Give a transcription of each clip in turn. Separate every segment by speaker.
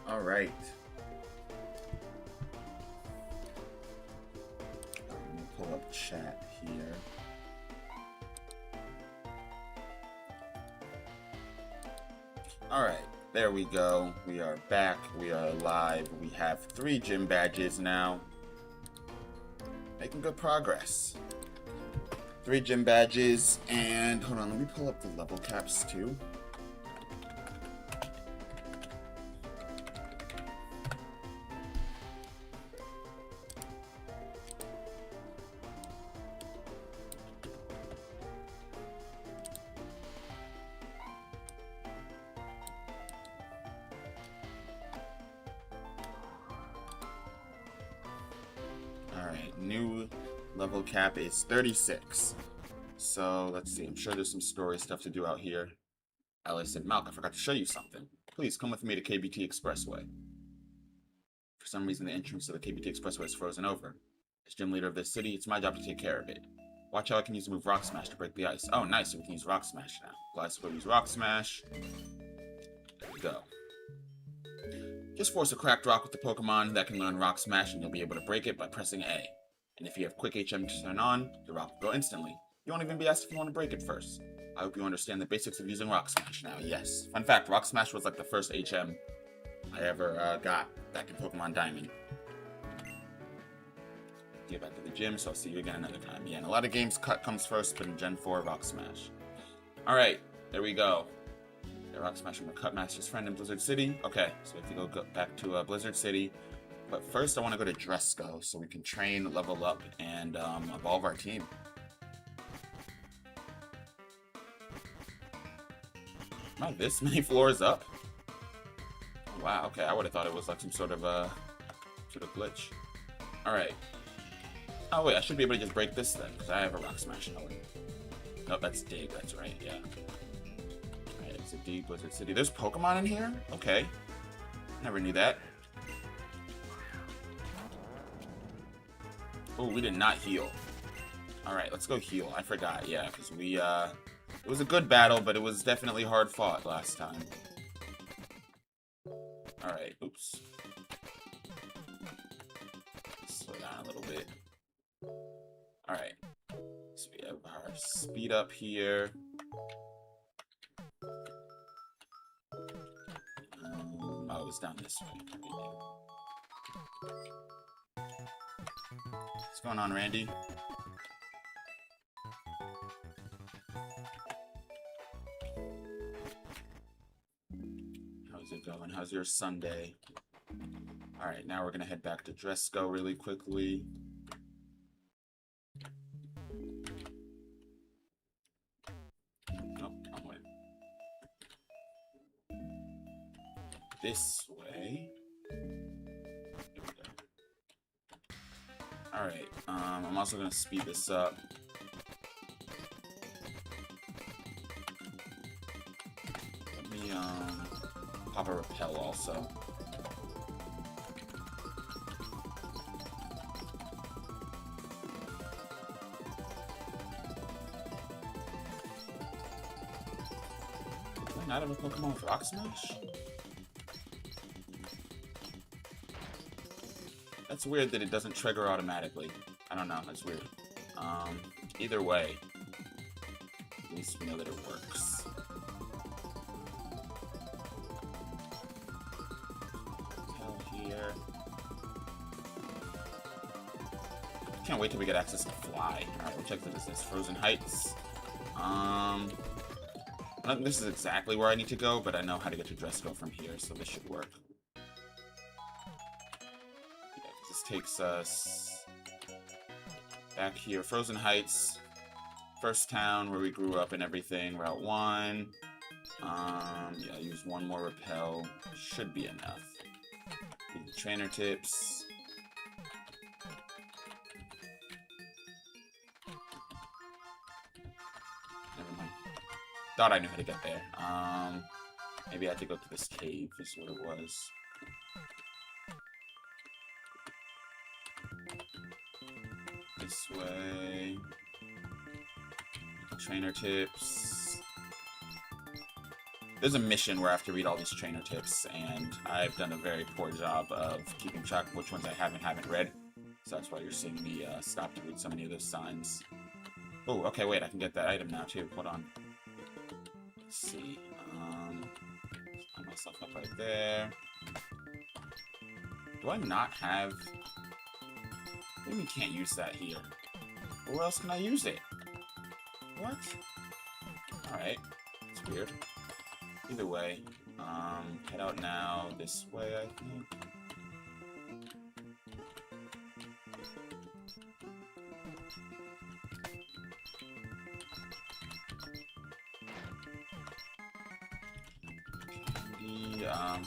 Speaker 1: All right. Let me pull up chat here. All right, there we go. We are back. We are live. We have 3 gym badges now. Making good progress. 3 gym badges, and hold on, let me pull up the level caps too. Alright, new level cap is 36. So, let's see. I'm sure there's some story stuff to do out here. Alice said, Malk, I forgot to show you something. Please come with me to KBT Expressway. For some reason, the entrance to the KBT Expressway is frozen over. As gym leader of this city, it's my job to take care of it. Watch how I can use the move Rock Smash to break the ice. Oh, nice. So we can use Rock Smash now. Glyce will use Rock Smash. There we go. Just force a cracked rock with the Pokemon that can learn Rock Smash, and you'll be able to break it by pressing A. And if you have Quick HM to turn on, the rock will go instantly. You won't even be asked if you want to break it first. I hope you understand the basics of using Rock Smash now. Yes. Fun fact, Rock Smash was like the first HM I ever got back in Pokemon Diamond. Get back to the gym, so I'll see you again another time. Yeah, in a lot of games, Cut comes first, but in Gen 4, Rock Smash. Alright, there we go. Yeah, Rock Smash from the Cut Master's friend in Blizzard City. Okay, so we have to go back to Blizzard City. But first, I want to go to Dresco, so we can train, level up, and evolve our team. Am I this many floors up? Oh, wow, okay, I would have thought it was like some sort of glitch. Alright. Oh wait, I should be able to just break this then, because I have a Rock Smash now. Nope, that's Dig, that's right, yeah. Alright, it's a D, Blizzard City. There's Pokemon in here? Okay. Never knew that. Oh, we did not heal. Alright, let's go heal. I forgot, yeah, because we, it was a good battle, but it was definitely hard fought last time. Alright, oops. Slow down a little bit. Alright. So we have our speed up here. Oh, it was down this way. What's going on, Randy? How's it going? How's your Sunday? Alright, now we're gonna head back to Dresco really quickly. Nope, wrong way. This way. Alright, I'm also gonna speed this up. Let me, pop a repel also. Did I not have a Pokemon with Rock Smash? That's weird that it doesn't trigger automatically. I don't know, that's weird. Either way, at least we know that it works. Hell here. Can't wait till we get access to Fly. Alright, we'll check this. Frozen Heights. This is exactly where I need to go, but I know how to get to Dresco from here, so this should work. This takes us back here. Frozen Heights, first town where we grew up and everything. Route 1. Yeah, use one more repel. Should be enough. Trainer tips. Never mind. Thought I knew how to get there. Maybe I had to go to this cave, is what it was. This way. Trainer tips. There's a mission where I have to read all these trainer tips, and I've done a very poor job of keeping track of which ones I haven't read. So that's why you're seeing me stop to read so many of those signs. Oh, okay, wait, I can get that item now, too. Hold on. Let's see. Put myself up right there. Do I not have... Maybe can't use that here. Where else can I use it? What? Alright. It's weird. Either way, head out now this way, I think.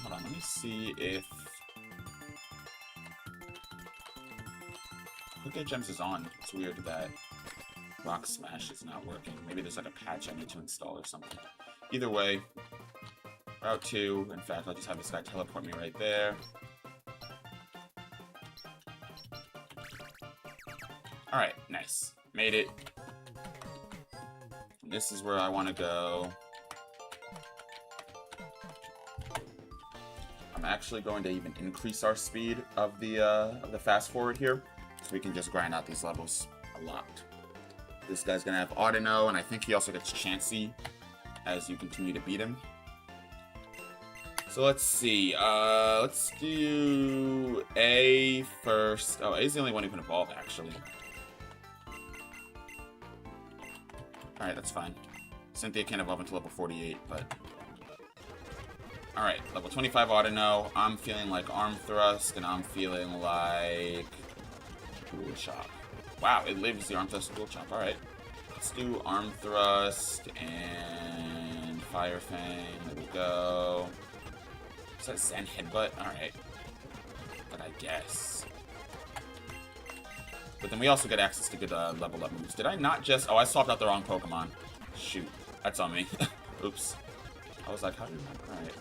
Speaker 1: Hold on, let me see if Quick Gems is on. It's weird that Rock Smash is not working. Maybe there's like a patch I need to install or something. Either way, Route 2. In fact, I'll just have this guy teleport me right there. Alright, nice. Made it. And this is where I want to go. I'm actually going to even increase our speed of the fast forward here, so we can just grind out these levels a lot. This guy's gonna have Audino, and I think he also gets Chansey as you continue to beat him. So let's see. Let's do A first. Oh, A's the only one who can evolve, actually. Alright, that's fine. Cynthia can't evolve until level 48, but... Alright, level 25 Audino. I'm feeling like Arm Thrust, and I'm feeling like... Dual Chop. Wow, it lives the Arm Thrust Dual Chop. Alright. Let's do Arm Thrust and Fire Fang. There we go. Is that Zen Headbutt? Alright. But I guess. But then we also get access to good level up moves. Did I not just... Oh, I swapped out the wrong Pokemon. Shoot. That's on me. Oops. I was like, how do you... Alright.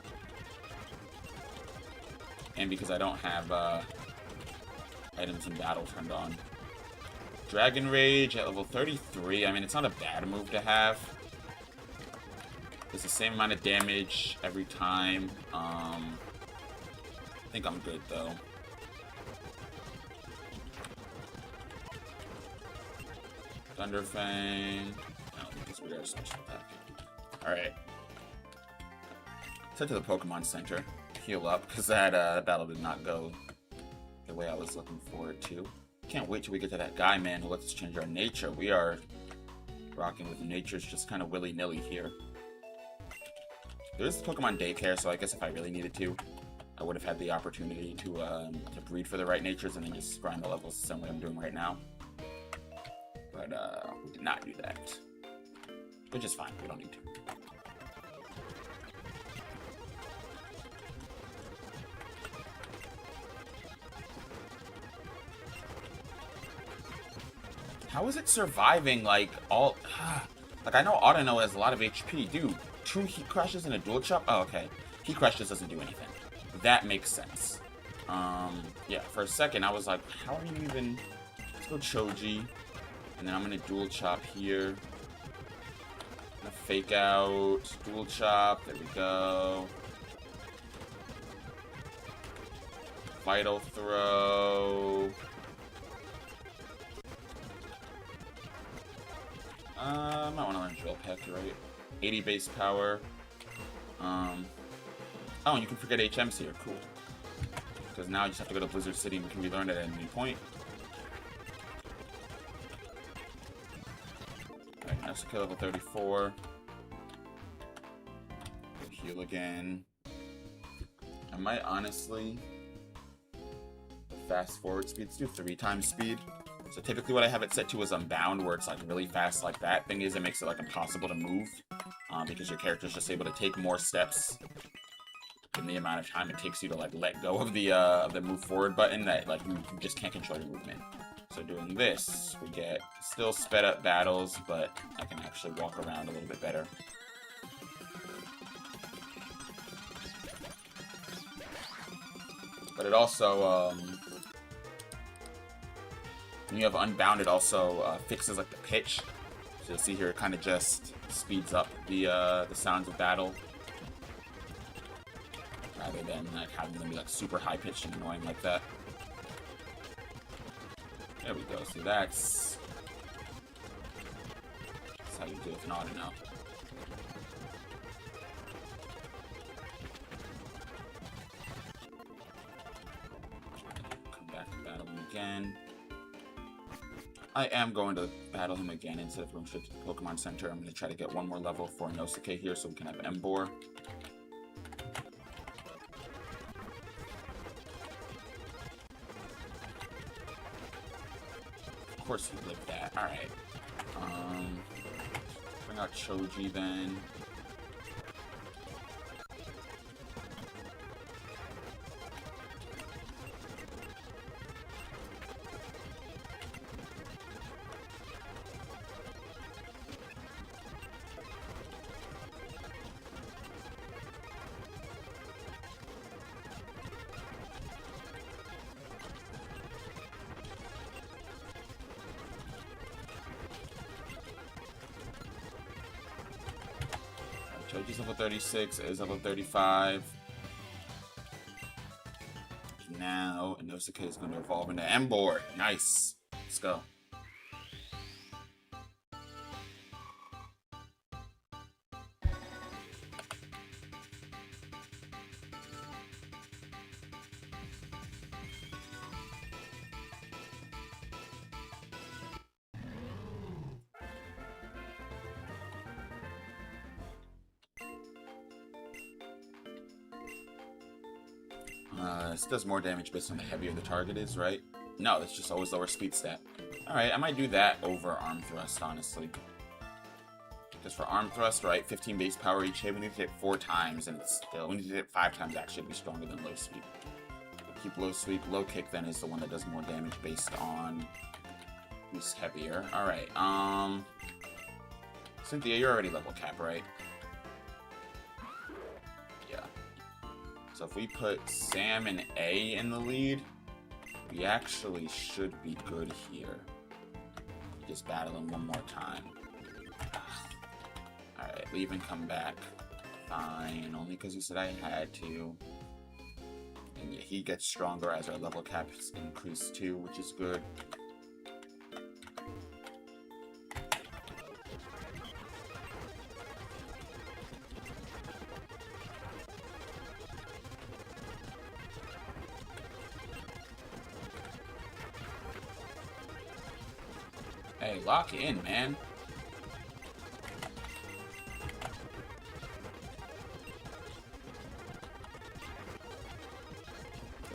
Speaker 1: And because I don't have items in battle turned on. Dragon Rage at level 33. I mean, it's not a bad move to have. It's the same amount of damage every time. I think I'm good, though. Thunderfang. No, because we got a special attack. Alright. Let's head to the Pokemon Center. Heal up, because that battle did not go the way I was looking forward to. Can't wait till we get to that guy, man, who lets us change our nature. We are rocking with natures just kind of willy-nilly here. There is the Pokemon Daycare, so I guess if I really needed to, I would have had the opportunity to breed for the right natures and then just grind the levels the same way I'm doing right now. But we did not do that. Which is fine, we don't need to. How is it surviving, like, all... like, I know Audino has a lot of HP. Dude, 2 Heat Crashes and a Dual Chop? Oh, okay. Heat Crash just doesn't do anything. That makes sense. Yeah, for a second, I was like, how are you even... Let's go Choji. And then I'm gonna Dual Chop here. I'm gonna Fake Out. Dual Chop. There we go. Vital Throw. I might want to learn Drill Peck, right? 80 base power. Oh, and you can forget HMs here. Cool. Because now you just have to go to Blizzard City and we can relearn it at any point. Alright, now skill level 34. Heal again. I might honestly fast forward speed. Let's do 3 times speed. So typically what I have it set to is Unbound, where it's like really fast like that. Thing is, it makes it like impossible to move, because your character's just able to take more steps in the amount of time it takes you to like let go of the move forward button, that like you just can't control your movement. So doing this, we get still sped up battles, but I can actually walk around a little bit better. But it also, when you have Unbound, it also fixes like the pitch. So you'll see here, it kind of just speeds up the sounds of battle. rather than like having them be like super high pitched and annoying like that. There we go. So that's how you do it with an auto now. Come back and battle him again. I am going to battle him again instead of going straight to the Pokemon Center. I'm going to try to get one more level for Inosuke here so we can have Emboar. Of course you lived that. Alright. Bring out Choji then. Choji's level 36, is level 35. Now, Inosuke is going to evolve into Emboar. Nice. Let's go. This does more damage based on the heavier the target is, right? No, it's just always lower speed stat. Alright, I might do that over Arm Thrust, honestly. Because for Arm Thrust, right, 15 base power each hit, we need to hit 4 times, and it's still, we need to hit 5 times actually to be stronger than Low Sweep. We'll keep Low Sweep. Low Kick then is the one that does more damage based on who's heavier. Alright, Cynthia, you're already level cap, right? So if we put Sam and A in the lead, we actually should be good here. Just battle him one more time. Alright, leave and come back. Fine, only because you said I had to. And yeah, he gets stronger as our level cap is increased too, which is good. Hey, lock in, man.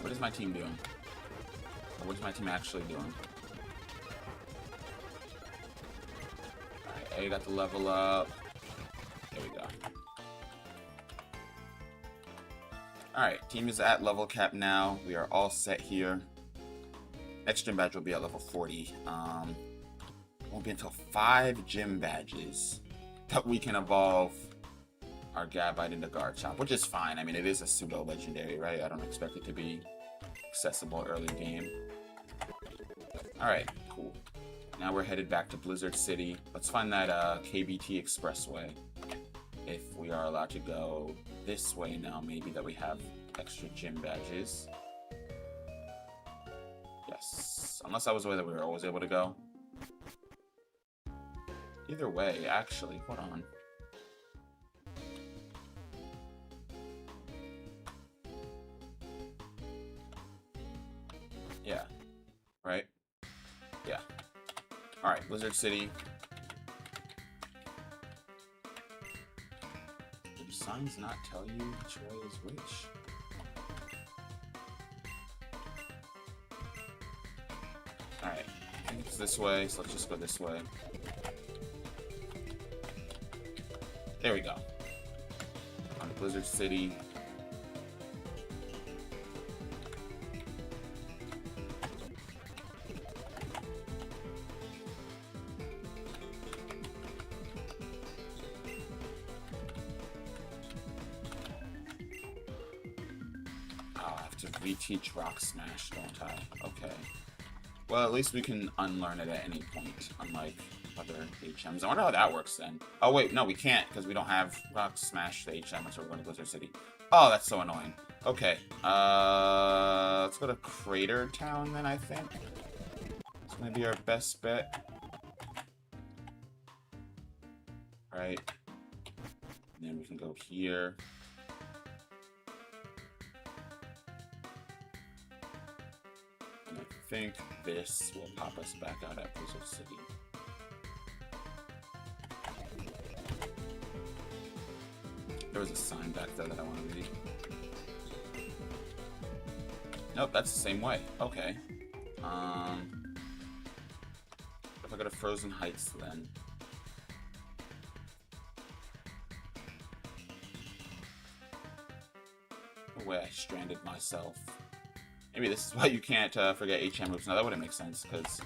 Speaker 1: What is my team doing? Or what is my team actually doing? Alright, A got the level up. There we go. Alright, team is at level cap now. We are all set here. Next gym badge will be at level 40. Won't be until 5 gym badges that we can evolve our Gabite into Garchomp, which is fine. I mean, it is a pseudo-legendary, right? I don't expect it to be accessible early game. Alright, cool. Now we're headed back to Blizzard City. Let's find that KBT Expressway. If we are allowed to go this way now, maybe that we have extra gym badges. Yes. Unless that was the way that we were always able to go. Either way, actually, hold on. Yeah. Right? Yeah. Alright, Blizzard City. Do signs not tell you which way is which? Alright, I think it's this way, so let's just go this way. There we go. On Blizzard City. Oh, I have to reteach Rock Smash, don't I? Okay. Well, at least we can unlearn it at any point, unlike other HMs. I wonder how that works then. Oh wait, no, we can't because we don't have Rock Smash the HM, so we're going to Blizzard City. Oh, that's so annoying. Okay, let's go to Crater Town then, I think. It's gonna be our best bet. Right. And then we can go here. And I think this will pop us back out at Blizzard City. There was a sign back there that I want to read. Nope, that's the same way. Okay. If I go to Frozen Heights then. No way I stranded myself. Maybe this is why you can't forget HM moves. Now that wouldn't make sense, because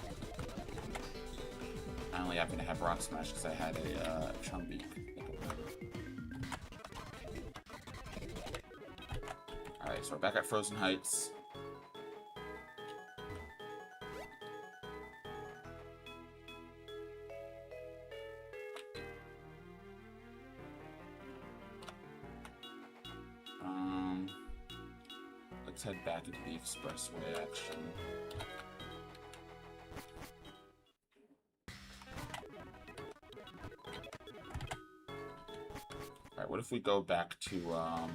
Speaker 1: I only happen to have Rock Smash because I had a Chumbeak. Alright, so we're back at Frozen Heights. Let's head back into the expressway, actually. Alright, what if we go back to, alright,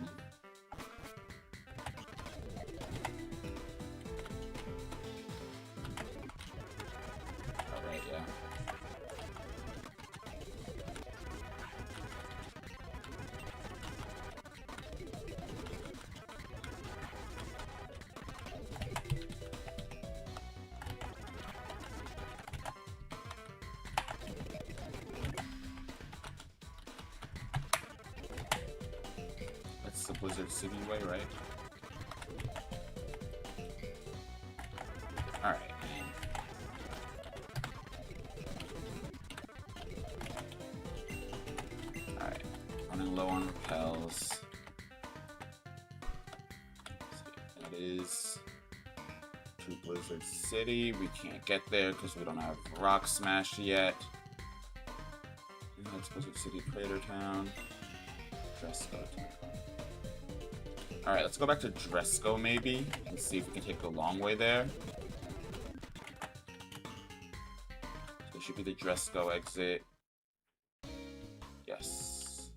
Speaker 1: yeah. The Blizzard City way, right? Alright. Alright. Running low on repels. That is to Blizzard City. We can't get there because we don't have Rock Smash yet. That's Blizzard City, Crater Town. Dresco. Alright, let's go back to Dresco, maybe, and see if we can take the long way there. So there should be the Dresco exit. Yes.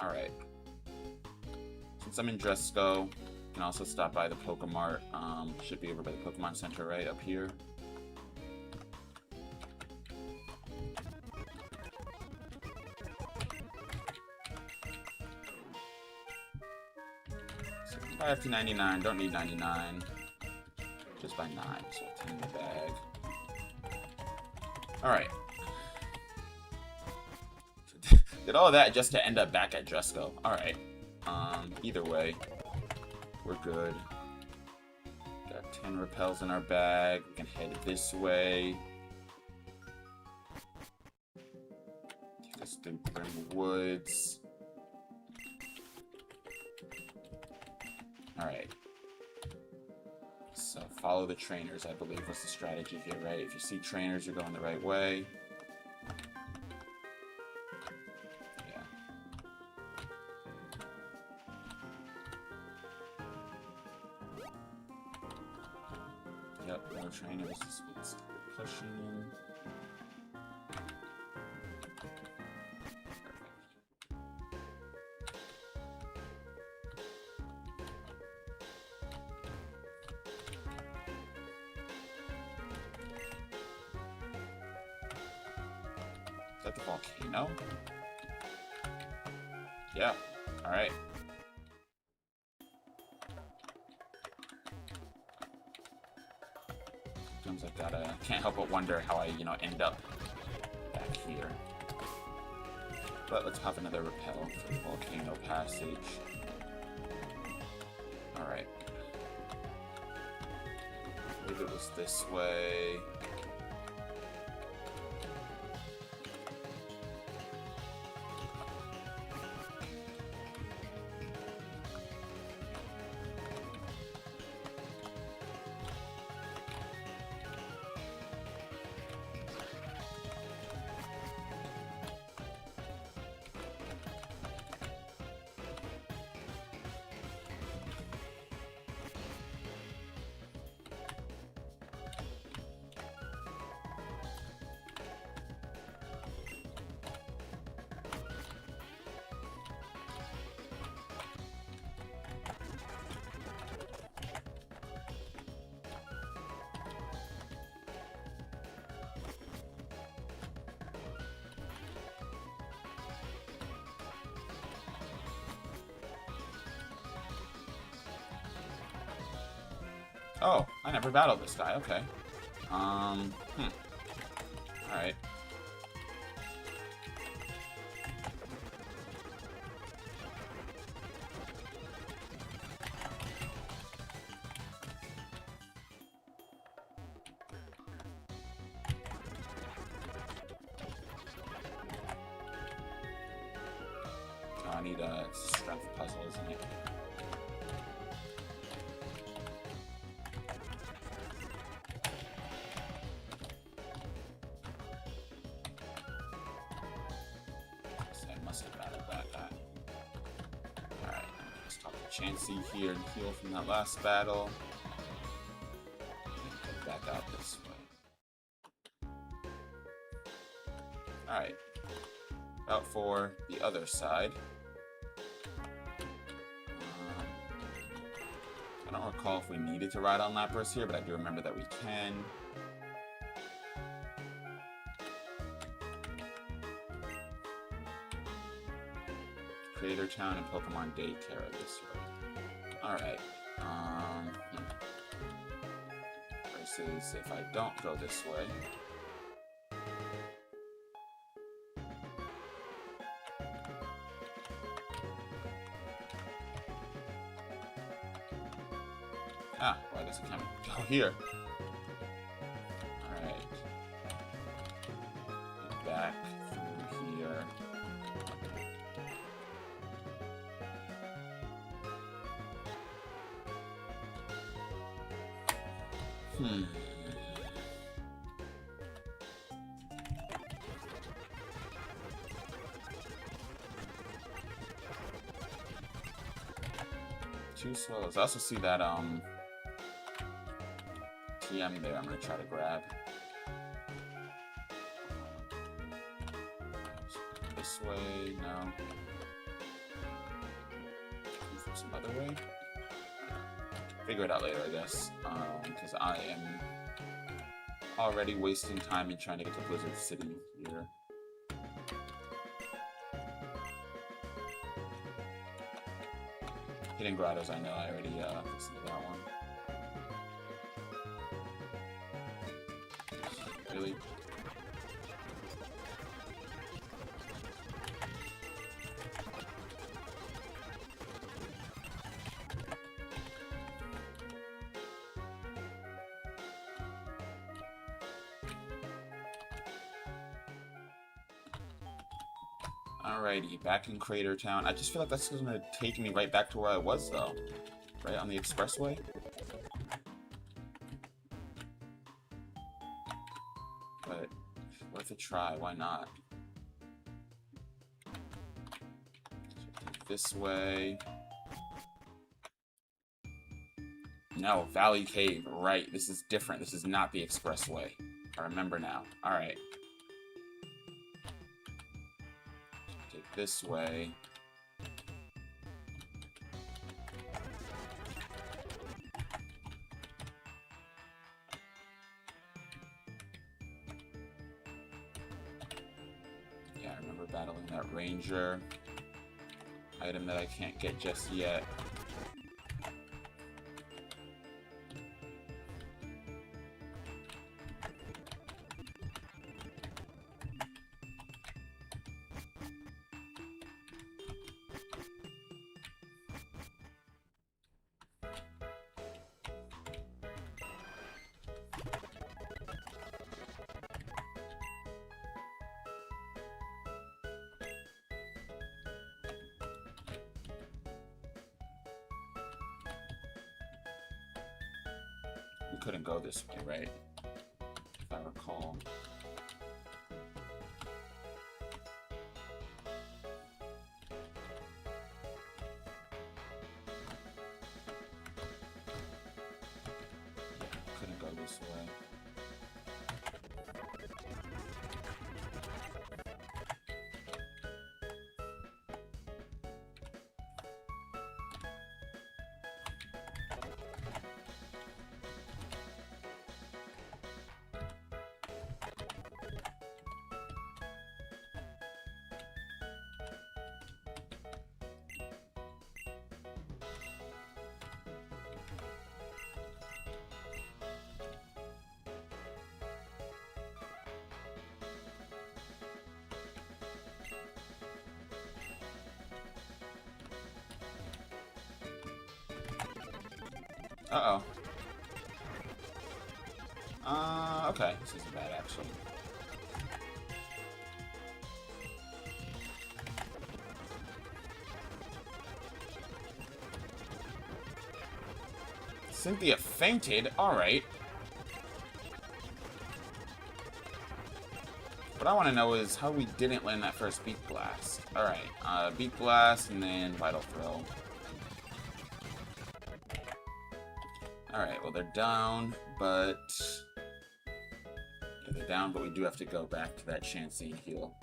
Speaker 1: Alright. Since I'm in Dresco, I can also stop by the Pokemart. Should be over by the Pokemon Center, right, up here. 5 to 99, don't need 99. Just by 9, so 10 in the bag. Alright. Did all of that just to end up back at Dresco. Alright. Either way, we're good. Got 10 repels in our bag. We can head this way. Take us through Grim Woods. Alright. So follow the trainers, I believe, was the strategy here, right? If you see trainers, you're going the right way. Yeah. Yep, no trainers. It's pushing. Is that the volcano? Yeah. Alright. Sometimes I can't help but wonder how I, end up back here. But let's pop another repel for the volcano passage. Alright. I believe it was this way. Oh, I never battled this guy. Okay. Alright. I need a strength puzzle, isn't it? I must have battled that guy. Alright, let's talk to Chansey here and heal from that last battle. And head back out this way. Alright. Out for the other side. I don't recall if we needed to ride on Lapras here, but I do remember that we can. Creator Town and Pokemon Daycare this way. Alright. Versus if I don't go this way. Ah, why does it come go here? Alright. Get back through here. Two swallows. I also see that TM there. I'm gonna try to grab. This way, no. From some other way. Figure it out later, I guess. Because I am already wasting time in trying to get to Blizzard City here. Hidden Grottos, I know I already listened to that one. Really? Alrighty, back in Crater Town. I just feel like that's gonna take me right back to where I was, though. Right on the expressway. But, worth a try, why not? This way. No, Valley Cave, right. This is different. This is not the expressway. I remember now. Alright. This way. Yeah, I remember battling that ranger. Item that I can't get just yet. We couldn't go this way, right? If I recall. Couldn't go this way. Uh-oh. Okay. This isn't bad, actually. Cynthia fainted? Alright. What I want to know is how we didn't land that first Beak Blast. Alright, Beak Blast and then Vital Throw. Alright, well they're down, but... Yeah, they're down, but we do have to go back to that Chansey and heal.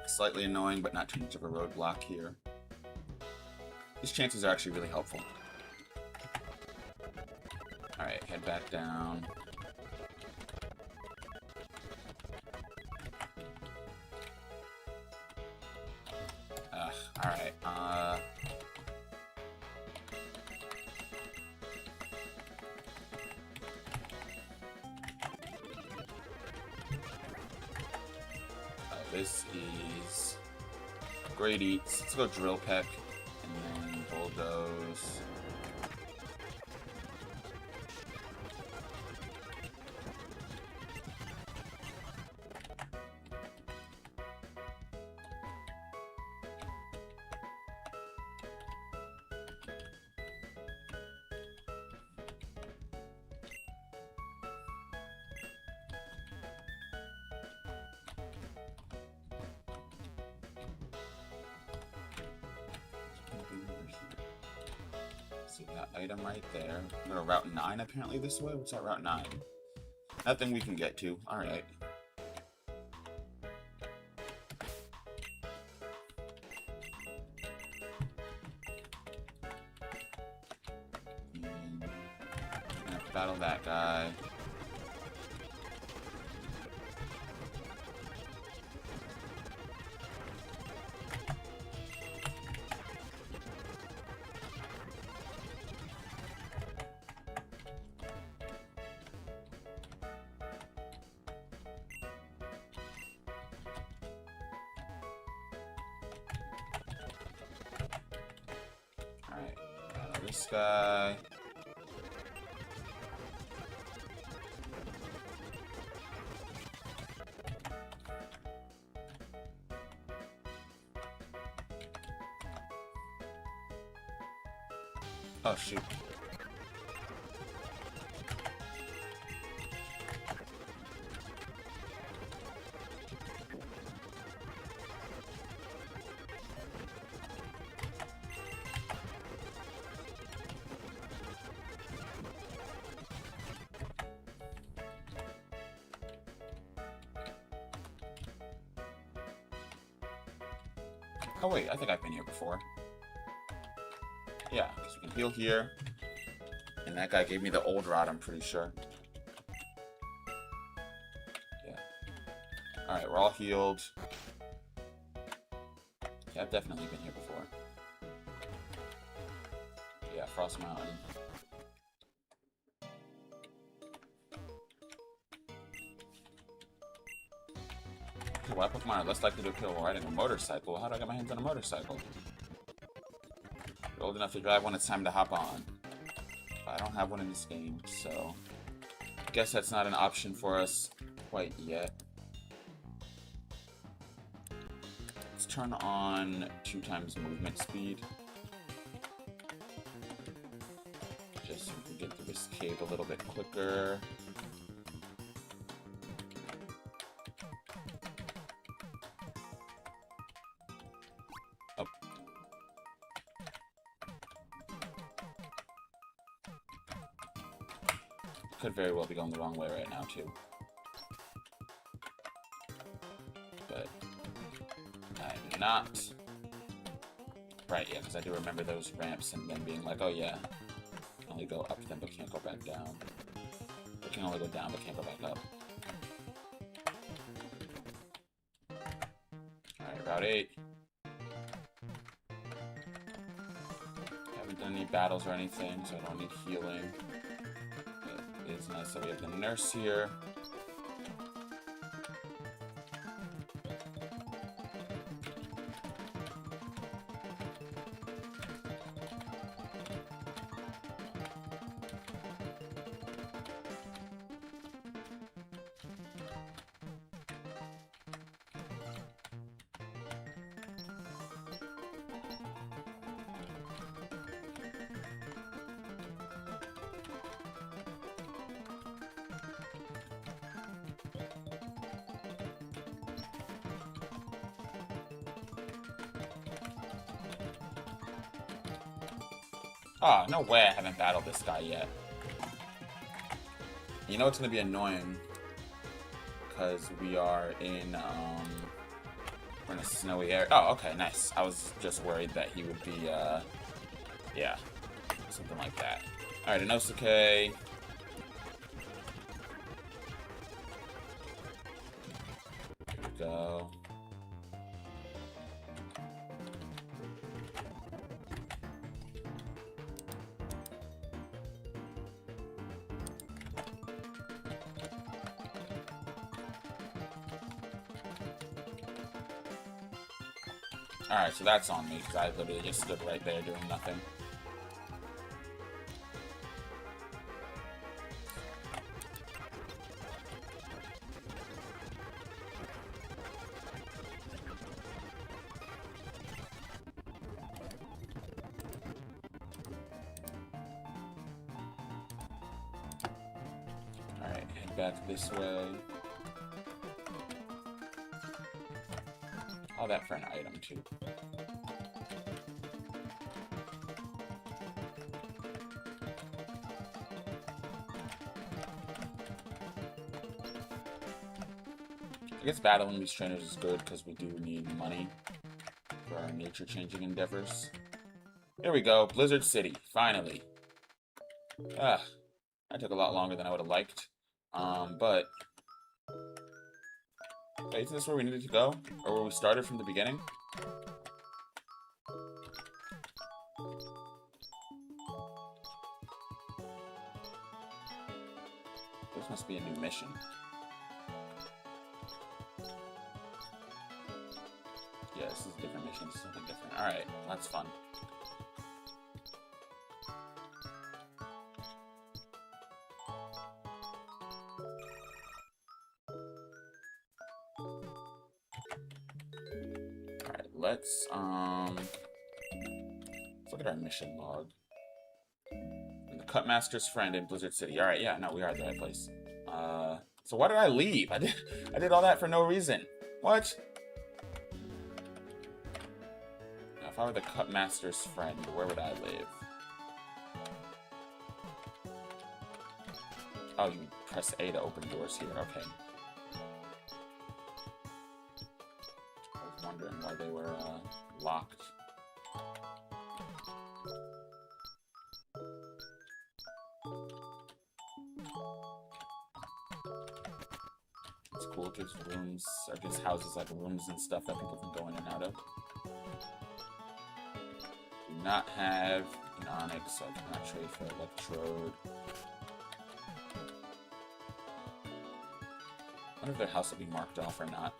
Speaker 1: Slightly annoying, but not too much of a roadblock here. These chances are actually really helpful. Alright, head back down. Alright, this is Great Eats. Let's go Drill Peck, and then Bulldoze. See that item right there. We're going to Route 9 apparently this way? What's that Route 9? Nothing we can get to. Alright. Battle that guy. Alright, battle this guy. Oh, shoot. Oh, wait, I think I've been here before. Yeah, because we can heal here. And that guy gave me the old rod, I'm pretty sure. Yeah. Alright, we're all healed. Yeah, I've definitely been here before. Yeah, Frost Mountain. Okay, what Pokemon are less likely to appeal while riding a motorcycle? How do I get my hands on a motorcycle? You're old enough to drive when it's time to hop on. I don't have one in this game, so I guess that's not an option for us quite yet. Let's turn on 2x movement speed. Just so we can get through this cave a little bit quicker. Oh. Could very well be going the wrong way right now, too. But I'm not. Right, yeah, because I do remember those ramps and then being like, oh yeah, only go up them but can't go back down. We can only go down but can't go back up. Alright, Route 8. Haven't done any battles or anything, so I don't need healing. It's nice that we have the nurse here. Oh, no way I haven't battled this guy yet. You know it's gonna be annoying because we are in we're in a snowy area. Oh, okay, nice. I was just worried that he would be yeah, something like that. Alright, Inosuke. Here we go. Alright, so that's on me, because I literally just stood right there doing nothing. Alright, head back this way. All that for an item, too. I guess battling these trainers is good because we do need money for our nature-changing endeavors. Here we go, Blizzard City, finally. Ah, that took a lot longer than I would have liked. But... Wait, is this where we needed to go? Or where we started from the beginning? This must be a new mission. Yeah, this is a different mission. This is something different. Alright, that's fun. Alright, let's look at our mission log. The Cutmaster's friend in Blizzard City. Alright, yeah, no, we are at the right place. So why did I leave? I did all that for no reason. What? Now, if I were the Cutmaster's friend, where would I live? Oh, you press A to open doors here. Okay. I was wondering why they were locked. It's cool. It gives rooms, I guess houses like rooms and stuff that people can go in and out of. Do not have an onyx, so I cannot trade for electrode. I wonder if their house will be marked off or not.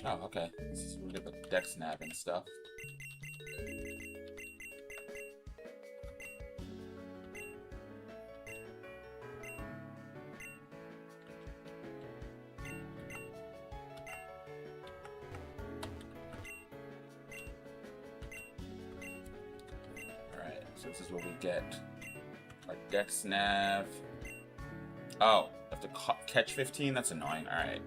Speaker 1: Oh, okay. This is where we get the dex nav and stuff. Alright, so this is where we get our dex nav. Oh, I have to catch 15? That's annoying. Alright.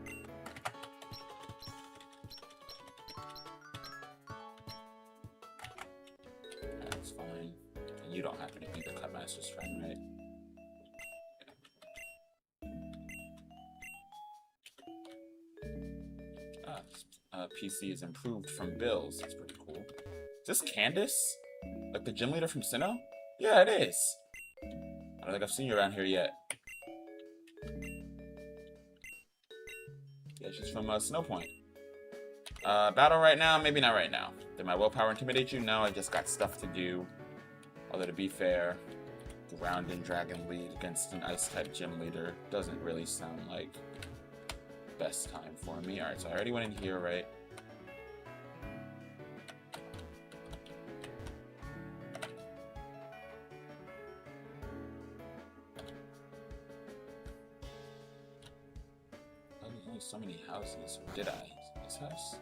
Speaker 1: That's fine. And you don't happen to be the Cutmaster's friend, right? PC is improved from Bill's. That's pretty cool. Is this Candace? Like the gym leader from Sinnoh? Yeah, it is. I don't think I've seen you around here yet. Yeah, she's from Sinnoh Point. Battle right now? Maybe not right now. Did my willpower intimidate you? No, I just got stuff to do. Although, to be fair, Ground and Dragon Lead against an Ice-type gym leader doesn't really sound like the best time for me. Alright, so I already went in here, right? Only so many houses. Or did I? This house?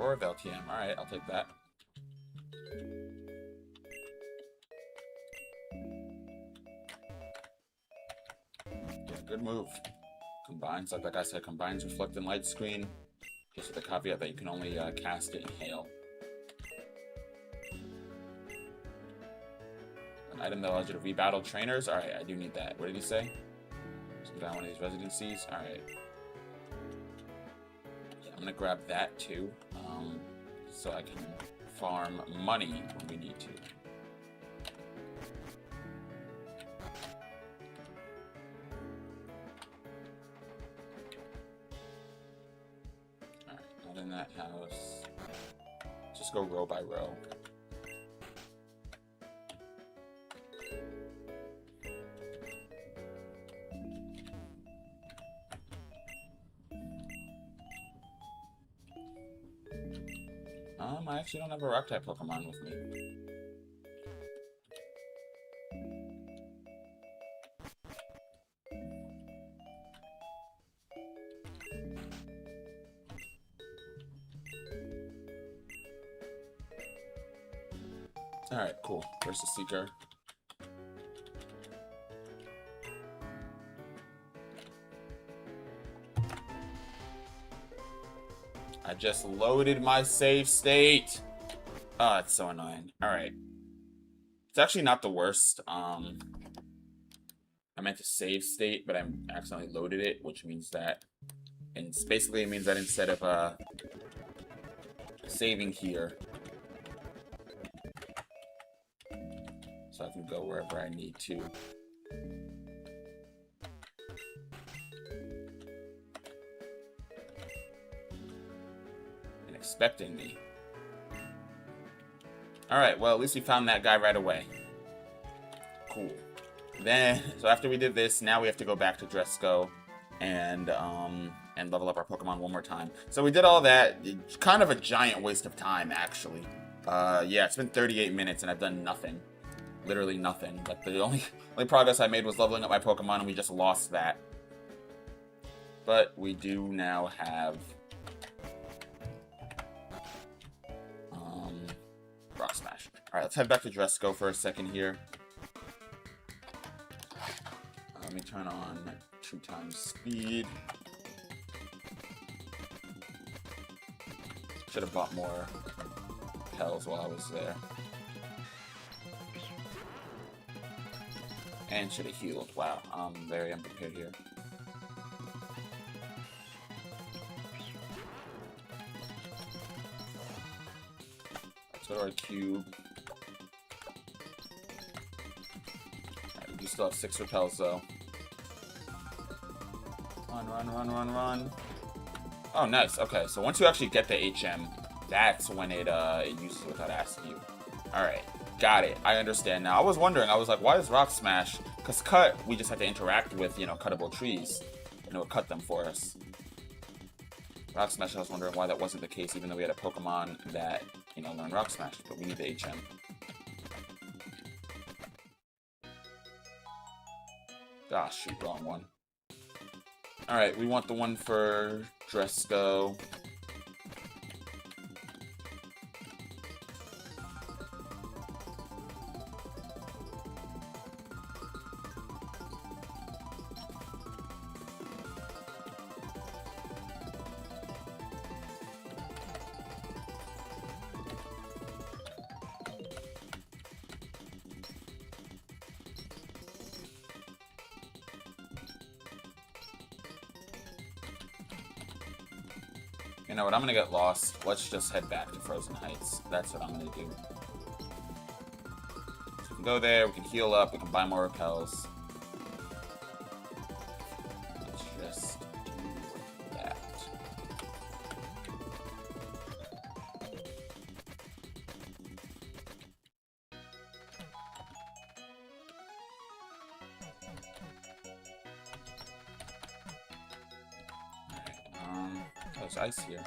Speaker 1: Or of LTM. Alright, I'll take that. Yeah, good move. Combines, like I said, combines Reflect and Light Screen. Just with the caveat that you can only cast it in Hail. An item that allows you to rebattle trainers? Alright, I do need that. What did he say? So we got one of these residencies? Alright. Yeah, I'm gonna grab that too. So I can farm money when we need to. Alright, not in that house. Just go row by row. I actually don't have a Rock-type Pokemon with me. Alright, cool. Where's the Seeker? I just loaded my save state. Oh, it's so annoying. Alright. It's actually not the worst. I meant to save state, but I accidentally loaded it, which means that... And basically it means that instead of saving here, so I can go wherever I need to. Expecting me. Alright, well, at least we found that guy right away. Cool. Then, so after we did this, now we have to go back to Dresco and level up our Pokemon one more time. So we did all that. It's kind of a giant waste of time, actually. Yeah, it's been 38 minutes and I've done nothing. Literally nothing. Like, the only progress I made was leveling up my Pokemon and we just lost that. But we do now have... Rock Smash. Alright, let's head back to Dresco for a second here. Let me turn on 2x speed. Should have bought more Hells while I was there. And should have healed. Wow, I'm very unprepared here. Go to our cube. Alright, we do still have 6 repels though. Run, run, run, run, run. Oh, nice. Okay, so once you actually get the HM, that's when it uses it without asking you. Alright, got it. I understand now. I was wondering, I was like, why is Rock Smash? Because Cut, we just have to interact with, you know, cuttable trees. And it would cut them for us. Rock Smash, I was wondering why that wasn't the case, even though we had a Pokemon that, you know, learn Rock Smash, but we need the HM. Ah, shoot, wrong one. Alright, we want the one for Dresco. You know what, I'm gonna get lost. Let's just head back to Frozen Heights. That's what I'm gonna do. So we can go there, we can heal up, we can buy more repels. Let's just do that. There's ice here.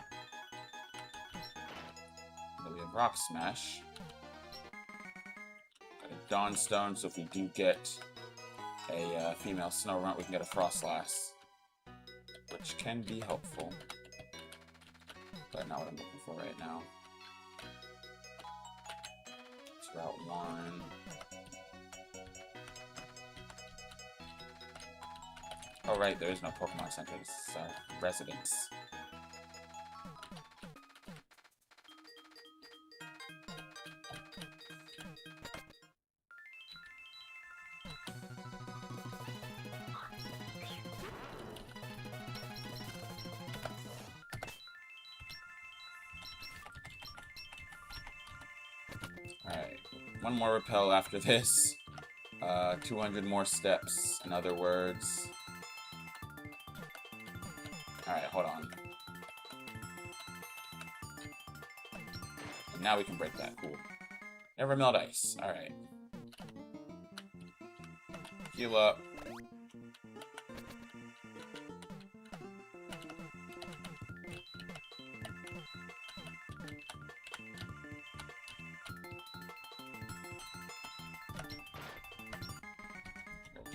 Speaker 1: Then we have Rock Smash. Got a Dawn Stone, so if we do get a female Snorunt, we can get a Frostlass, which can be helpful. but not what I'm looking for right now. It's Route 1. Oh, right, there is no Pokemon Center. It's residence. Alright, one more repel after this. 200 more steps, in other words. Alright, hold on. And now we can break that. Cool. Never melt ice. Alright. Heal up.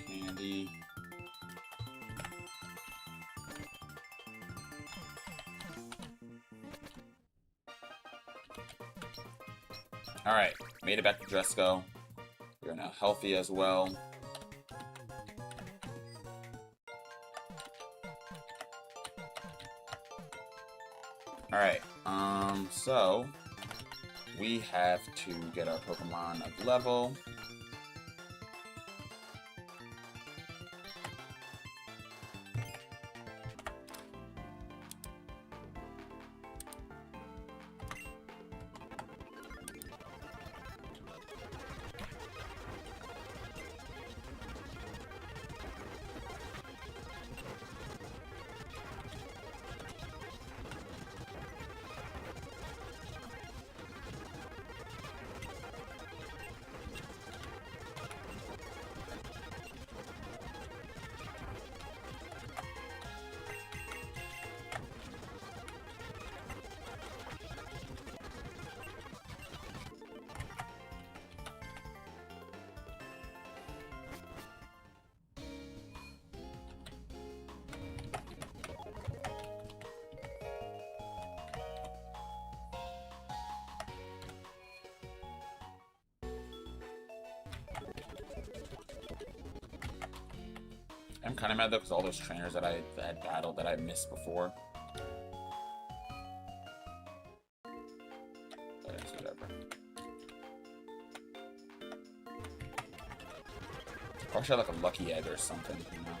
Speaker 1: Candy. Alright, made it back to Dresco. We're now healthy as well. Alright, so we have to get our Pokemon of level. I'm kind of mad though because all those trainers that I had battled that I missed before. But it's whatever. Or should I have like a lucky egg or something, you know?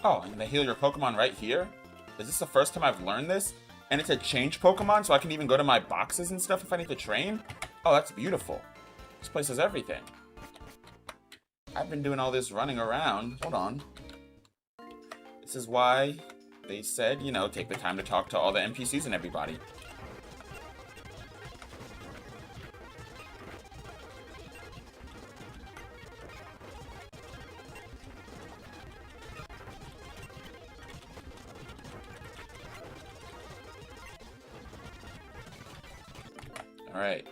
Speaker 1: Oh, and they heal your Pokemon right here? Is this the first time I've learned this? And it's a change Pokemon, so I can even go to my boxes and stuff if I need to train? Oh, that's beautiful. This place has everything. I've been doing all this running around. Hold on. This is why they said, you know, take the time to talk to all the NPCs and everybody. Alright.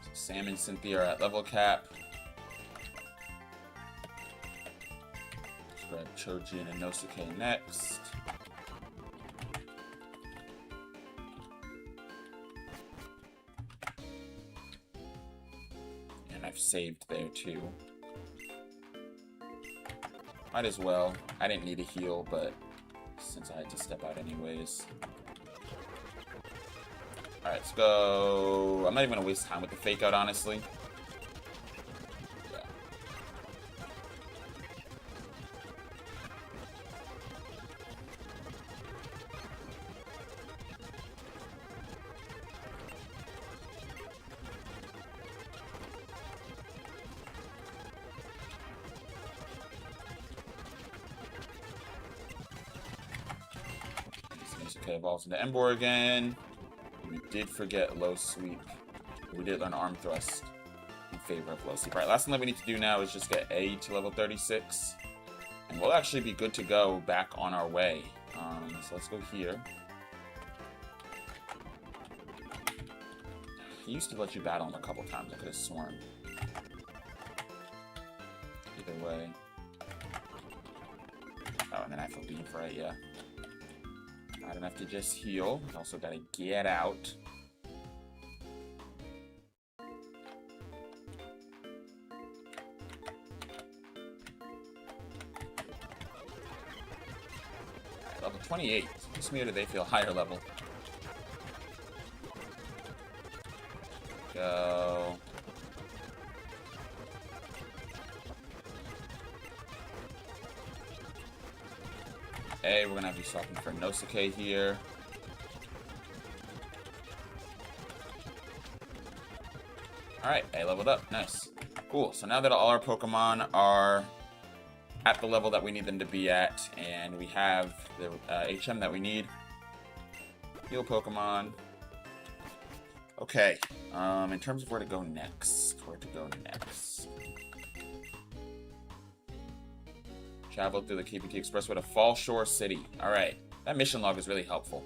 Speaker 1: So Sam and Cynthia are at level cap. Let's grab Choji and Inosuke next. And I've saved there too. Might as well. I didn't need a heal, but since I had to step out anyways. Alright, let's go. I'm not even gonna waste time with the fake out, honestly. Yeah. Okay, evolves into Embor again. We did forget low sweep. We did learn arm thrust in favor of low sweep. Alright, last thing that we need to do now is just get A to level 36. And we'll actually be good to go back on our way. So let's go here. He used to let you battle him a couple times, I could have sworn. Either way. Oh, and then I have to leave, right? Yeah. I don't have to just heal. I also gotta get out. Alright, level 28. Just me or do they feel higher level? Go. Hey, we're gonna have you swapping for Nosuke here. Alright, A leveled up. Nice. Cool. So now that all our Pokemon are at the level that we need them to be at, and we have the HM that we need. Heal Pokemon. Okay. In terms of where to go next. Travel through the KPT Expressway to Fall Shore City. Alright. That mission log is really helpful.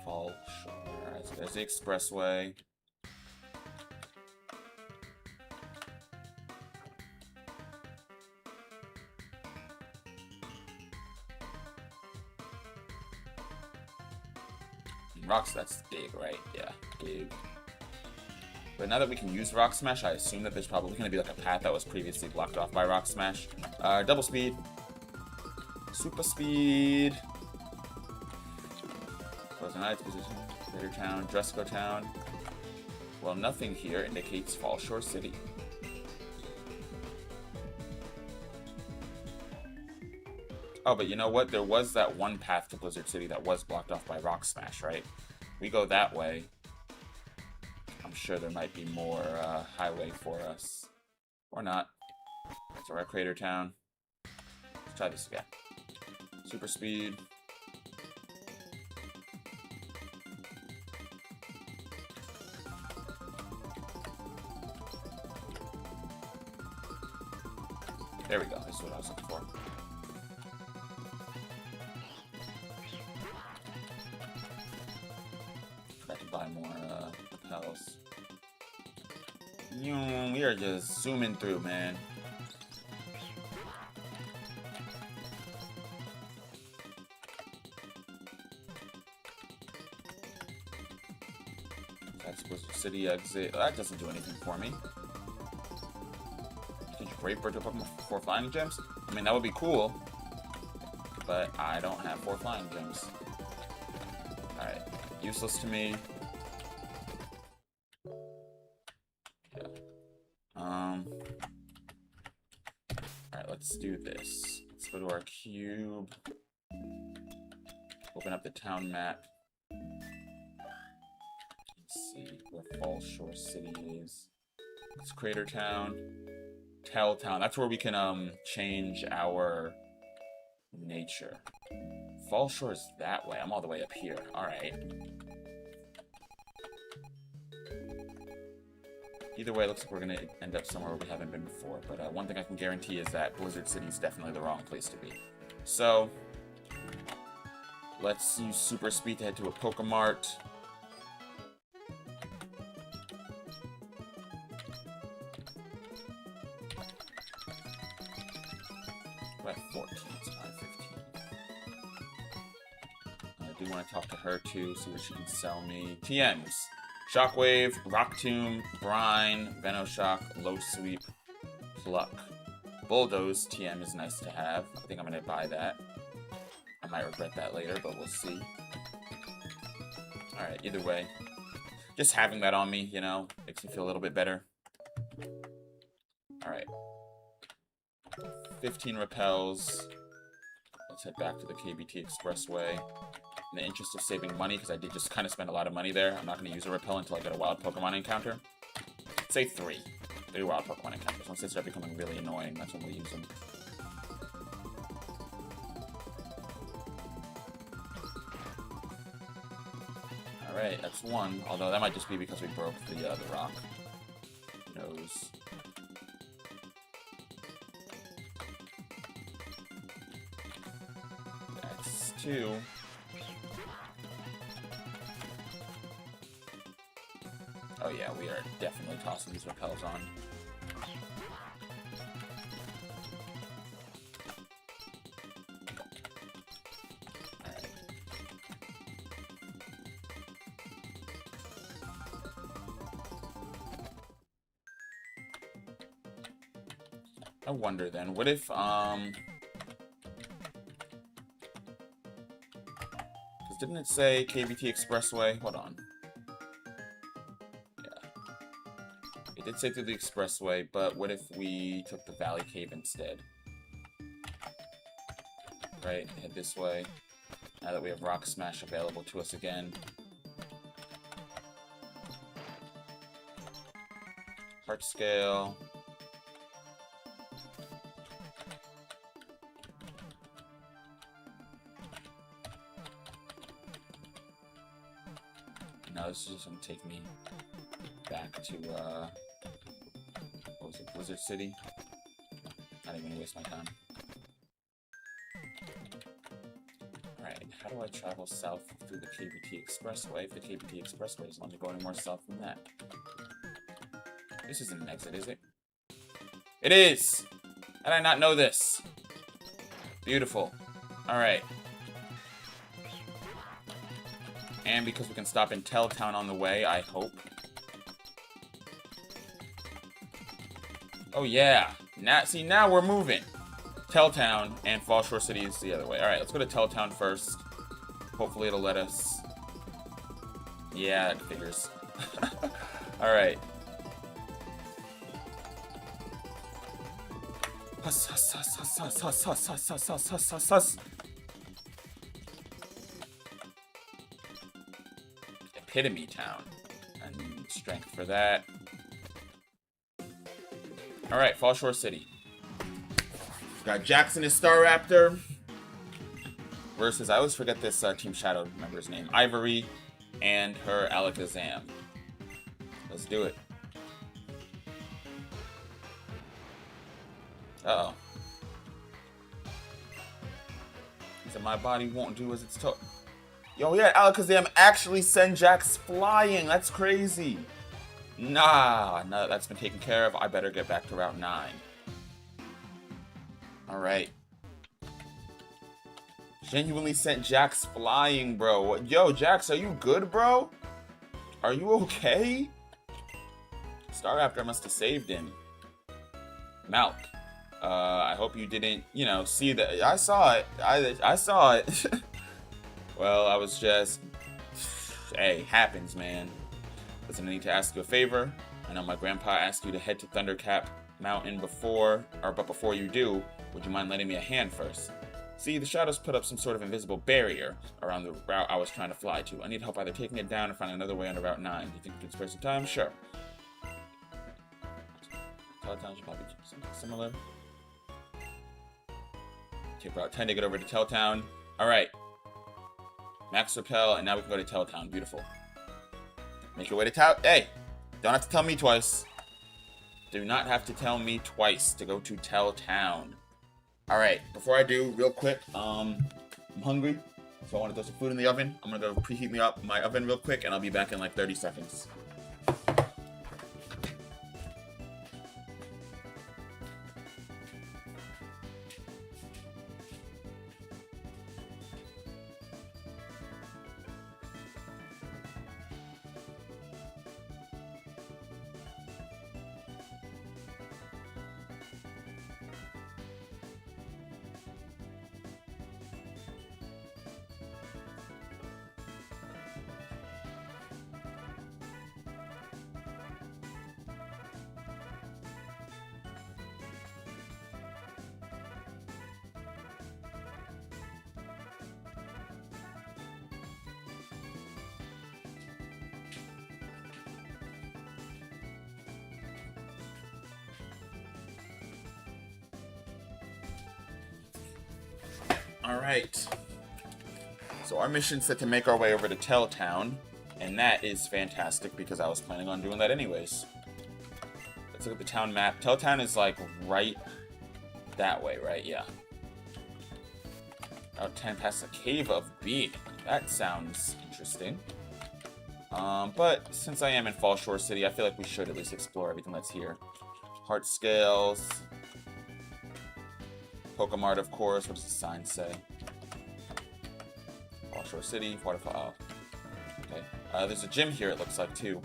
Speaker 1: Fall Shore. Alright, so there's the expressway. Rocks, that's Dig, right? Yeah, Dig. But now that we can use Rock Smash, I assume that there's probably going to be like a path that was previously blocked off by Rock Smash. Double Speed. Super Speed. Frozen Heights, position. Crater Town, Dresco Town. Well, nothing here indicates Fall Shore City. Oh, but you know what? There was that one path to Blizzard City that was blocked off by Rock Smash, right? We go that way. I'm sure there might be more highway for us. Or not. So we're at Crater Town. Let's try this again. Super Speed. There we go. This is what I was looking for. Buy more repels. We are just zooming through, man. That's Blizzard City exit. That doesn't do anything for me. Did you Brave Bird to Pokemon 4 flying gems? I mean, that would be cool. But I don't have 4 flying gems. Alright. Useless to me. Alright, let's do this. Let's go to our cube. Open up the town map. Let's see where Fall Shore City is. It's Crater Town. Tell Town. That's where we can change our nature. Fall Shore is that way. I'm all the way up here. Alright. Either way, it looks like we're going to end up somewhere we haven't been before. But one thing I can guarantee is that Blizzard City is definitely the wrong place to be. So, let's use Super Speed to head to a Pokemart. We're at 14, so I'm 15. I do want to talk to her too, see what she can sell me. TMs. Shockwave, Rock Tomb, Brine, Venoshock, Low Sweep, Pluck. Bulldoze TM is nice to have. I think I'm going to buy that. I might regret that later, but we'll see. Alright, either way. Just having that on me, you know, makes me feel a little bit better. Alright. 15 repels. Let's head back to the KBT Expressway. In the interest of saving money, because I did just kind of spend a lot of money there, I'm not going to use a repel until I get a wild Pokemon encounter. Say 3. 3 wild Pokemon encounters. Once they start becoming really annoying, that's when we use them. Alright, that's 1. Although that might just be because we broke the rock. Who knows? That's 2. Oh yeah, we are definitely tossing these repels on. Alright. I wonder then, what if, because didn't it say KBT Expressway? Hold on. It did say through the expressway, but what if we took the Valley Cave instead? Right, head this way. Now that we have Rock Smash available to us again. Heart Scale. Now this is just gonna take me back to, what was it, Blizzard City? Not even gonna waste my time. Alright, how do I travel south through the KBT Expressway if the KBT Expressway doesn't let me go any more south than that? This isn't an exit, is it? It is! How did I not know this? Beautiful. Alright. And because we can stop in Telltown on the way, I hope. Oh yeah. Now we're moving. Telltown and Fall Shore City is the other way. Alright, let's go to Telltown first. Hopefully it'll let us. Yeah, it figures. Alright. Epitome Town. And strength for that. Alright, Fall Shore City. Got Jackson as Staraptor. Versus, I always forget this Team Shadow member's name. Ivory and her Alakazam. Let's do it. Uh-oh. He said, my body won't do as it's told. Yo, yeah, Alakazam actually send Jax flying. That's crazy. Nah, now that that's been taken care of, I better get back to Route 9. Alright. Genuinely sent Jax flying, bro. Yo, Jax, are you good, bro? Are you okay? Staraptor must have saved him. Malk. I hope you didn't, you know, see that. I saw it. I saw it. Well, I was just... Hey, happens, man. Listen, I need to ask you a favor. I know my grandpa asked you to head to Thundercap Mountain before you do, would you mind lending me a hand first? See, the shadows put up some sort of invisible barrier around the route I was trying to fly to. I need help either taking it down or finding another way onto Route 9. Do you think you could spare some time? Sure. Telltown should probably do something similar. Take Route 10 to get over to Telltown. Alright. Max Repel, and now we can go to Telltown. Beautiful. Make your way to Tell. Hey! Don't have to tell me twice. Do not have to tell me twice to go to Telltown. Alright, before I do, real quick, I'm hungry, so I want to throw some food in the oven. I'm gonna go preheat my oven real quick, and I'll be back in like 30 seconds. Alright. So our mission's set to make our way over to Tell Town, and that is fantastic because I was planning on doing that anyways. Let's look at the town map. Tell Town is like right that way, right? Yeah. Route 10 past the Cave of Being. That sounds interesting. But since I am in Fall Shore City, I feel like we should at least explore everything that's here. Heart Scales. Pokemart, of course. What does the sign say? Fall Shore City, Waterfall. Okay. There's a gym here, it looks like, too.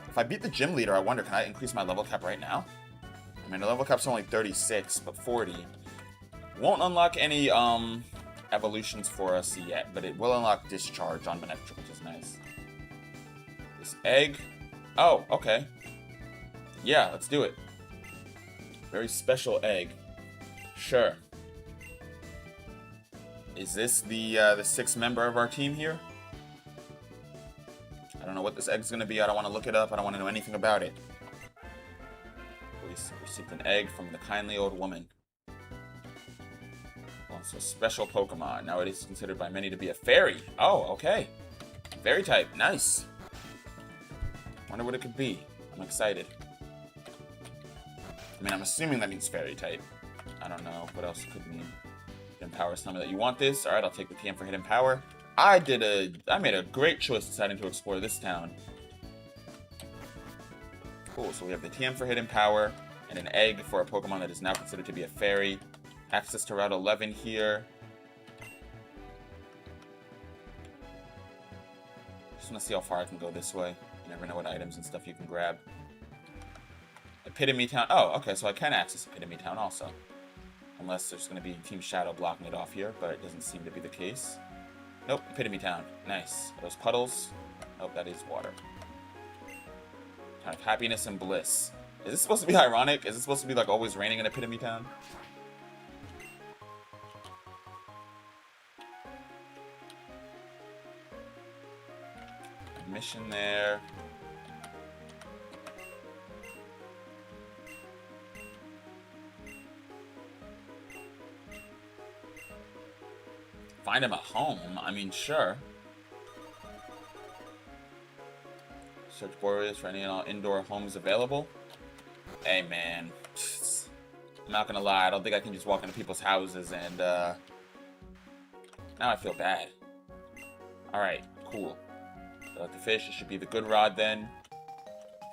Speaker 1: If I beat the gym leader, I wonder, can I increase my level cap right now? I mean, the level cap's only 36, but 40. Won't unlock any, evolutions for us yet, but it will unlock Discharge on Manectric, which is nice. This egg. Oh, okay. Yeah, let's do it. Very special egg. Sure. Is this the 6th member of our team here? I don't know what this egg's gonna be. I don't want to look it up. I don't want to know anything about it. We received an egg from the kindly old woman. Also, special Pokemon. Now it is considered by many to be a fairy. Oh, okay. Fairy type. Nice. Wonder what it could be. I'm excited. I mean, I'm assuming that means fairy type. I don't know what else it could mean. Hidden Power, tell me that you want this. Alright, I'll take the TM for Hidden Power. I made a great choice deciding to explore this town. Cool, so we have the TM for Hidden Power, and an egg for a Pokemon that is now considered to be a fairy. Access to Route 11 here. Just want to see how far I can go this way. You never know what items and stuff you can grab. Epitome Town. Oh, okay, so I can access Epitome Town also. Unless there's going to be Team Shadow blocking it off here, but it doesn't seem to be the case. Nope, Epitome Town. Nice. Are those puddles? Nope, that is water. Town of Happiness and Bliss. Is this supposed to be ironic? Is it supposed to be like always raining in Epitome Town? Mission there. Find him a home? I mean, sure. Search Boreas for any and all indoor homes available. Hey, man. I'm not gonna lie, I don't think I can just walk into people's houses and, now I feel bad. Alright, cool. The fish, it should be the good rod then.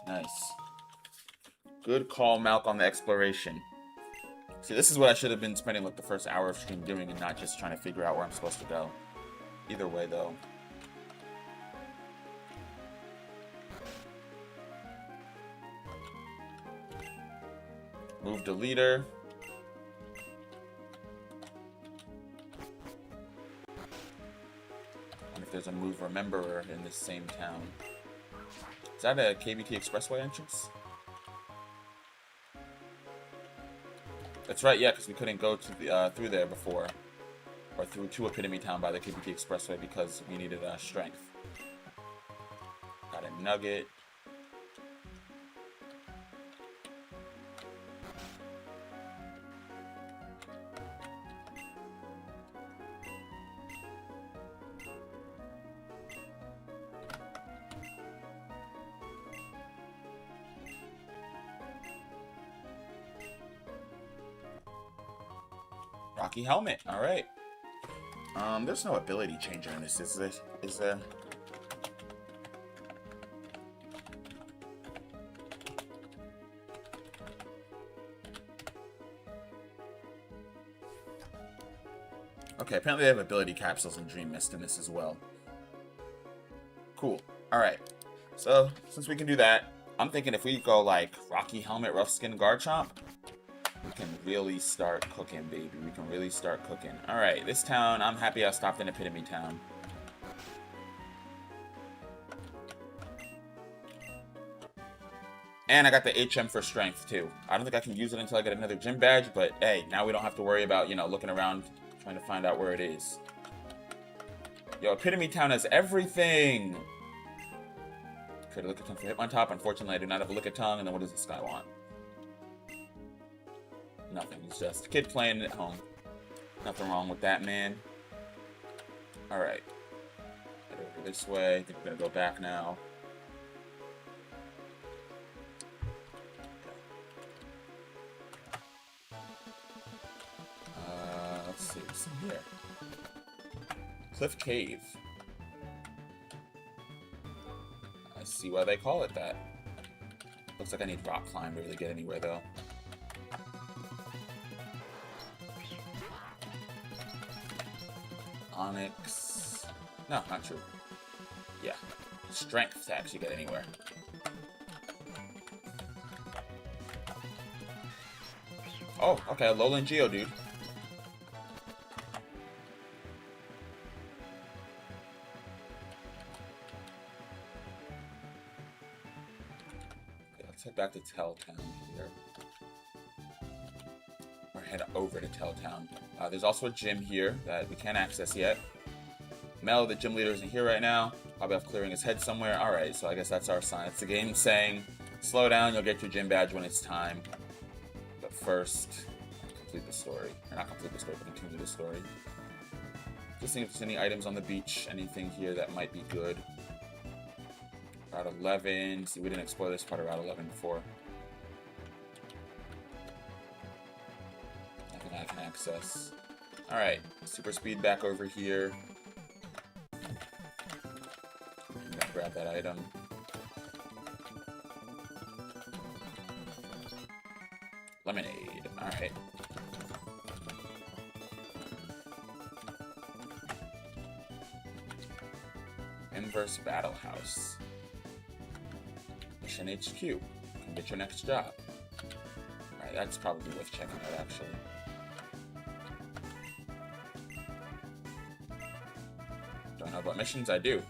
Speaker 1: Nice. Good call, Malk, on the exploration. See, this is what I should have been spending like the first hour of stream doing and not just trying to figure out where I'm supposed to go. Either way, though. Move to leader. And if there's a move rememberer in this same town. Is that a KBT Expressway entrance? That's right, yeah, because we couldn't go to the, through there before. Or through to Epitome Town by the KBT Expressway because we needed strength. Got a nugget. Rocky Helmet, alright. There's no ability changer in this, is there? Okay, apparently they have ability capsules and Dream Mist in this as well. Cool. Alright. So, since we can do that, I'm thinking if we go like Rocky Helmet, Rough Skin, Garchomp, we can really start cooking, baby. We can really start cooking. Alright, this town, I'm happy I stopped in Epitome Town. And I got the HM for strength, too. I don't think I can use it until I get another gym badge, but hey, now we don't have to worry about, you know, looking around trying to find out where it is. Yo, Epitome Town has everything! Trade a Lickitung for Hitmontop. Unfortunately, I do not have a Lickitung, and then what does this guy want? Nothing. He's just a kid playing at home. Nothing wrong with that, man. Alright. Head over this way. I think we're gonna go back now. Let's see what's in here. Cliff Cave. I see why they call it that. Looks like I need rock climb to really get anywhere, though. Onyx. No, not true. Yeah. Strength to actually get anywhere. Oh, okay. Lowland Geodude. Let's head back to Telltown here. Or head over to Telltown. There's also a gym here that we can't access yet. Mel, the gym leader, isn't here right now. Probably off clearing his head somewhere. Alright, so I guess that's our sign. It's the game saying, slow down, you'll get your gym badge when it's time. But first, complete the story. Or not complete the story, but continue the story. Just seeing if there's any items on the beach, anything here that might be good. Route 11. See, we didn't explore this part of Route 11 before. Nothing I can access. Alright, super speed back over here. I'm gonna grab that item. Lemonade. Alright. Inverse Battle House. Mission HQ. Come get your next job. Alright, that's probably worth checking out, actually. Don't know about missions? I do.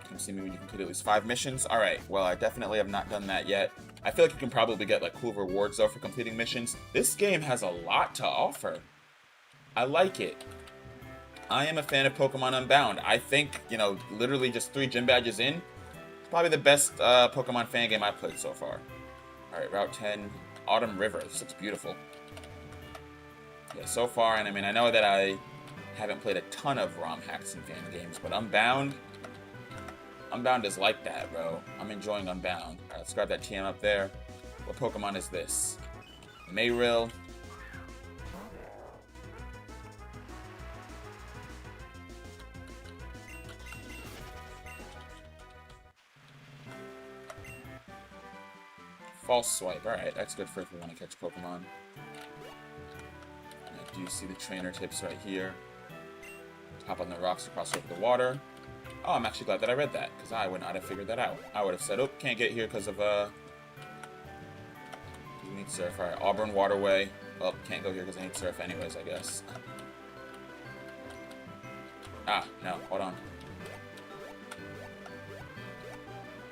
Speaker 1: Come see me when you complete at least 5 missions. Alright, well, I definitely have not done that yet. I feel like you can probably get, like, cool rewards, though, for completing missions. This game has a lot to offer. I like it. I am a fan of Pokemon Unbound. I think, you know, literally just 3 gym badges in, probably the best Pokemon fan game I've played so far. Alright, Route 10, Autumn River. This looks beautiful. Yeah, so far, and I mean, I know that I haven't played a ton of ROM hacks and fan games, but Unbound is like that, bro. I'm enjoying Unbound. Alright, let's grab that TM up there. What Pokemon is this? Mayrill. False Swipe. Alright, that's good for if we want to catch Pokemon. I do see the trainer tips right here. Hop on the rocks to cross over the water. Oh, I'm actually glad that I read that, because I would not have figured that out. I would have said, oh, can't get here because of, you need surf. Alright, Auburn Waterway. Well, can't go here because I need surf anyways, I guess. Ah, no, hold on.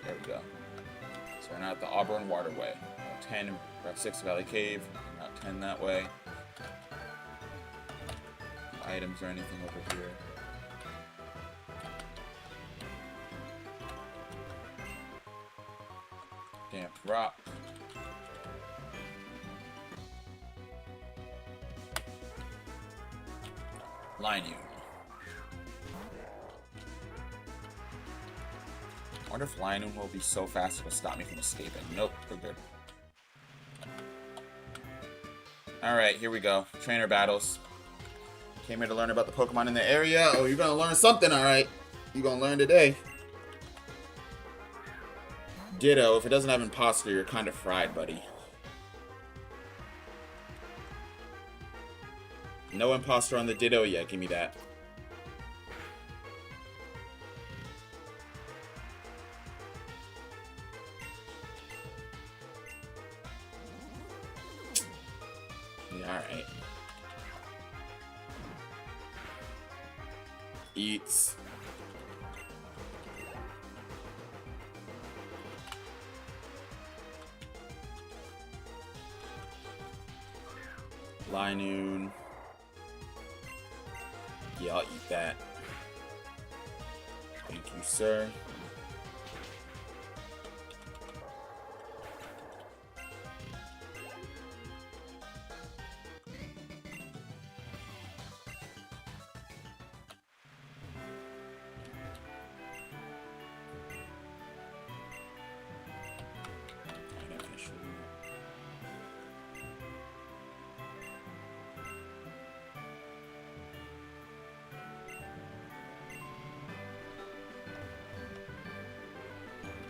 Speaker 1: There we go. So we're now at the Auburn Waterway. Route 10, Route 6, Valley Cave. Route 10 that way. No items or anything over here. Damp Rock. Lineu. I wonder if Lineu will be so fast it will stop me from escaping. Nope, we're good. Alright, here we go. Trainer battles. Came here to learn about the Pokemon in the area. Oh, you're gonna learn something, alright. You're gonna learn today. Ditto, if it doesn't have Imposter, you're kind of fried, buddy. No Imposter on the Ditto yet, give me that. Yeah, alright. Eats. Lineu. Yeah, I'll eat that. Thank you, sir.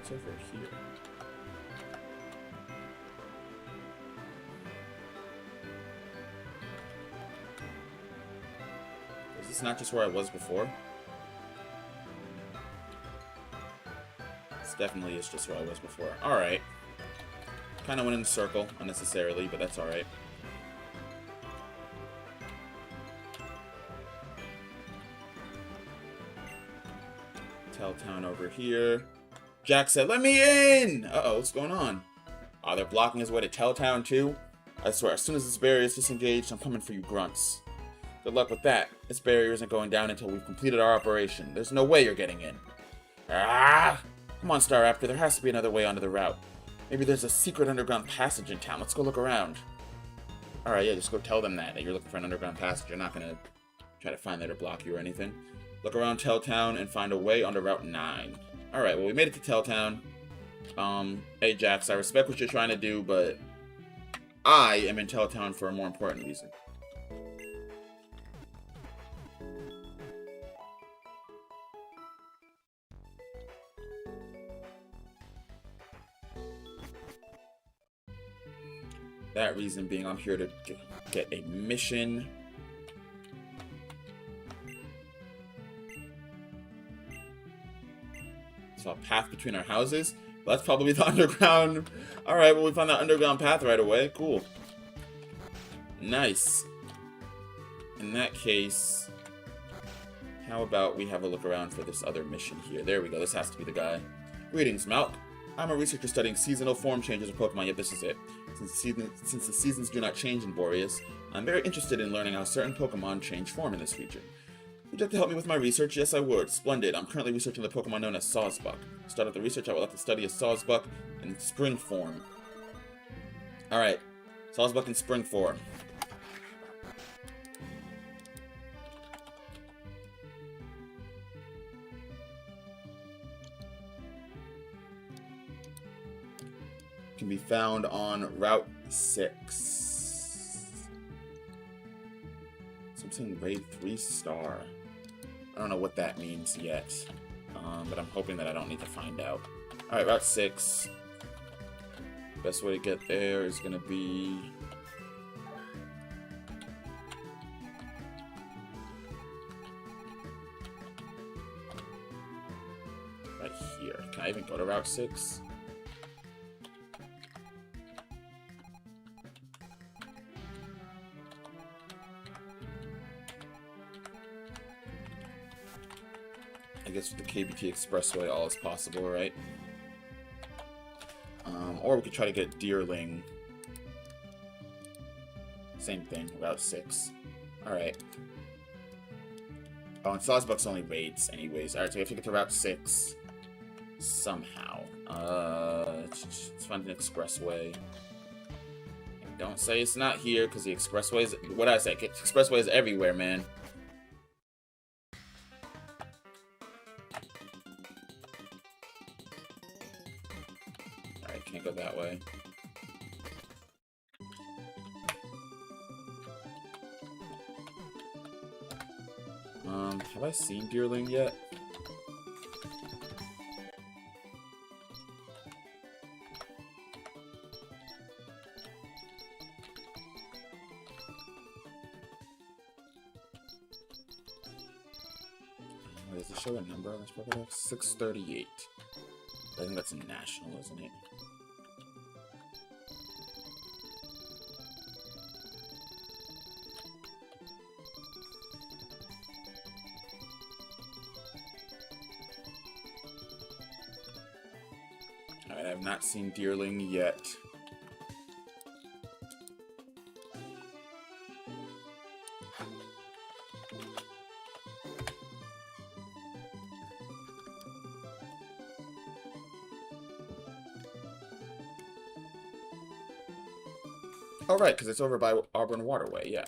Speaker 1: What's over here? Is this not just where I was before? This definitely is just where I was before. Alright. Kind of went in a circle unnecessarily, but that's alright. Town over here. Jack said, "Let me in!" Uh-oh, what's going on? Oh, they're blocking his way to Telltown too? I swear, as soon as this barrier is disengaged, I'm coming for you grunts. Good luck with that. This barrier isn't going down until we've completed our operation. There's no way you're getting in. Ah! Come on, Star Raptor, there has to be another way onto the route. Maybe there's a secret underground passage in town. Let's go look around. Alright, yeah, just go tell them that you're looking for an underground passage. You're not gonna try to find that or block you or anything. Look around Telltown and find a way onto Route 9. Alright, well, we made it to Telltown. Hey, Jax, I respect what you're trying to do, but I am in Telltown for a more important reason. That reason being I'm here to get a mission. A path between our houses. Well, that's probably the underground. Alright, well, we found that underground path right away. Cool. Nice. In that case, how about we have a look around for this other mission here? There we go. This has to be the guy. Greetings, Malk. I'm a researcher studying seasonal form changes of Pokemon, yet this is it. Since the seasons do not change in Boreas, I'm very interested in learning how certain Pokemon change form in this region. Would you like to help me with my research? Yes, I would. Splendid. I'm currently researching the Pokemon known as Sawsbuck. To start out the research, I would like to study a Sawsbuck in spring form. Alright. Sawsbuck in spring form. Can be found on Route 6. Something raid 3-star. I don't know what that means yet, but I'm hoping that I don't need to find out. Alright, Route 6. Best way to get there is going to be... right here. Can I even go to Route 6? I guess with the KBT Expressway, all is possible, right? Or we could try to get Deerling. Same thing, Route 6. Alright. Oh, and Sawsbuck's only raids anyways. Alright, so we have to get to Route 6. Somehow. Let's find an expressway. And don't say it's not here, because the expressway is... what did I say? Expressway is everywhere, man. Can't go that way. Have I seen Deerling yet? Does it show a number on this Pokédex? 638. I think that's national, isn't it? Alright, I've not seen Deerling yet. Oh, right, because it's over by Auburn Waterway, yeah.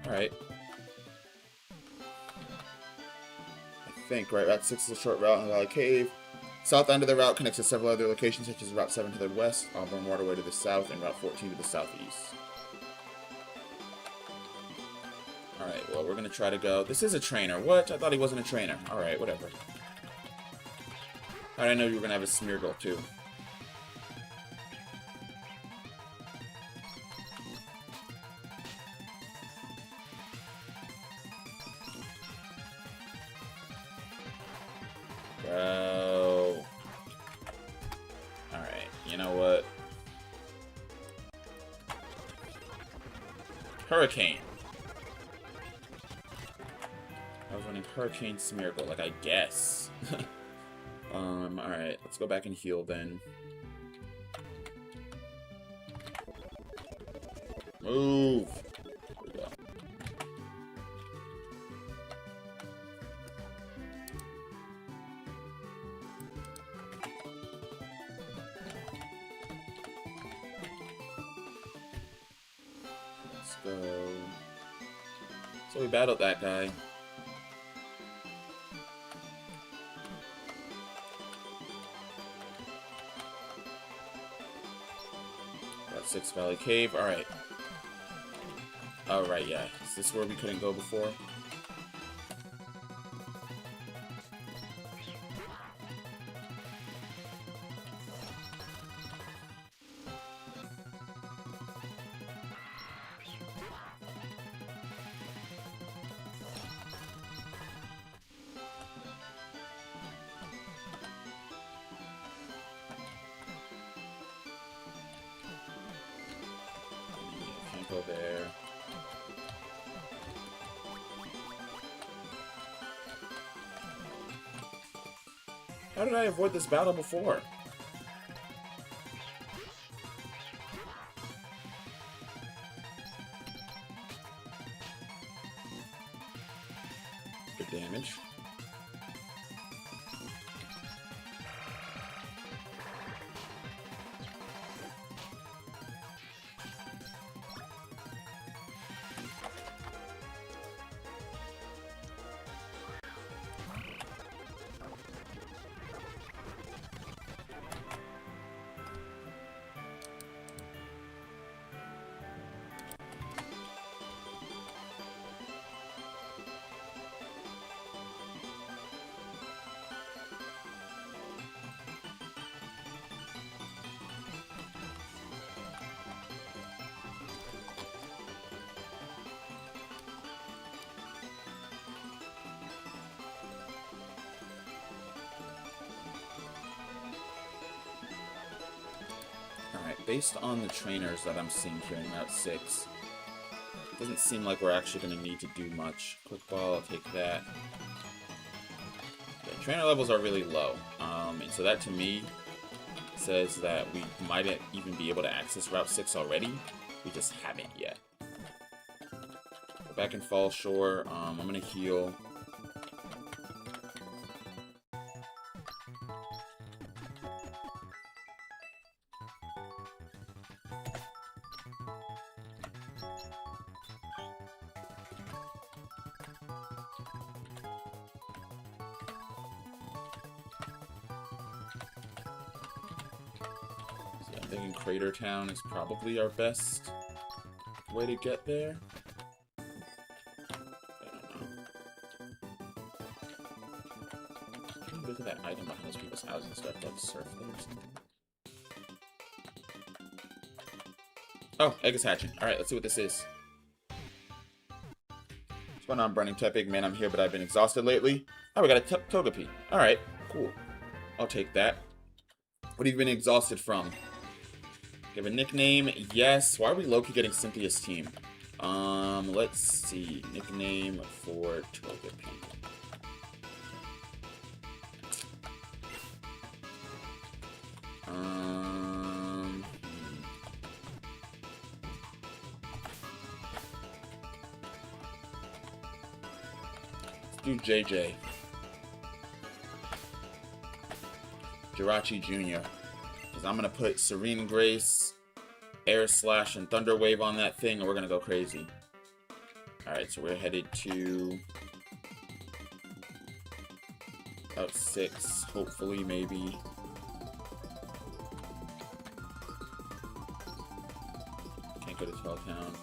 Speaker 1: Alright. I think, right, Route 6 is a short route in the Valley Cave. South end of the route connects to several other locations, such as Route 7 to the west, Auburn Waterway to the south, and Route 14 to the southeast. Alright, well, we're going to try to go... This is a trainer. What? I thought he wasn't a trainer. Alright, whatever. How did I know you were gonna have a Smeargle too? Bro. Alright, you know what? Hurricane. I was running Hurricane Smeargle, like, I guess. Alright, let's go back and heal then. Move! There we go. Let's go. So we battled that guy. Got 6 Valley Cave. Alright. Alright, yeah. Is this where we couldn't go before? Can't go there. How did I avoid this battle before? Good damage. Based on the trainers that I'm seeing here in Route 6, it doesn't seem like we're actually going to need to do much. Quick Ball, I'll take that. The trainer levels are really low, and so that to me says that we might even be able to access Route 6 already. We just haven't yet. Go back in Fall Shore. I'm going to heal. I'm thinking Crater Town is probably our best way to get there. I don't know. Look at that item behind those people's houses and stuff, like surf them or something. Oh, egg is hatching. Alright, let's see what this is. What's going on, Burning Tepig? Man, I'm here, but I've been exhausted lately. Oh, we got a Togepi. Alright, cool. I'll take that. What have you been exhausted from? Give a nickname. Yes. Why are we low-key getting Cynthia's team? Let's see. Nickname for Togepi. Let's do JJ. Jirachi Jr. Because I'm going to put Serene Grace, Air Slash, and Thunder Wave on that thing, and we're going to go crazy. Alright, so we're headed to Route 6, hopefully, maybe. Can't go to Town.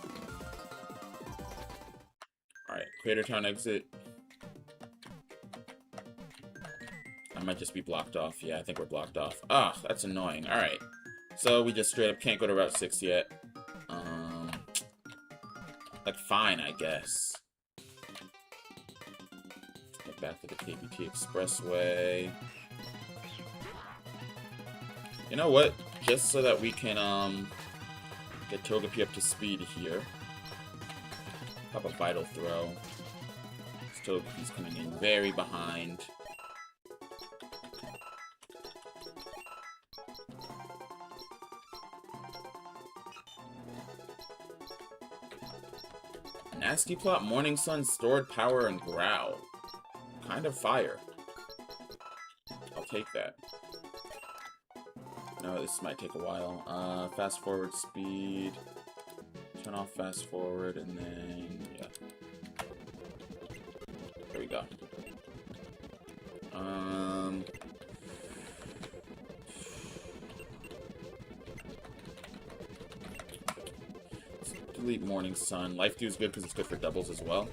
Speaker 1: Alright, Crater Town exit. I'm might just be blocked off. Yeah, I think we're blocked off. Ah, that's annoying. Alright. So we just straight up can't go to Route 6 yet. Like, fine, I guess. Get back to the KBT Expressway. You know what? Just so that we can, get Togepi up to speed here. Pop a Vital Throw. Togepi's coming in very behind. Nasty Plot, Morning Sun, Stored Power, and Growl. Kind of fire. I'll take that. No, this might take a while. Fast forward speed. Turn off fast forward, and then, yeah. There we go. Let's delete Morning Sun. Life Dew is good because it's good for doubles as well.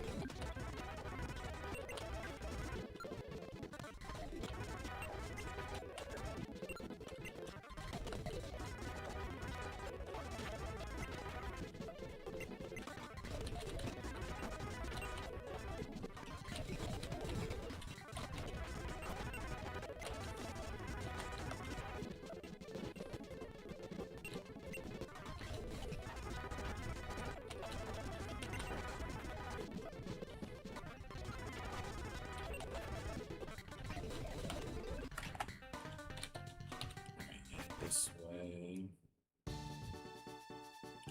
Speaker 1: This way.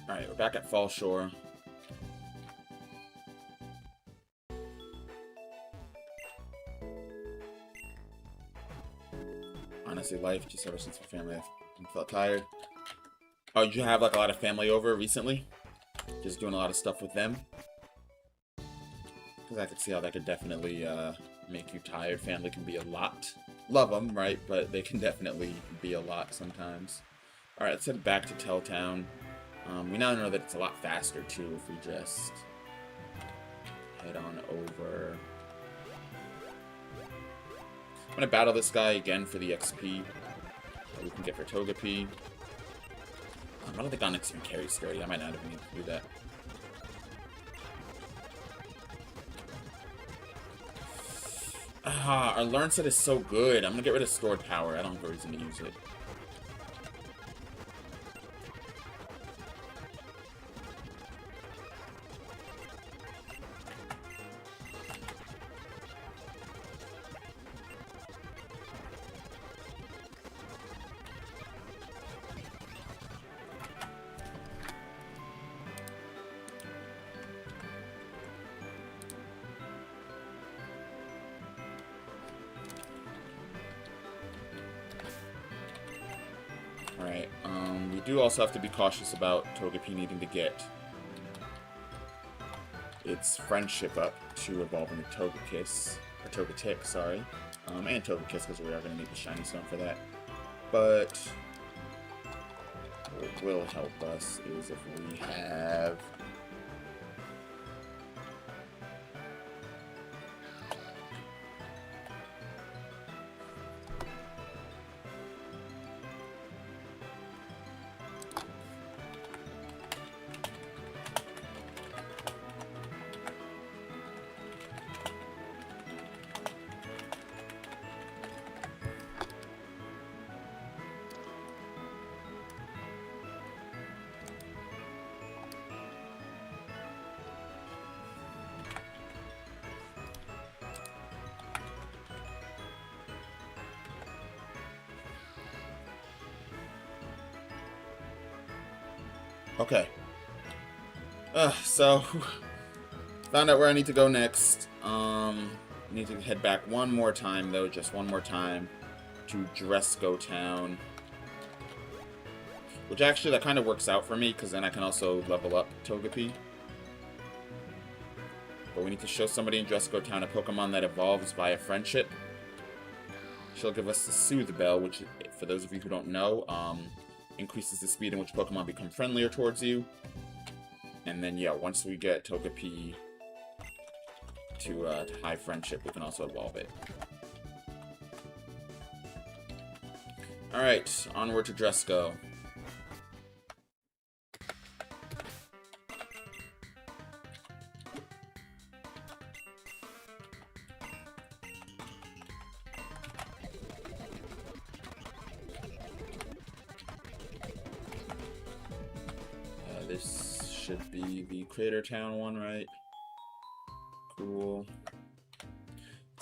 Speaker 1: Alright, we're back at Fall Shore. Honestly, life, just ever since my family, I felt tired. Oh, did you have like a lot of family over recently? Just doing a lot of stuff with them? Because I could see how that could definitely make you tired. Family can be a lot. Love them, right? But they can definitely be a lot sometimes. Alright, let's head back to Telltown. We now know that it's a lot faster, too, if we just head on over. I'm going to battle this guy again for the XP that we can get for Togepi. I don't think Onyx even carries Scary. I might not even need to do that. Ah, our Learn Set is so good. I'm going to get rid of Stored Power. I don't have a reason to use it. Alright, we do also have to be cautious about Togepi needing to get its friendship up to evolve into Togekiss, or Togetic, sorry. And Togekiss, because we are going to need the Shiny Stone for that. But what will help us is if we have... Okay. So, found out where I need to go next. Need to head back one more time, though, just one more time, to Dresco Town. Which actually, that kind of works out for me, because then I can also level up Togepi. But we need to show somebody in Dresco Town a Pokemon that evolves via friendship. She'll give us the Soothe Bell, which, for those of you who don't know, increases the speed in which Pokemon become friendlier towards you. And then, yeah, once we get Togepi to high friendship, we can also evolve it. Alright, onward to Dresco. This should be the Crater Town one, right? Cool.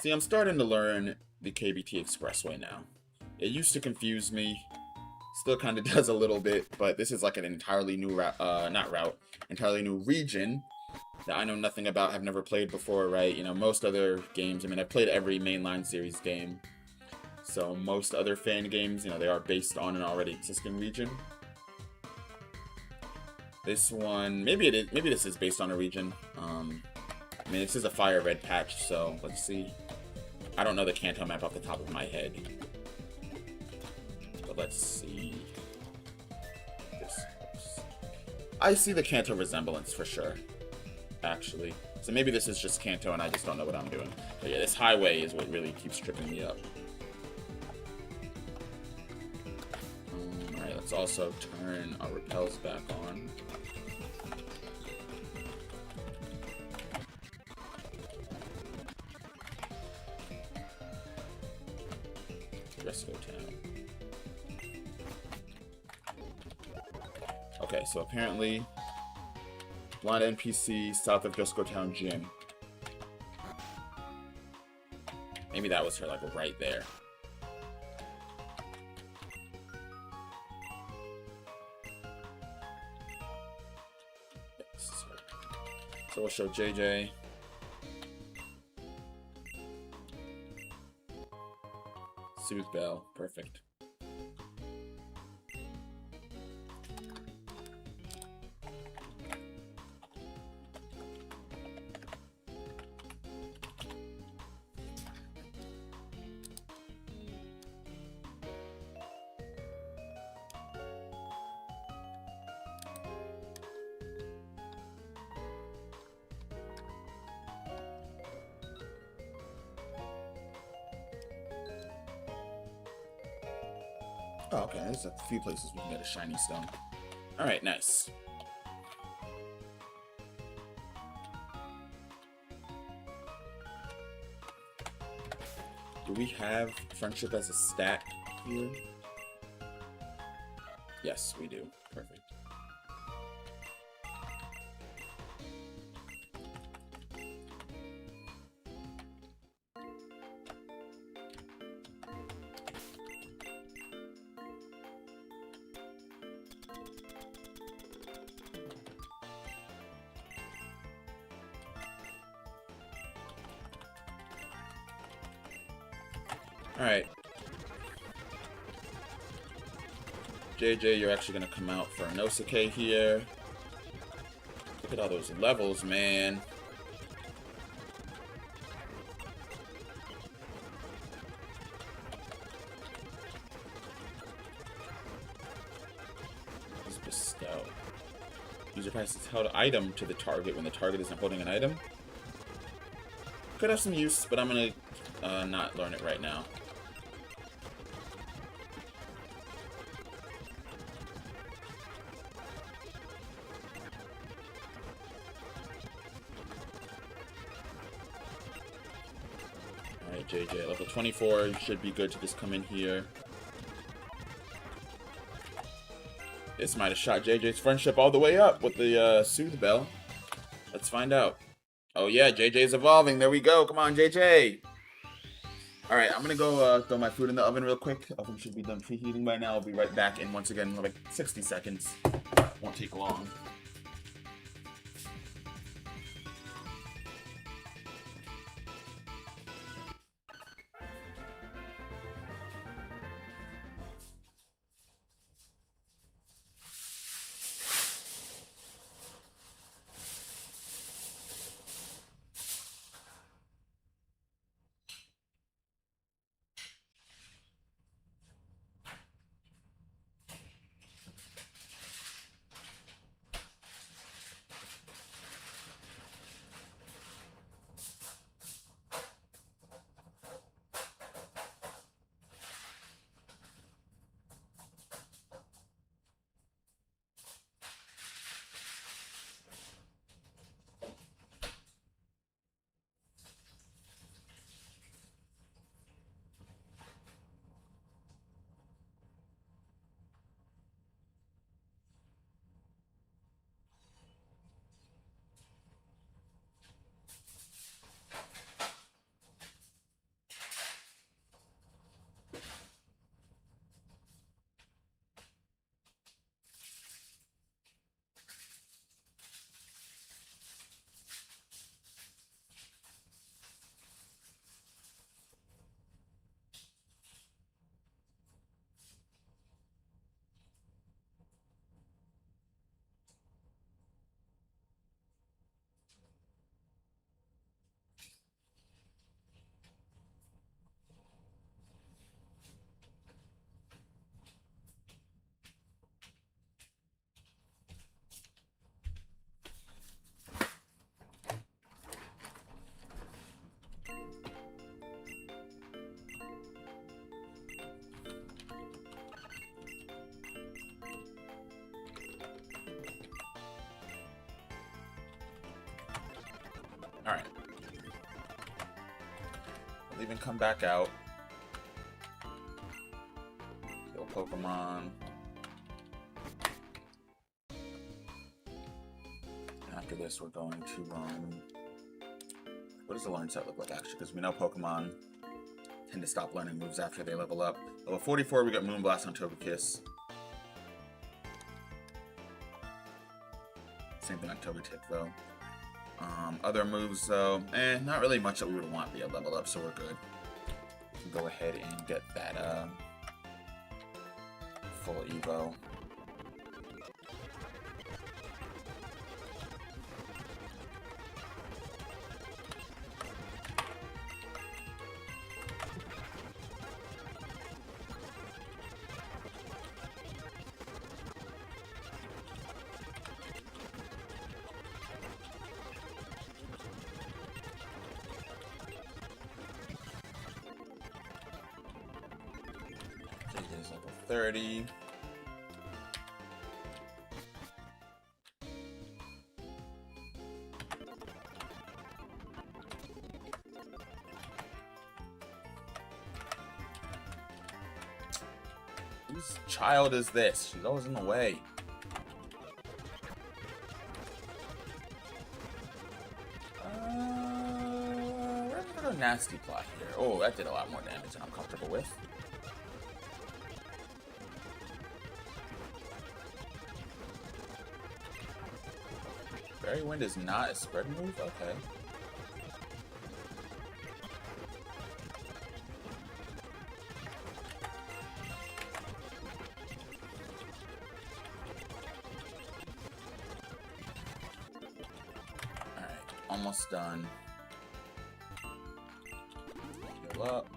Speaker 1: See, I'm starting to learn the KBT Expressway now. It used to confuse me. Still kind of does a little bit, but this is like an entirely new entirely new region that I know nothing about, have never played before, right? You know, most other games, I mean, I've played every mainline series game. So most other fan games, you know, they are based on an already existing region. This one, maybe this is based on a region. I mean, this is a fire red patch, so let's see. I don't know the Kanto map off the top of my head. But let's see. I see the Kanto resemblance for sure, actually. So maybe this is just Kanto and I just don't know what I'm doing. But yeah, this highway is what really keeps tripping me up. Alright, let's also turn our repels back on. Dresco Town. Okay, so apparently, blind NPC south of Dresco Town Gym. Maybe that was her, like, right there. So we'll show JJ. Soothe Bell, perfect. Oh, okay, there's a few places we can get a shiny stone. Alright, nice. Do we have friendship as a stat here? Yes, we do. Perfect. Alright. JJ, you're actually gonna come out for Inosuke here. Look at all those levels, man. Let's bestow. User passes held item to the target when the target isn't holding an item. Could have some use, but I'm gonna not learn it right now. Alright, JJ, level 24, you should be good to just come in here. This might have shot JJ's friendship all the way up with the Soothe Bell. Let's find out. Oh yeah, JJ's evolving. There we go. Come on, JJ. Alright, I'm gonna go throw my food in the oven real quick. Oven should be done preheating by now. I'll be right back in once again in like 60 seconds. Won't take long. Leave and come back out. Kill Pokemon. After this, we're going to what does the learn set look like, actually? Because we know Pokemon tend to stop learning moves after they level up. Level 44, we got Moonblast on Togekiss. Same thing on Togetic, though. Other moves, though, not really much that we would want via level up, so we're good. We can go ahead and get that full Evo. Is level 30. Whose child is this? She's always in the way. We're gonna go Nasty Plot here. Oh, that did a lot more damage than I'm comfortable with. Fairy Wind is not a spread move? Okay. Alright, almost done. Heal up.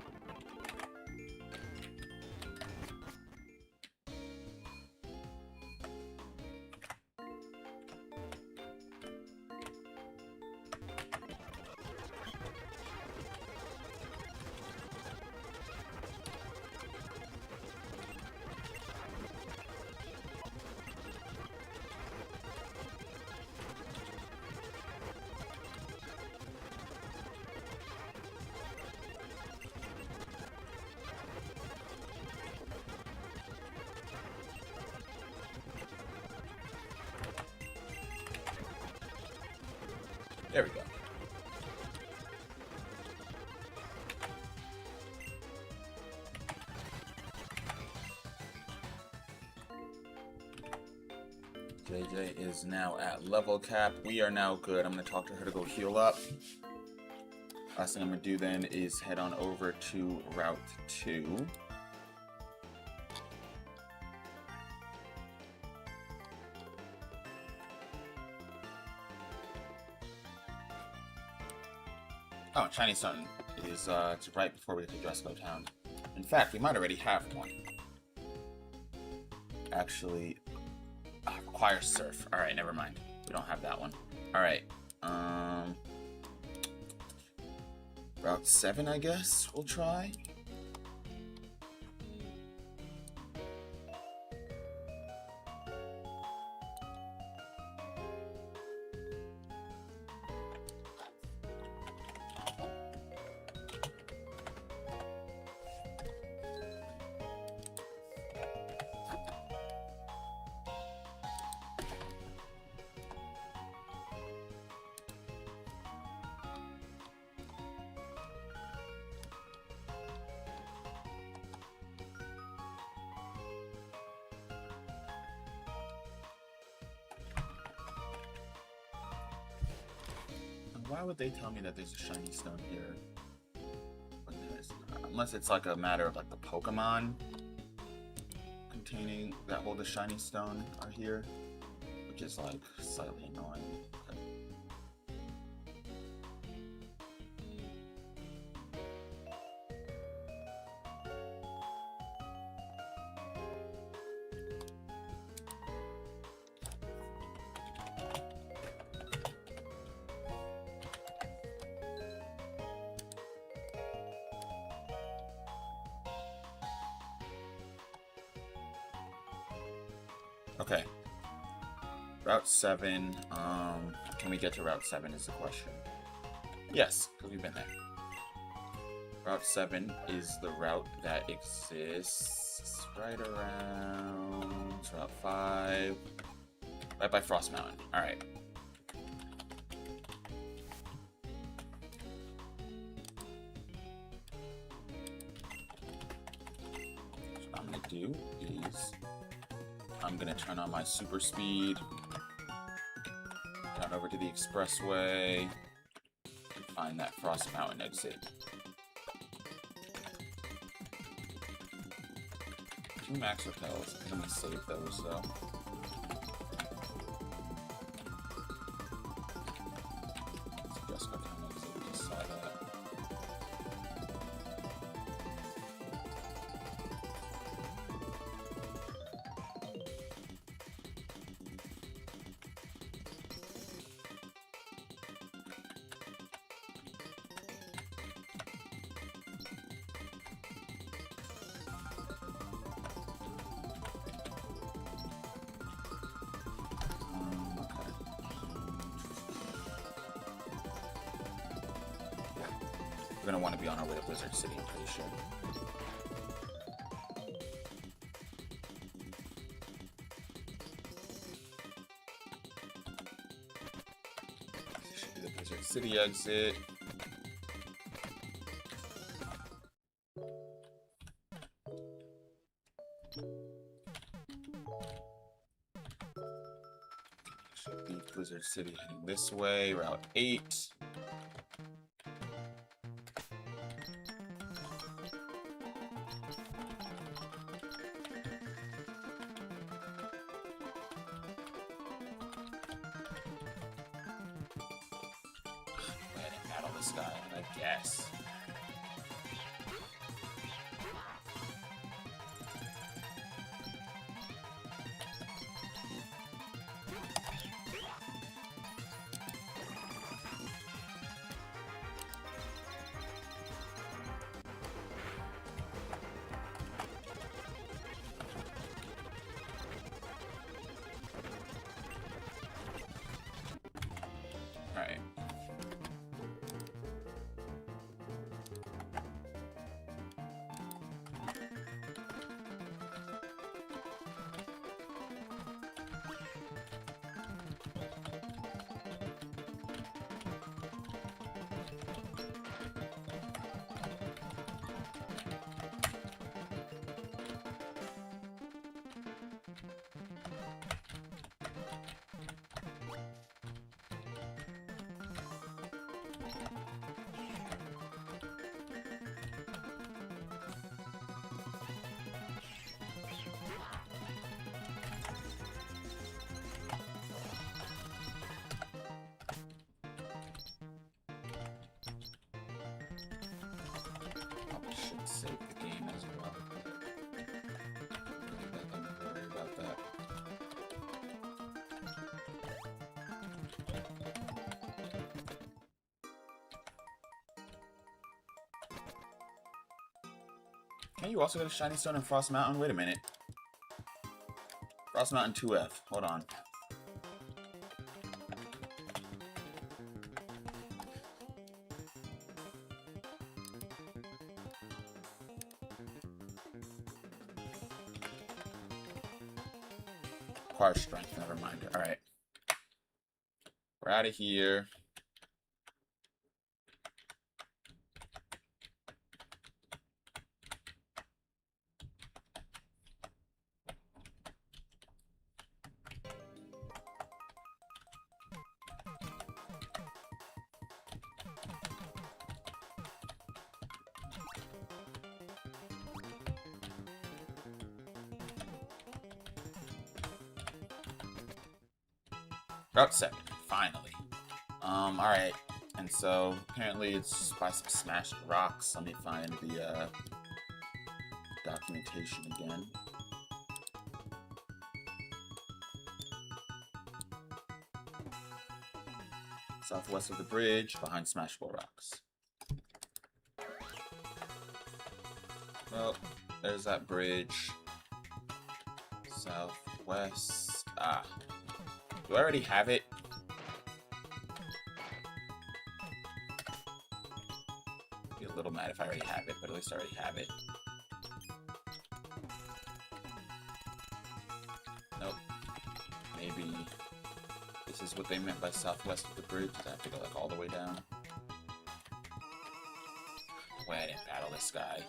Speaker 1: There we go. JJ is now at level cap. We are now good. I'm going to talk to her to go heal up. Last thing I'm going to do then is head on over to Route 2. Oh, Shiny Stone is it's right before we get to Dresco Town. In fact, we might already have one. Actually, requires Surf. Alright, never mind. We don't have that one. Alright, Route 7, I guess, we'll try. Why would they tell me that there's a shiny stone here? Unless it's like a matter of like the Pokemon containing that hold the shiny stone are here, which is like slightly annoying. Okay. Route 7, can we get to Route 7 is the question. Yes, because we've been there. Route 7 is the route that exists right around Route 5. Right by Frost Mountain. Alright. What I'm gonna do is I'm gonna turn on my super speed, down over to the expressway, and find that Frost Mountain exit. 2 max repels. I think I'm gonna save those though. Just go down exit. We just saw that. We're gonna want to be on our way to Blizzard City, I'm pretty sure. This should be the Blizzard City exit. Should be Blizzard City heading this way, Route 8. This guy, I guess. All right. Should save the game as well. Don't worry about that. Can you also get a shiny stone in Frost Mountain? Wait a minute. Frost Mountain 2F. Hold on. Acquire strength, never mind. Alright. We're out of here. Route 7, finally. Alright. And so, apparently it's by some smashed rocks. Let me find the, documentation again. Southwest of the bridge, behind smashable rocks. Well, there's that bridge. Southwest. Ah. Do I already have it? Feel a little mad if I already have it, but at least I already have it. Nope. Maybe this is what they meant by southwest of the bridge. I have to go like all the way down. Wait, I didn't battle this guy.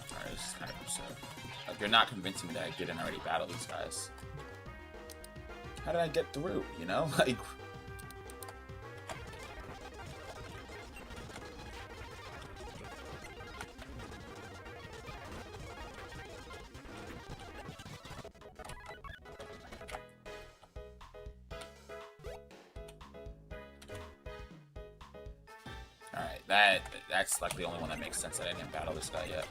Speaker 1: Alright, this is kind of absurd. Like, you're not convincing me that I didn't already battle these guys. How did I get through, you know? Like... Alright, that's like the only one that makes sense that I didn't battle this guy yet.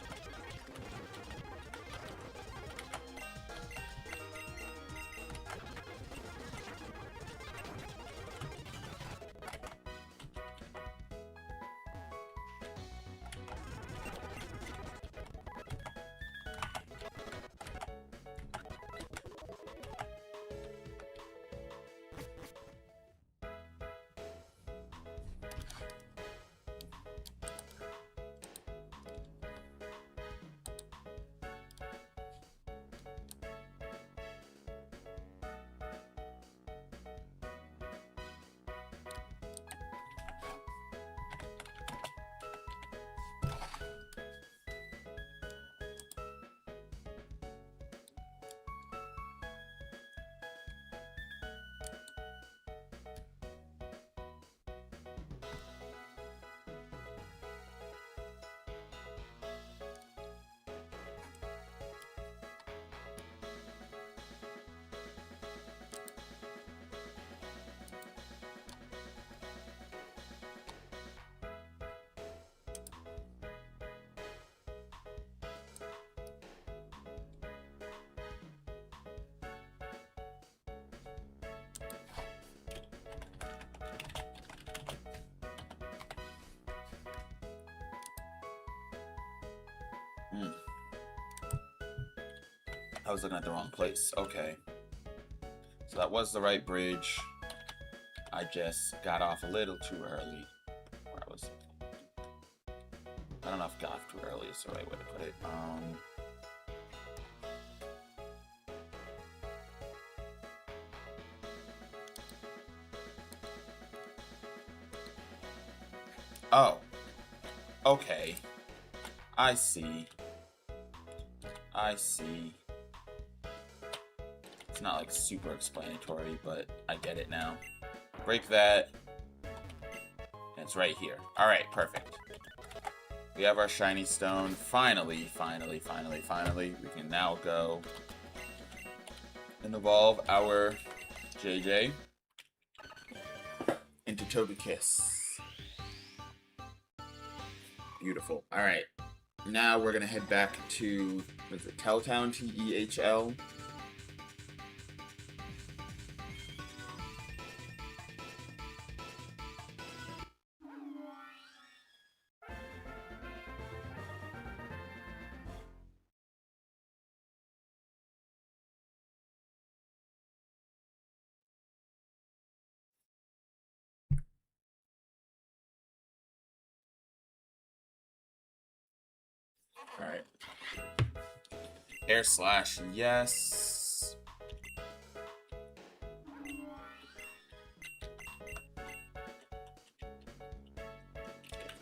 Speaker 1: I was looking at the wrong place. Okay. So that was the right bridge. I just got off a little too early. Where I was... I don't know if got off too early is the right way to put it. Oh. Okay. I see. I see. It's not like super explanatory, but I get it now. Break that. And it's right here. Alright, perfect. We have our shiny stone. Finally, finally, finally, finally. We can now go and evolve our JJ into Togekiss. Beautiful. Alright. Now we're gonna head back to, what is it, Telltown, T-E-H-L. Alright. Air Slash, yes.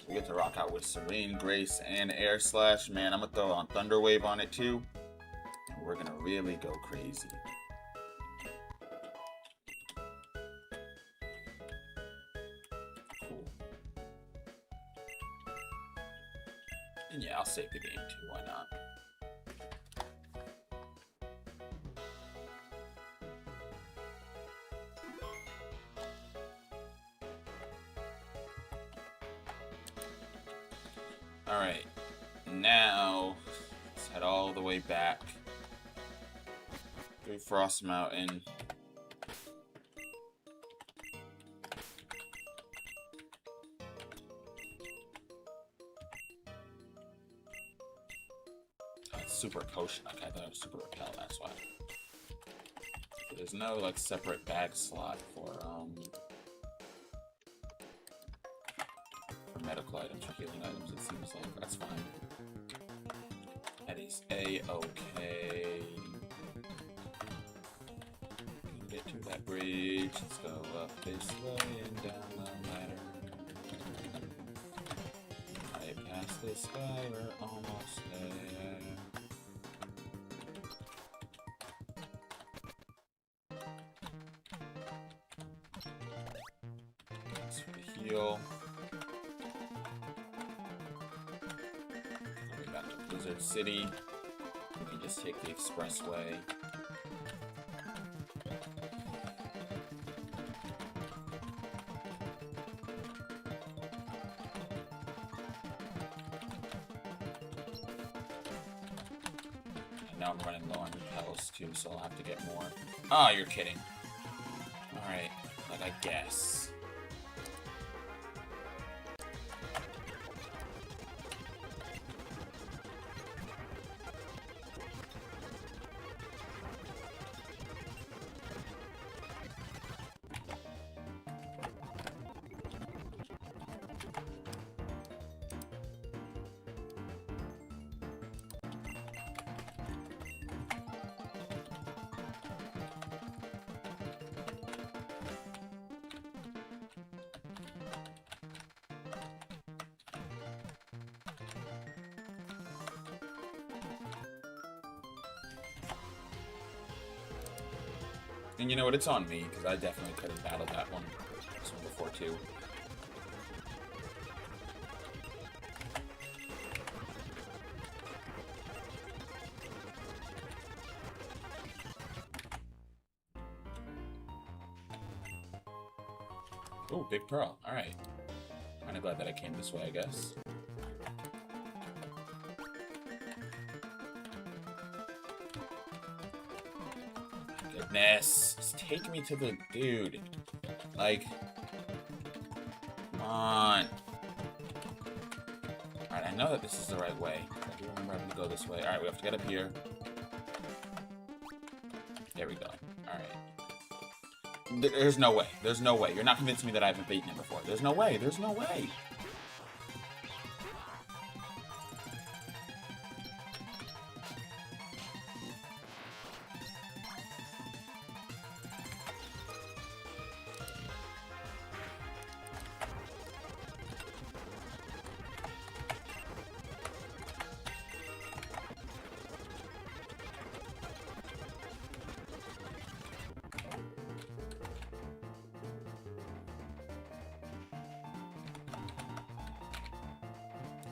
Speaker 1: We get to rock out with Serene, Grace, and Air Slash. Man, I'm gonna throw on Thunder Wave on it too. And we're gonna really go crazy. Cool. And yeah, I'll save the game too, why not? Alright, now let's head all the way back through Frost Mountain potion. Okay, I thought it was super repel, that's why. So there's no, like, separate bag slot for medical items or healing items, it seems like. That's fine. That is A-okay. Get to that bridge. Let's go up this way and down the ladder. Right past this guy, we're almost there. Thanks for the heal. Coming back to Blizzard City. We can just take the expressway. Now I'm running low on repels too, so I'll have to get more. Oh, you're kidding. Alright, like I guess. And you know what? It's on me, because I definitely could have battled that one. This one before, too. Oh, big pearl. Alright. Kinda glad that I came this way, I guess. Goodness. Just take me to the dude. Like, come on. Alright, I know that this is the right way. I do remember having to go this way. Alright, we have to get up here. There we go. Alright. There's no way. There's no way. You're not convincing me that I haven't beaten him before. There's no way. There's no way.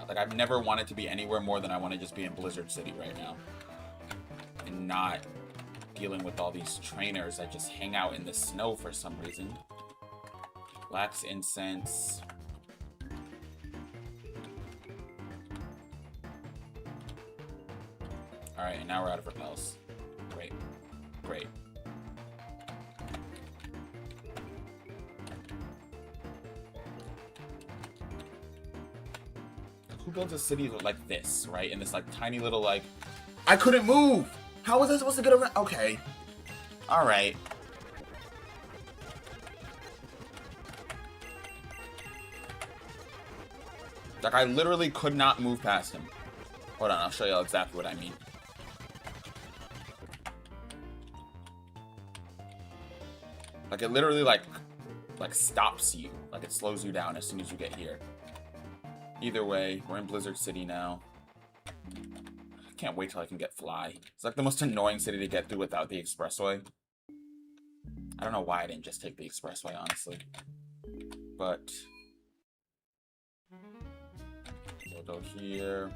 Speaker 1: Like, I've never wanted to be anywhere more than I want to just be in Blizzard City right now. And not dealing with all these trainers that just hang out in the snow for some reason. Wax incense. Alright, and now we're out of repels. Great. Great. Who builds a city like this, right? In this, like, tiny little, like... I couldn't move! How was I supposed to get around? Okay. Alright. Like, I literally could not move past him. Hold on, I'll show you exactly what I mean. Like, it literally, like stops you. Like, it slows you down as soon as you get here. Either way, we're in Blizzard City now. I can't wait till I can get Fly. It's like the most annoying city to get through without the expressway. I don't know why I didn't just take the expressway, honestly. But... we'll go here.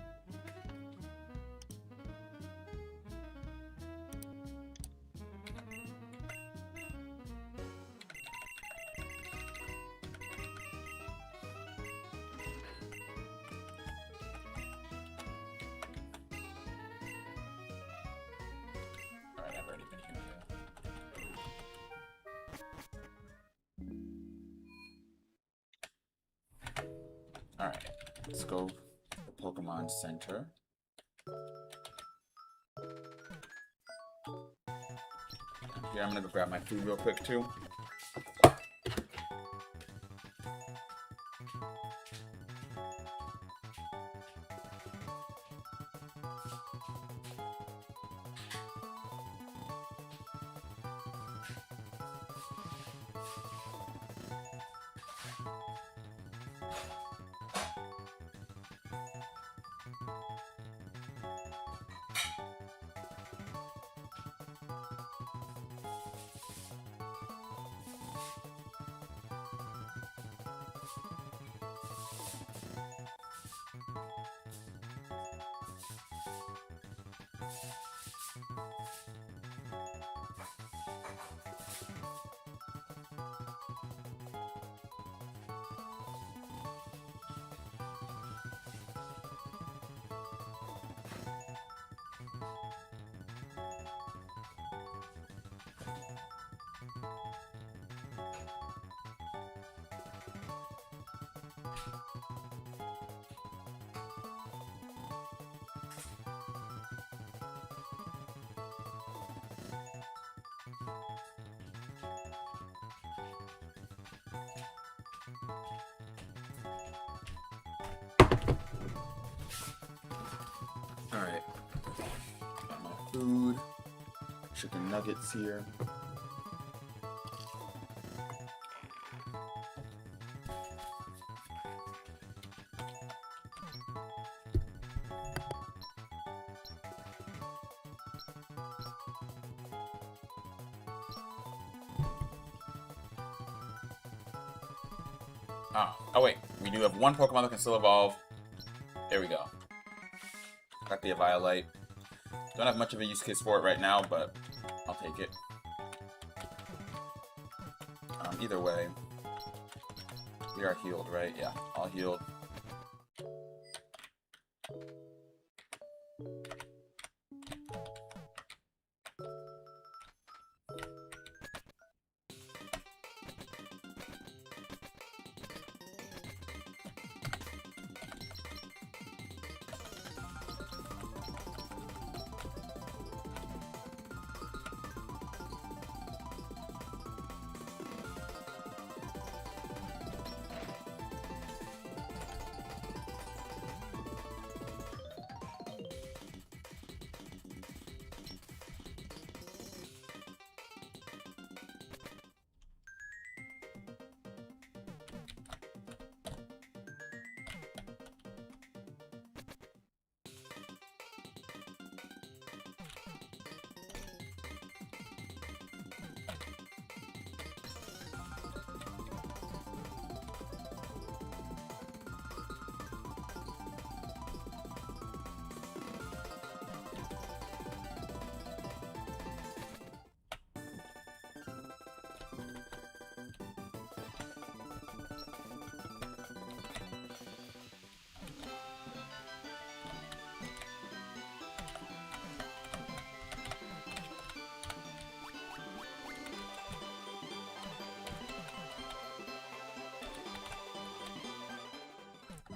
Speaker 1: Alright, let's go to the Pokemon Center. Here, I'm gonna go grab my food real quick, too. Alright. Got my food. Chicken nuggets here. Oh wait, we do have one Pokemon that can still evolve. There we go. Got the Eviolite. Don't have much of a use case for it right now, but I'll take it. Either way, we are healed, right? Yeah, all healed.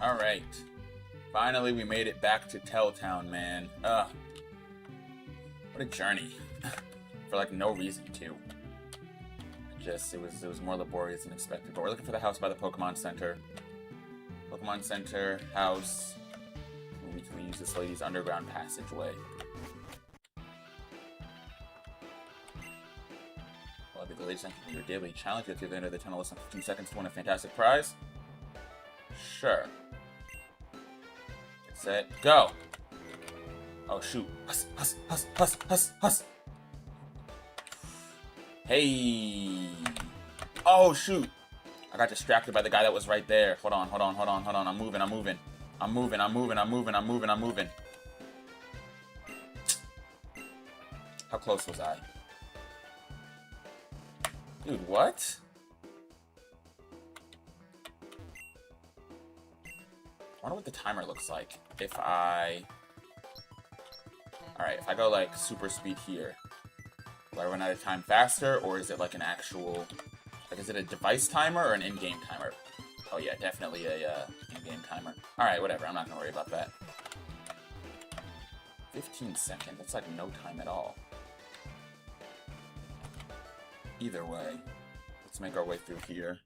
Speaker 1: Alright. Finally, we made it back to Telltown, man. Ugh. What a journey. For, like, no reason, too. It was more laborious than expected. But we're looking for the house by the Pokemon Center. Pokemon Center, house. We can use this lady's underground passageway. Well, I'll be the latest entry to your daily challenge. Get to the end of the tunnel, less than 15 seconds to win a fantastic prize. Sure. Get set, go! Oh, shoot. Huss, huss, huss, huss, huss, huss. Hey! Oh, shoot! I got distracted by the guy that was right there. Hold on, hold on, hold on, hold on. I'm moving, I'm moving. I'm moving, I'm moving, I'm moving, I'm moving, I'm moving. How close was I? Dude, what? I wonder what the timer looks like if I... Alright, if I go like super speed here, will I run out of time faster, or is it like an actual... Like, is it a device timer or an in-game timer? Oh yeah, definitely a in-game timer. Alright, whatever, I'm not gonna worry about that. 15 seconds, that's like no time at all. Either way, let's make our way through here.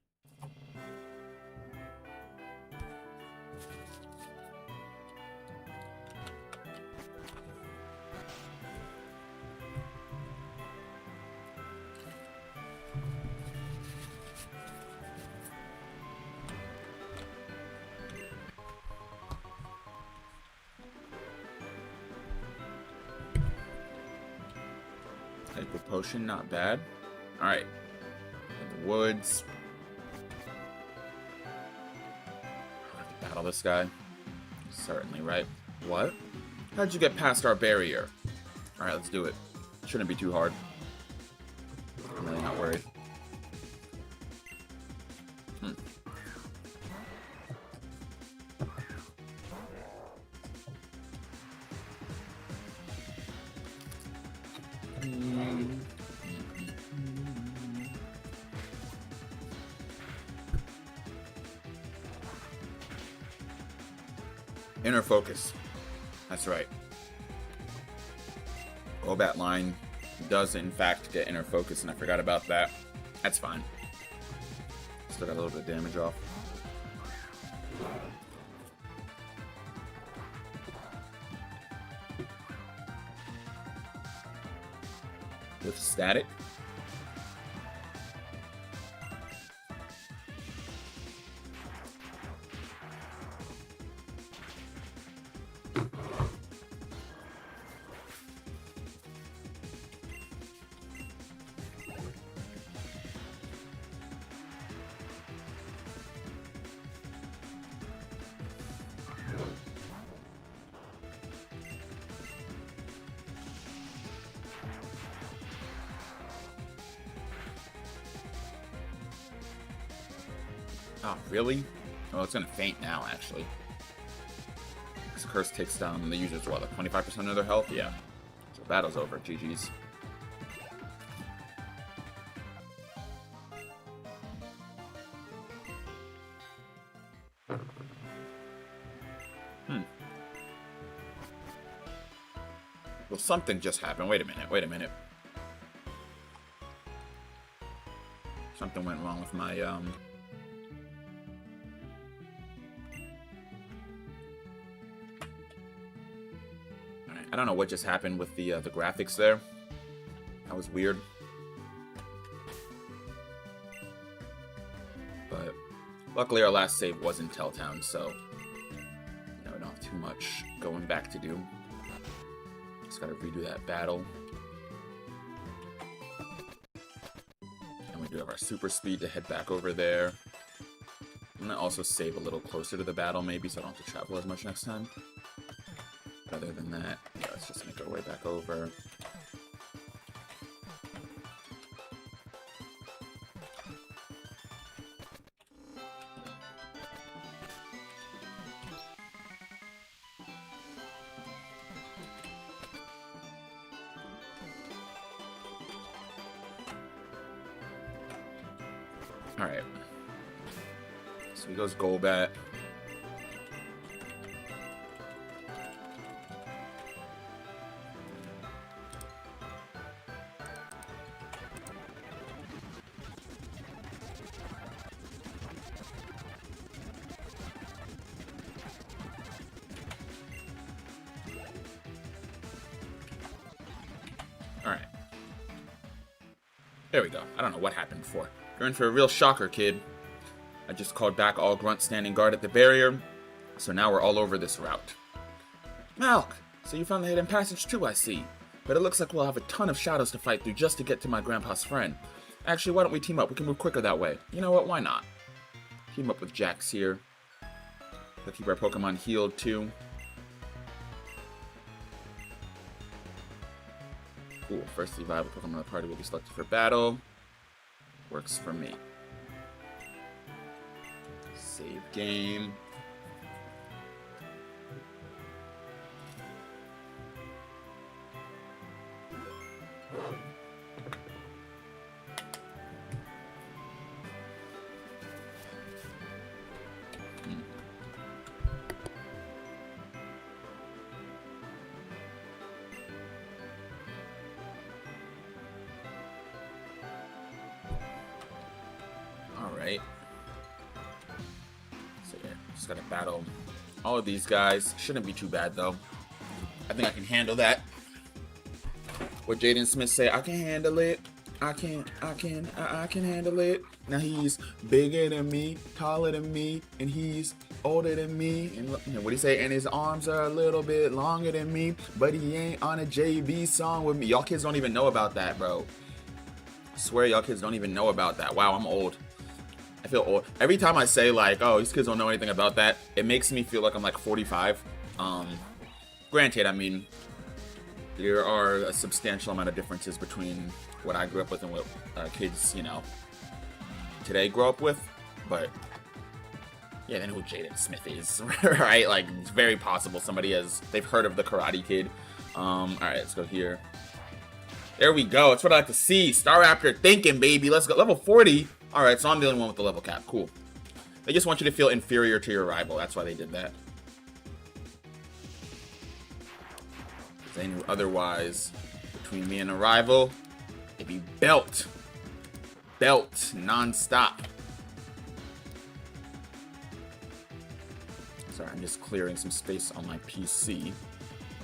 Speaker 1: Hyper potion, not bad. Alright. In the woods. I have to battle this guy. Certainly, right? What? How'd you get past our barrier? Alright, let's do it. Shouldn't be too hard. I'm really not worried. Inner focus. That's right. Golbat line does in fact get inner focus, and I forgot about that. That's fine. Still got a little bit of damage off. With static. Oh, really? Oh, it's gonna faint now, actually. This curse takes down the user's, what, like 25% of their health? Yeah. So battle's over. GG's. Well, something just happened. Wait a minute. Wait a minute. Something went wrong with my, Alright, I don't know what just happened with the graphics there. That was weird. But luckily our last save was in Telltown, so we don't have too much going back to do. Just gotta redo that battle. And we do have our super speed to head back over there. I'm gonna also save a little closer to the battle maybe, so I don't have to travel as much next time. But other than that, yeah, let's just make our way back over. Alright. So he goes Golbat. Alright. There we go. I don't know what happened before. You're in for a real shocker, kid. I just called back all grunts standing guard at the barrier, so now we're all over this route. Malk! So you found the hidden passage too, I see. But it looks like we'll have a ton of shadows to fight through just to get to my grandpa's friend. Actually, why don't we team up? We can move quicker that way. You know what? Why not? Team up with Jax here. We'll keep our Pokemon healed too. Cool. First viable Pokemon of the party will be selected for battle. Works for me. Save game. Alright. So yeah, just gotta battle all of these guys. Shouldn't be too bad though. I think I can handle that. What Jaden Smith say, I can handle it. I can handle it. Now he's bigger than me, taller than me, and he's older than me. And what do you say? And his arms are a little bit longer than me, but he ain't on a JV song with me. Y'all kids don't even know about that, bro. I swear y'all kids don't even know about that. Wow, I'm old. I feel old. Every time I say like, oh, these kids don't know anything about that, it makes me feel like I'm like 45. Granted, I mean, there are a substantial amount of differences between what I grew up with and what kids, you know, today grow up with. But yeah, they know who Jaden Smith is, right? Like, it's very possible they've heard of the Karate Kid. All right, let's go here. There we go. That's what I like to see. Star Raptor thinking, baby. Let's go. Level 40. All right, so I'm the only one with the level cap. Cool. They just want you to feel inferior to your rival. That's why they did that. They knew otherwise, between me and a rival, it'd be belt non-stop. Sorry, I'm just clearing some space on my PC.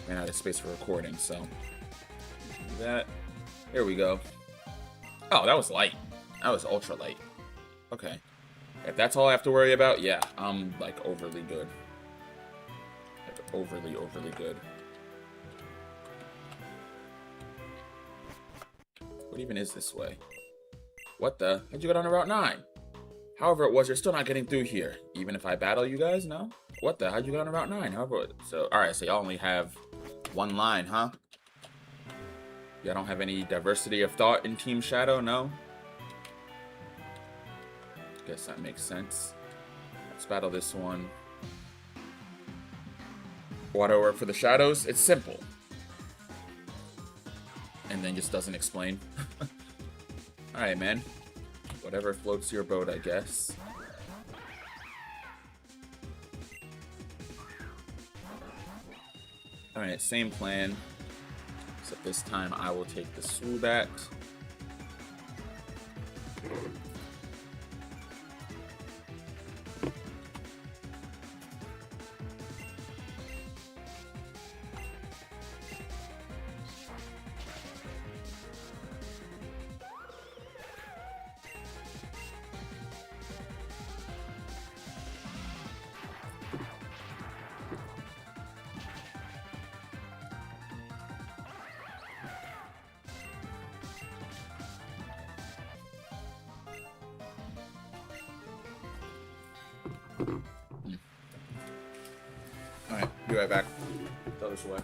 Speaker 1: Ran out of space for recording, so do that. There we go. Oh, that was light. That was ultra light. Okay. If that's all I have to worry about, yeah, I'm like overly good. Like overly good. What even is this way? What the? How'd you get on to Route 9? However it was, you're still not getting through here. Even if I battle you guys, no? What the? How'd you get on to Route 9? However, so, alright, so y'all only have one line, huh? Y'all don't have any diversity of thought in Team Shadow, no? Guess that makes sense. Let's battle this one. What do I work for the Shadows? It's simple. And then just doesn't explain. Alright, man. Whatever floats your boat, I guess. Alright, same plan. Except this time I will take the Swoobat. Alright, be right back. Throw this away.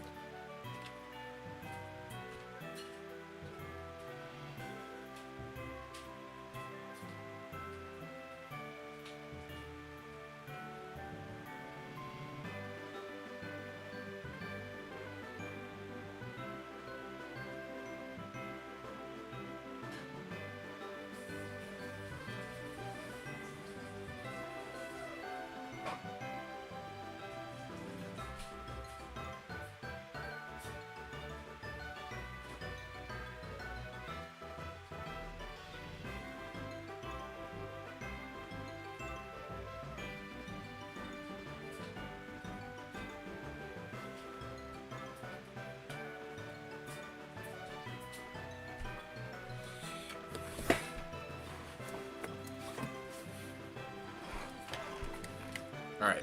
Speaker 1: Alright.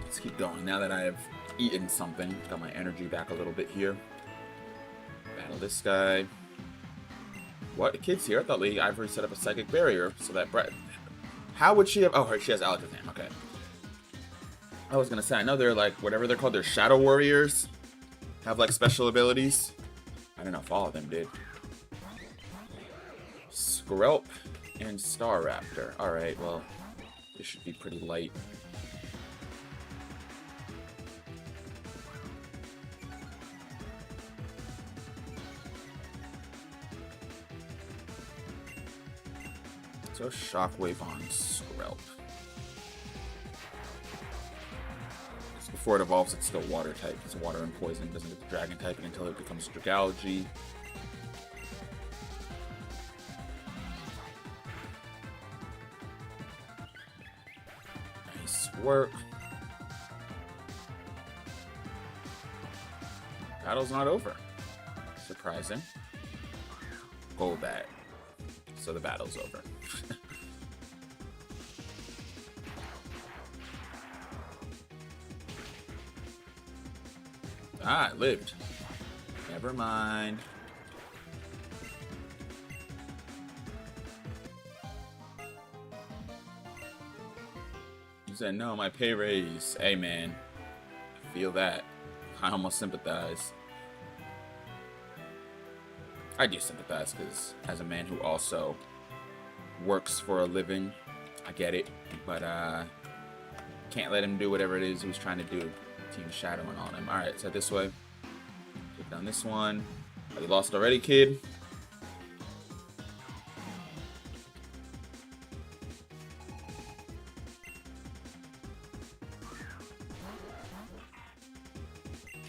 Speaker 1: Let's keep going. Now that I have eaten something, got my energy back a little bit here. Battle this guy. What? The kid's here? I thought Lady Ivory set up a psychic barrier so that Brett... How would she have... Oh, she has Alakazam. Okay. I was gonna say, I know they're like, whatever they're called, they're Shadow Warriors. Have like special abilities. I don't know if all of them did. Skrelp and Star Raptor. Alright, well, this should be pretty light. So Shockwave on Skrelp. Before it evolves, it's still water type. It's water and poison. It doesn't get the dragon typing until it becomes Dragalgy. work. Battle's not over. Surprising. Gold that. So the battle's over. Ah, it lived. Never mind. You said, no, my pay raise. Hey, man. I feel that. I almost sympathize. I do sympathize because as a man who also works for a living, I get it. But can't let him do whatever it is he was trying to do. Team shadowing on him. Alright, so this way. Take down this one. Oh, you lost already, kid?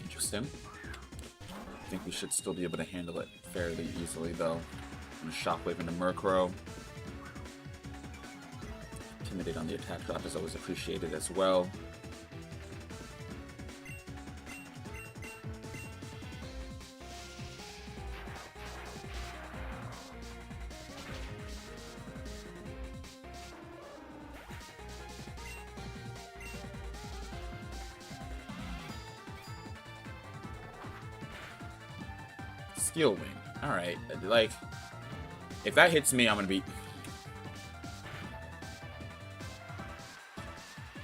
Speaker 1: Interesting. I think we should still be able to handle it fairly easily, though. I'm shockwave into Murkrow. Intimidate on the attack drop is always appreciated as well. Steel Wing. Alright. Like, if that hits me, I'm gonna be...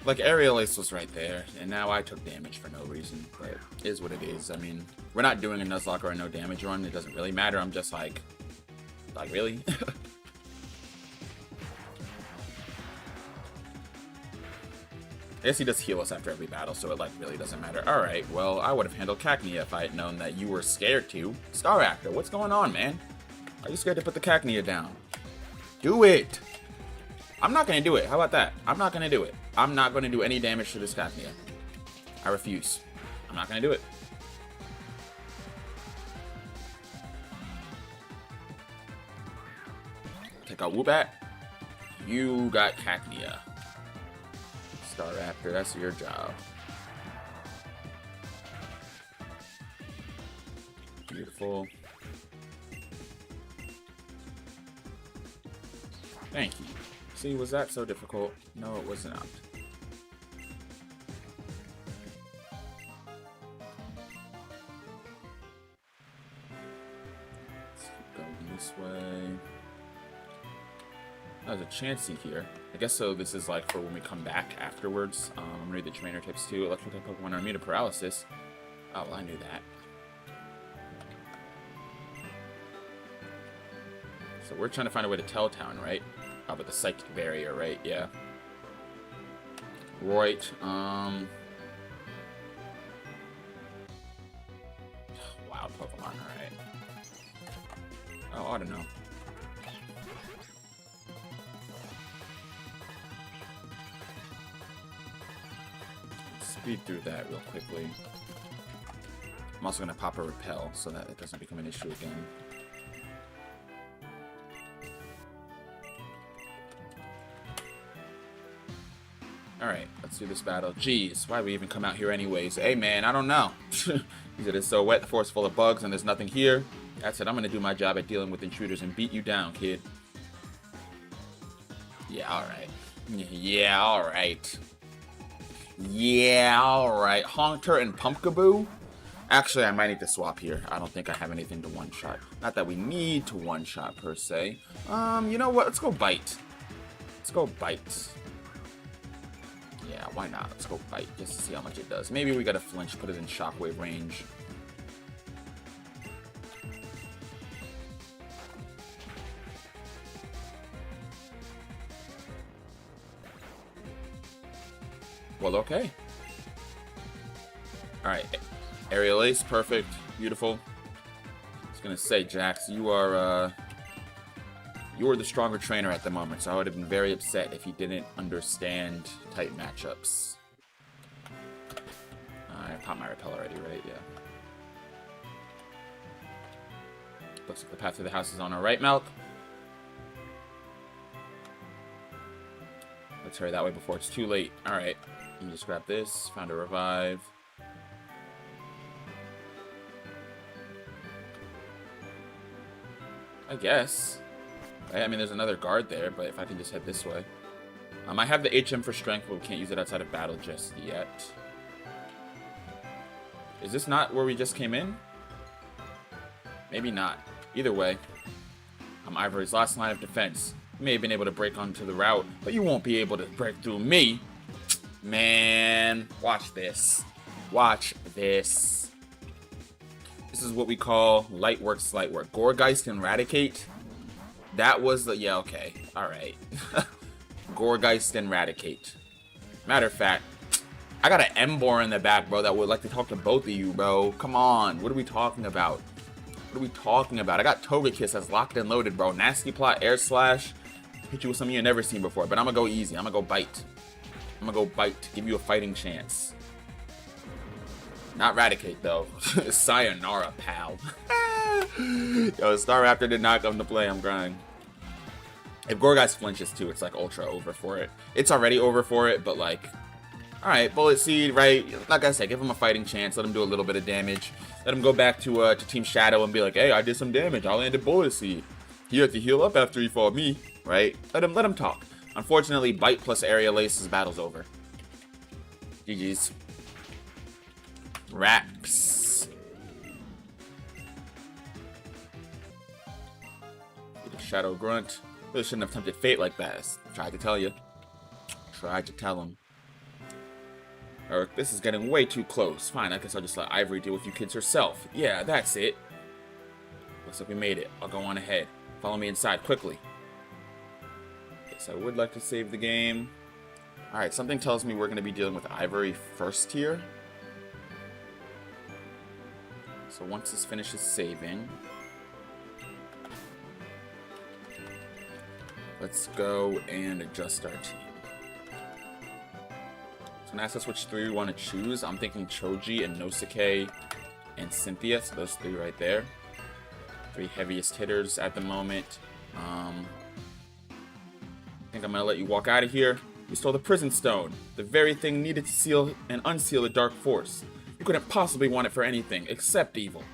Speaker 1: Like, Aerial Ace was right there, and now I took damage for no reason, but it is what it is. I mean, we're not doing a Nuzlocke or a no damage run. It doesn't really matter. I'm just like, really? I guess he does heal us after every battle, so it, like, really doesn't matter. Alright, well, I would have handled Cacnea if I had known that you were scared to. Star Actor, what's going on, man? Are you scared to put the Cacnea down? Do it! I'm not gonna do it. How about that? I'm not gonna do it. I'm not gonna do any damage to this Cacnea. I refuse. I'm not gonna do it. Take out Woobat. You got Cacnea. Star Raptor, that's your job. Beautiful. Thank you. See, was that so difficult? No, it was not. Let's keep going this way. There's a Chansey here. I guess so this is like for when we come back afterwards. I'm gonna read the trainer tips too. Electric type Pokemon are immune to paralysis. Oh, well, I knew that. So we're trying to find a way to tell Town, right? Oh, but the psychic barrier, right? Yeah. Right. Wild Pokemon, alright. Oh, I don't know. Speed through that real quickly. I'm also going to pop a Repel so that it doesn't become an issue again. Alright, let's do this battle. Jeez, why we even come out here anyways? Hey man, I don't know. He said it's so wet, the forest full of bugs, and there's nothing here. That's it, I'm going to do my job at dealing with intruders and beat you down, kid. Yeah, alright. Yeah, alright. Yeah, alright. Haunter and Pumpkaboo? Actually, I might need to swap here. I don't think I have anything to one-shot. Not that we need to one-shot, per se. You know what? Let's go Bite. Let's go Bite. Yeah, why not? Let's go Bite, just to see how much it does. Maybe we gotta flinch, put it in Shockwave range. Well, okay. Alright, Aerial Ace, perfect, beautiful. I was gonna say, Jax, you are the stronger trainer at the moment, so I would have been very upset if you didn't understand tight matchups. I popped my Repel already, right? Yeah. Looks like the path to the house is on our right, Milk. Let's hurry that way before it's too late. Alright. Let me just grab this. Found a revive. I guess. I mean, there's another guard there, but if I can just head this way. I have the HM for strength, but we can't use it outside of battle just yet. Is this not where we just came in? Maybe not. Either way, I'm Ivory's last line of defense. You may have been able to break onto the route, but you won't be able to break through me. Man, watch this. Watch this. This is what we call light work, slight work. Goregeist and Eradicate. That was the... Yeah, okay. Alright. Goregeist and Eradicate. Matter of fact, I got an Embor in the back, bro, that would like to talk to both of you, bro. Come on. What are we talking about? What are we talking about? I got Togekiss that's locked and loaded, bro. Nasty Plot, Air Slash. Hit you with something you've never seen before, but I'm gonna go easy. I'm gonna go Bite. I'm gonna go Bite to give you a fighting chance. Not Eradicate, though. Sayonara, pal. Yo, Staraptor did not come to play. I'm crying. If Goregeist flinches, too, it's, like, ultra over for it. It's already over for it, but, like... Alright, Bullet Seed, right? Like I said, give him a fighting chance. Let him do a little bit of damage. Let him go back to Team Shadow and be like, hey, I did some damage. I landed Bullet Seed. He had to heal up after he fought me, right? Let him talk. Unfortunately, Bite plus Aerial Ace, his battle's over. GG's. Raps. Shadow Grunt. Really shouldn't have tempted fate like that. Tried to tell you. Tried to tell him. Eric, this is getting way too close. Fine, I guess I'll just let Ivory deal with you kids herself. Yeah, that's it. Looks like we made it. I'll go on ahead. Follow me inside quickly. Yes, I would like to save the game. Alright, something tells me we're going to be dealing with Ivory first here. So once this finishes saving, let's go and adjust our team. So now ask us which three we want to choose. I'm thinking Choji and Nosuke and Cynthia. So those three right there. Three heaviest hitters at the moment. I think I'm going to let you walk out of here. You stole the Prison Stone, the very thing needed to seal and unseal the Dark Force. You couldn't possibly want it for anything except evil.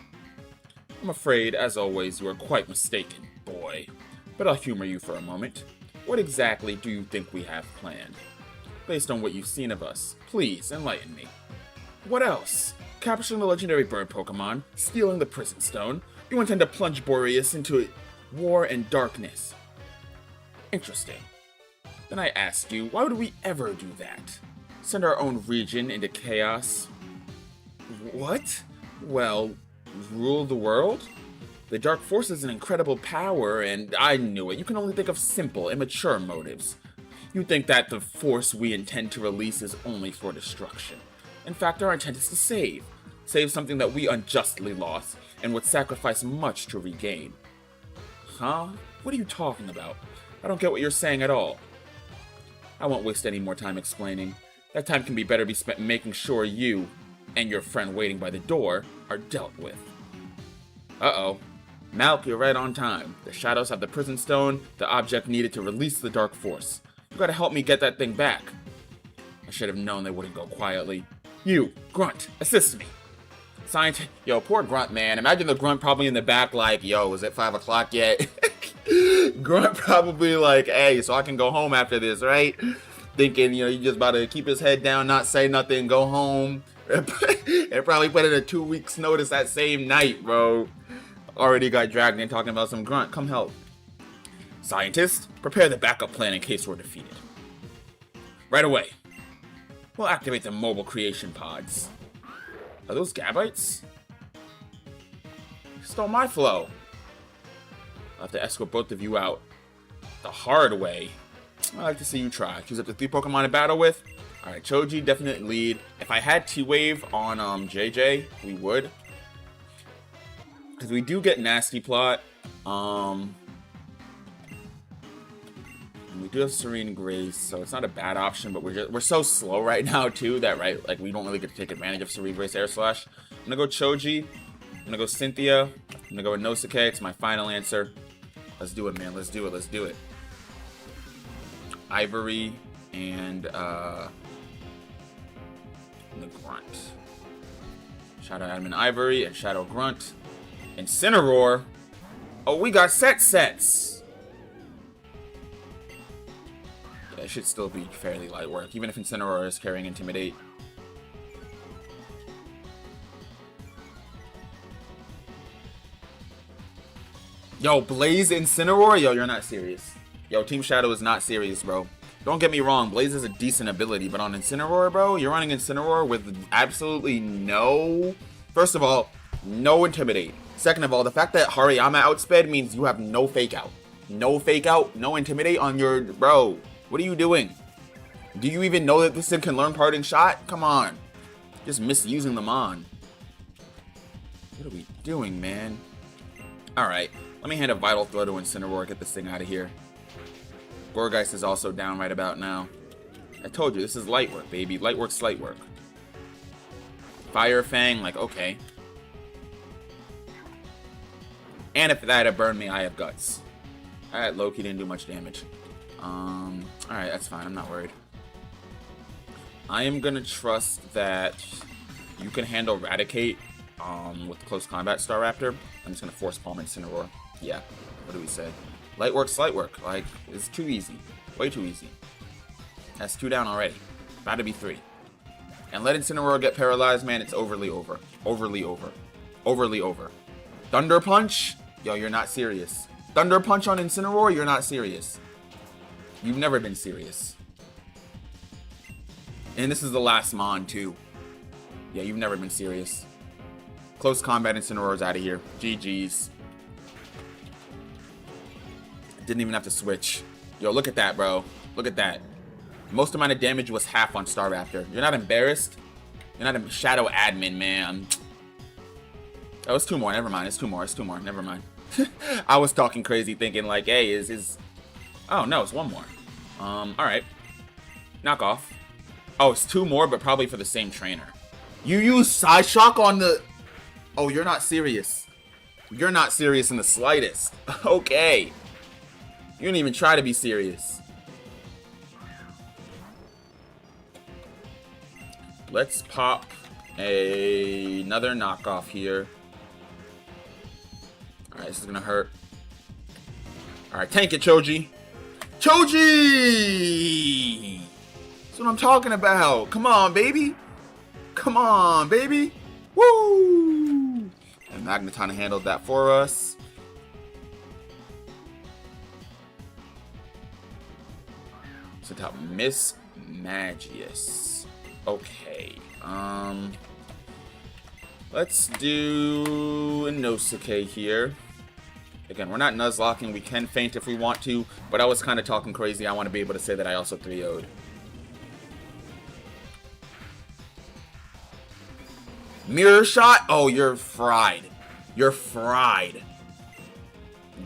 Speaker 1: I'm afraid, as always, you are quite mistaken, boy. But I'll humor you for a moment. What exactly do you think we have planned? Based on what you've seen of us, please enlighten me. What else? Capturing the legendary bird Pokemon, stealing the Prison Stone, you intend to plunge Boreas into war and darkness. Interesting. Then I ask you, why would we ever do that? Send our own region into chaos? What? Well, rule the world? The Dark Force is an incredible power, and I knew it. You can only think of simple, immature motives. You think that the force we intend to release is only for destruction. In fact, our intent is to save. Save something that we unjustly lost, and would sacrifice much to regain. Huh? What are you talking about? I don't get what you're saying at all. I won't waste any more time explaining. That time can be better be spent making sure you, and your friend waiting by the door, are dealt with. Uh-oh. Malk, you're right on time. The Shadows have the Prison Stone, the object needed to release the Dark Force. You gotta help me get that thing back. I should have known they wouldn't go quietly. You, Grunt, assist me. Yo, poor Grunt, man. Imagine the Grunt probably in the back like, yo, is it 5 o'clock yet? Grunt probably like, hey, so I can go home after this, right? Thinking, you know, you just about to keep his head down, not say nothing, go home. And probably put in a 2 weeks notice that same night, bro. Already got dragged in talking about some Grunt. Come help. Scientist, prepare the backup plan in case we're defeated. Right away. We'll activate the mobile creation pods. Are those Gabites? You stole my flow. I'll have to escort both of you out the hard way. I'd like to see you try. Choose up to 3 Pokemon to battle with. Alright, Choji, definite lead. If I had T-Wave on JJ, we would. Because we do get Nasty Plot. And we do have Serene Grace, so it's not a bad option, but we're so slow right now too that like we don't really get to take advantage of Serene Grace Air Slash. I'm gonna go Choji. I'm gonna go Cynthia. I'm gonna go with Nosuke. It's my final answer. Let's do it, man. Let's do it. Let's do it. Ivory and and the Grunt. Shadow Admin Ivory and Shadow Grunt. Incineroar. Oh, we got sets. Yeah, it should still be fairly light work, even if Incineroar is carrying Intimidate. Yo, Blaze Incineroar? Yo, you're not serious. Yo, Team Shadow is not serious, bro. Don't get me wrong, Blaze is a decent ability, but on Incineroar, bro, you're running Incineroar with absolutely no... First of all, no Intimidate. Second of all, the fact that Hariyama outsped means you have no Fake Out. No Fake Out, no Intimidate on your... Bro, what are you doing? Do you even know that this thing can learn Parting Shot? Come on. Just misusing them on. What are we doing, man? Alright. Let me hand a Vital Throw to Incineroar, get this thing out of here. Gourgeist is also down right about now. I told you, this is light work, baby. Light work's light work. Fire Fang, like, okay. And if that had burned me, I have Guts. Alright, Loki didn't do much damage. Alright, that's fine. I'm not worried. I am gonna trust that you can handle Eradicate with Close Combat Staraptor. I'm just gonna Force Palm Incineroar. Yeah, what do we say? Light work's light work. Like, it's too easy. Way too easy. That's 2 down already. About to be 3. And let Incineroar get paralyzed, man, it's overly over. Overly over. Overly over. Thunder Punch? Yo, you're not serious. Thunder Punch on Incineroar? You're not serious. You've never been serious. And this is the last Mon, too. Yeah, you've never been serious. Close Combat Incineroar's out of here. GG's. Didn't even have to switch. Yo, look at that, bro. Look at that. Most amount of damage was half on Staraptor. You're not embarrassed? You're not a Shadow Admin, man. Oh, it's 2 more. Never mind. It's 2 more. It's 2 more. Never mind. I was talking crazy thinking like, hey, is... Oh, no, it's 1 more. Alright. Knock off. Oh, it's 2 more, but probably for the same trainer. You use Psyshock on the... Oh, you're not serious. You're not serious in the slightest. Okay. You didn't even try to be serious. Let's pop another knockoff here. Alright, this is gonna hurt. Alright, tank it, Choji. Choji! That's what I'm talking about. Come on, baby. Come on, baby. Woo! And Magneton handled that for us. So top Miss Magius. Okay. Let's do Inosuke here. Again, we're not Nuzlocking. We can feint if we want to, but I was kind of talking crazy. I want to be able to say that I also 3-0'd. Mirror Shot? Oh, you're fried. You're fried.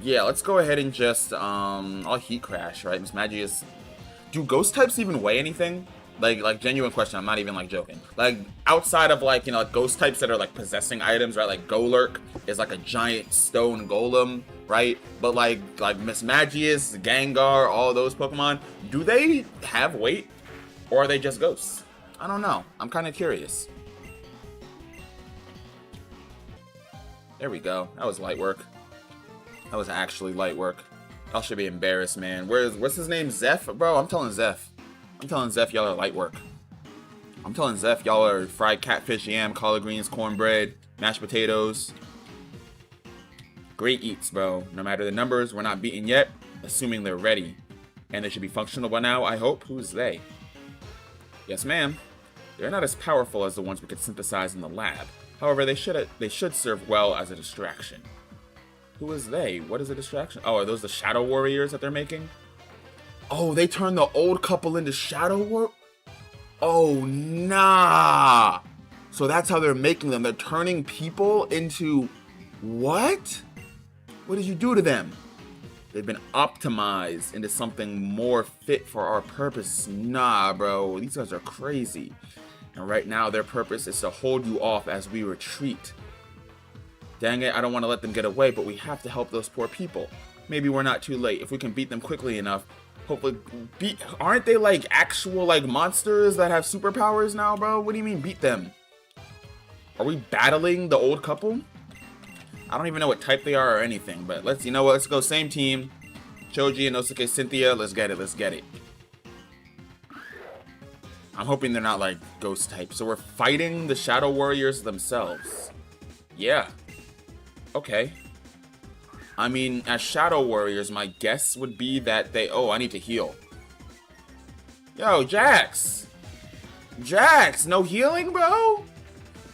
Speaker 1: Yeah, let's go ahead and just, I'll Heat Crash, right? Miss Magius. Do Ghost types even weigh anything? Like genuine question, I'm not even like joking. Like outside of like, you know, like ghost types that are like possessing items, right? Like Golurk is like a giant stone golem, right? But like Miss Magius, Gengar, all those Pokemon, do they have weight? Or are they just ghosts? I don't know. I'm kind of curious. There we go. That was light work. That was actually light work. Y'all should be embarrassed, man. What's his name? Zeph? Bro, I'm telling Zeph. I'm telling Zeph y'all are light work. I'm telling Zeph y'all are fried catfish, yam, collard greens, cornbread, mashed potatoes. Great eats, bro. No matter the numbers, we're not beaten yet, assuming they're ready. And they should be functional by now, I hope. Who's they? Yes, ma'am. They're not as powerful as the ones we could synthesize in the lab. However, they should serve well as a distraction. Who is they? What is a distraction? Oh, are those the Shadow Warriors that they're making? Oh, they turned the old couple into Shadow War? Oh, nah. So that's how they're making them. They're turning people into... What? What did you do to them? They've been optimized into something more fit for our purpose. Nah, bro. These guys are crazy. And right now, their purpose is to hold you off as we retreat. Dang it, I don't want to let them get away, but we have to help those poor people. Maybe we're not too late. If we can beat them quickly enough, Hopefully, aren't they like actual like monsters that have superpowers now, bro? What do you mean beat them? Are we battling the old couple? I don't even know what type they are or anything, but let's, you know what, let's go same team. Choji, Inosuke, Cynthia, let's get it, let's get it. I'm hoping they're not like ghost type. So we're fighting the Shadow Warriors themselves. Yeah. Okay. I mean, as Shadow Warriors, my guess would be that they... Oh, I need to heal. Yo, Jax! Jax, no healing, bro?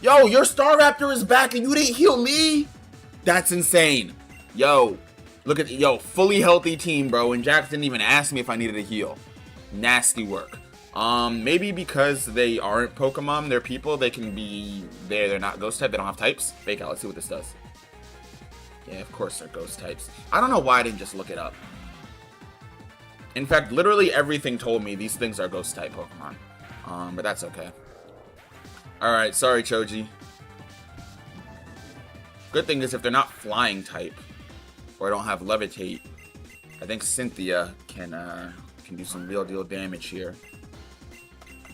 Speaker 1: Yo, your Star Raptor is back and you didn't heal me? That's insane. Yo, look at... Yo, fully healthy team, bro. And Jax didn't even ask me if I needed a heal. Nasty work. Maybe because they aren't Pokemon, they're people, they can be... They're not ghost type, they don't have types. Fake out, let's see what this does. Yeah, of course they're ghost types. I don't know why I didn't just look it up. In fact, literally everything told me these things are ghost type Pokemon. But that's okay. Alright, sorry Choji. Good thing is if they're not flying type, or don't have levitate, I think Cynthia can do some real deal damage here.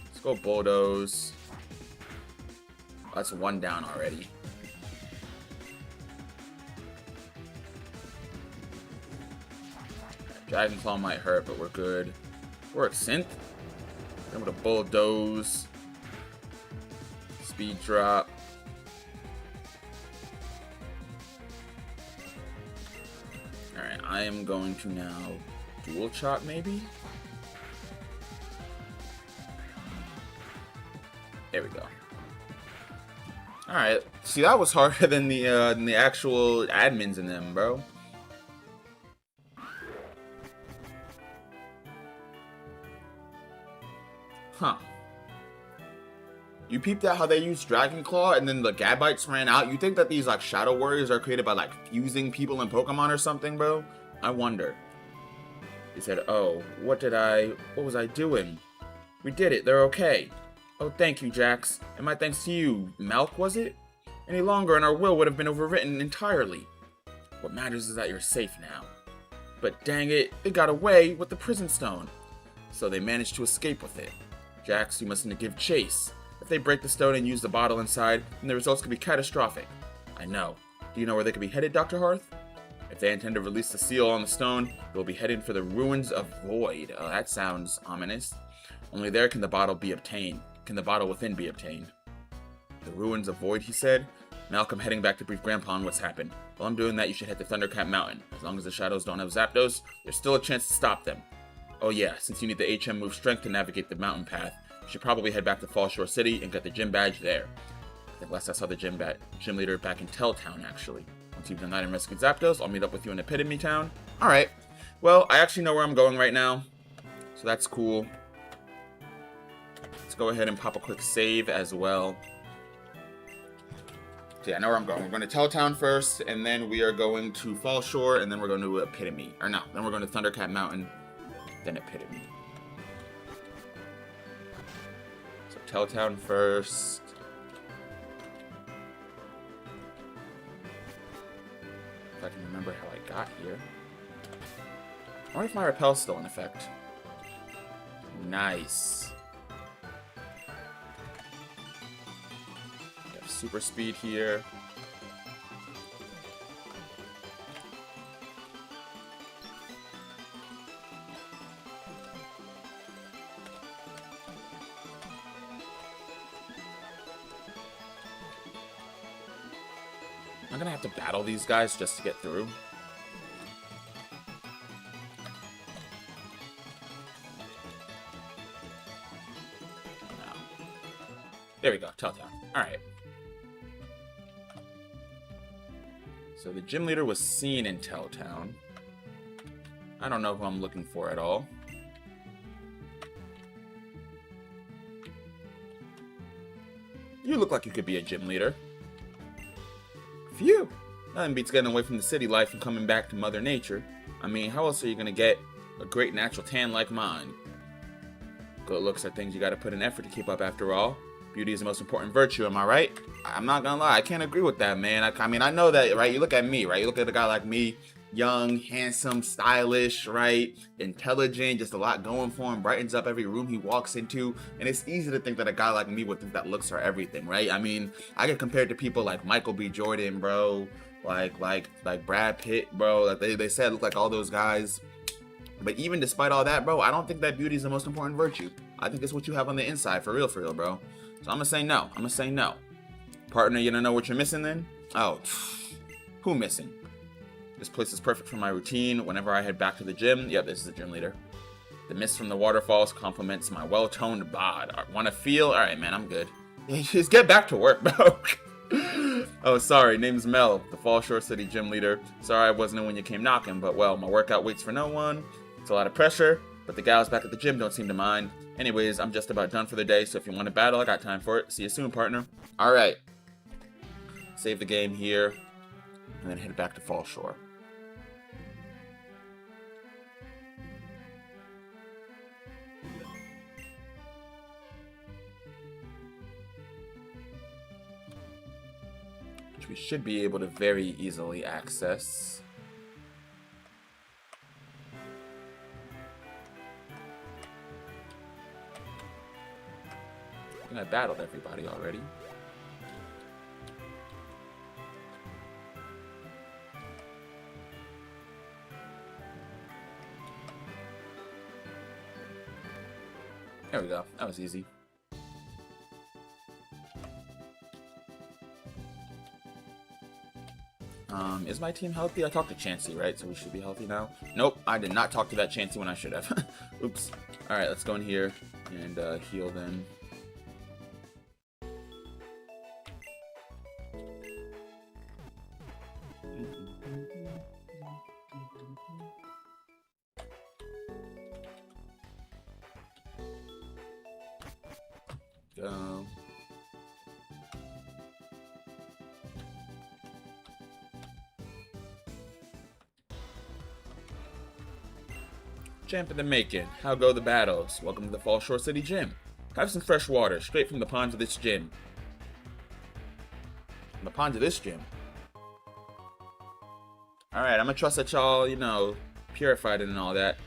Speaker 1: Let's go Bulldoze. That's one down already. Dragon Claw might hurt, but we're good. Work Synth. Then with a Bulldoze. Speed drop. Alright, I am going to now dual chop maybe? There we go. Alright, see that was harder than the actual admins in them, bro. Huh. You peeped out how they used Dragon Claw and then the Gabites ran out? You think that these like Shadow Warriors are created by like fusing people in Pokemon or something, bro? I wonder. He said, oh, what was I doing? We did it, they're okay. Oh, thank you, Jax. And my thanks to you, Malk, was it? Any longer and our will would have been overwritten entirely. What matters is that you're safe now. But dang it, they got away with the prison stone. So they managed to escape with it. Jax, you mustn't give chase. If they break the stone and use the bottle inside, then the results could be catastrophic. I know. Do you know where they could be headed, Dr. Hearth? If they intend to release the seal on the stone, they'll be heading for the ruins of Void. Oh, that sounds ominous. Only there can the bottle be obtained. Can the bottle within be obtained? The ruins of Void, he said. Malcolm heading back to brief Grandpa on what's happened. While I'm doing that, you should head to Thundercat Mountain. As long as the shadows don't have Zapdos, there's still a chance to stop them. Oh yeah, since you need the HM move strength to navigate the mountain path, you should probably head back to Fall Shore City and get the gym badge there. I think last I saw the gym leader back in Telltown, actually. Once you've done that and rescued Zapdos, I'll meet up with you in Epitome Town. Alright. Well, I actually know where I'm going right now. So that's cool. Let's go ahead and pop a quick save as well. So yeah, I know where I'm going. We're going to Telltown first, and then we are going to Fall Shore, and then we're going to Epitome. Or no, then we're going to Thundercat Mountain, then Epitome. So Telltown first. If I can remember how I got here. I wonder if my repel's still in effect. Nice. We have super speed here. I'm gonna have to battle these guys just to get through. No. There we go, Telltown. Alright. So the gym leader was seen in Telltown. I don't know who I'm looking for at all. You look like you could be a gym leader. Phew! Nothing beats getting away from the city life and coming back to Mother Nature. I mean, how else are you gonna get a great natural tan like mine? Good looks are things you gotta put in effort to keep up after all. Beauty is the most important virtue, am I right? I'm not gonna lie, I can't agree with that, man. I mean, I know that, right? You look at me, right? You look at a guy like me, young, handsome, stylish, right? Intelligent, just a lot going for him, brightens up every room he walks into. And it's easy to think that a guy like me would think that looks are everything, right? I mean, I get compared to people like Michael B. Jordan, bro, like Brad Pitt, bro. Like they said look like all those guys. But even despite all that, bro, I don't think that beauty is the most important virtue. I think it's what you have on the inside, for real, bro. So I'm gonna say no. I'm gonna say no. Partner, you don't know what you're missing then? Oh, who missing? This place is perfect for my routine. Whenever I head back to the gym, yep, this is the gym leader. The mist from the waterfalls complements my well-toned bod. Want to feel? All right, man, I'm good. Just get back to work, bro. Oh, sorry, name's Mel, the Fall Shore City gym leader. Sorry I wasn't in when you came knocking, but well, my workout waits for no one. It's a lot of pressure, but the gals back at the gym don't seem to mind. Anyways, I'm just about done for the day, so if you want to battle, I got time for it. See you soon, partner. All right. Save the game here, and then head back to Fall Shore. Which we should be able to very easily access. I battled everybody already. There we go. That was easy. Is my team healthy? I talked to Chansey, right? So we should be healthy now. Nope, I did not talk to that Chansey when I should have. Oops. All right, let's go in here and heal then. Go. Champ in the making. How go the battles? Welcome to the Fall Shore City Gym. Have some fresh water, straight from the ponds of this gym. From the ponds of this gym? Alright, I'm gonna trust that y'all, you know, purified it and all that.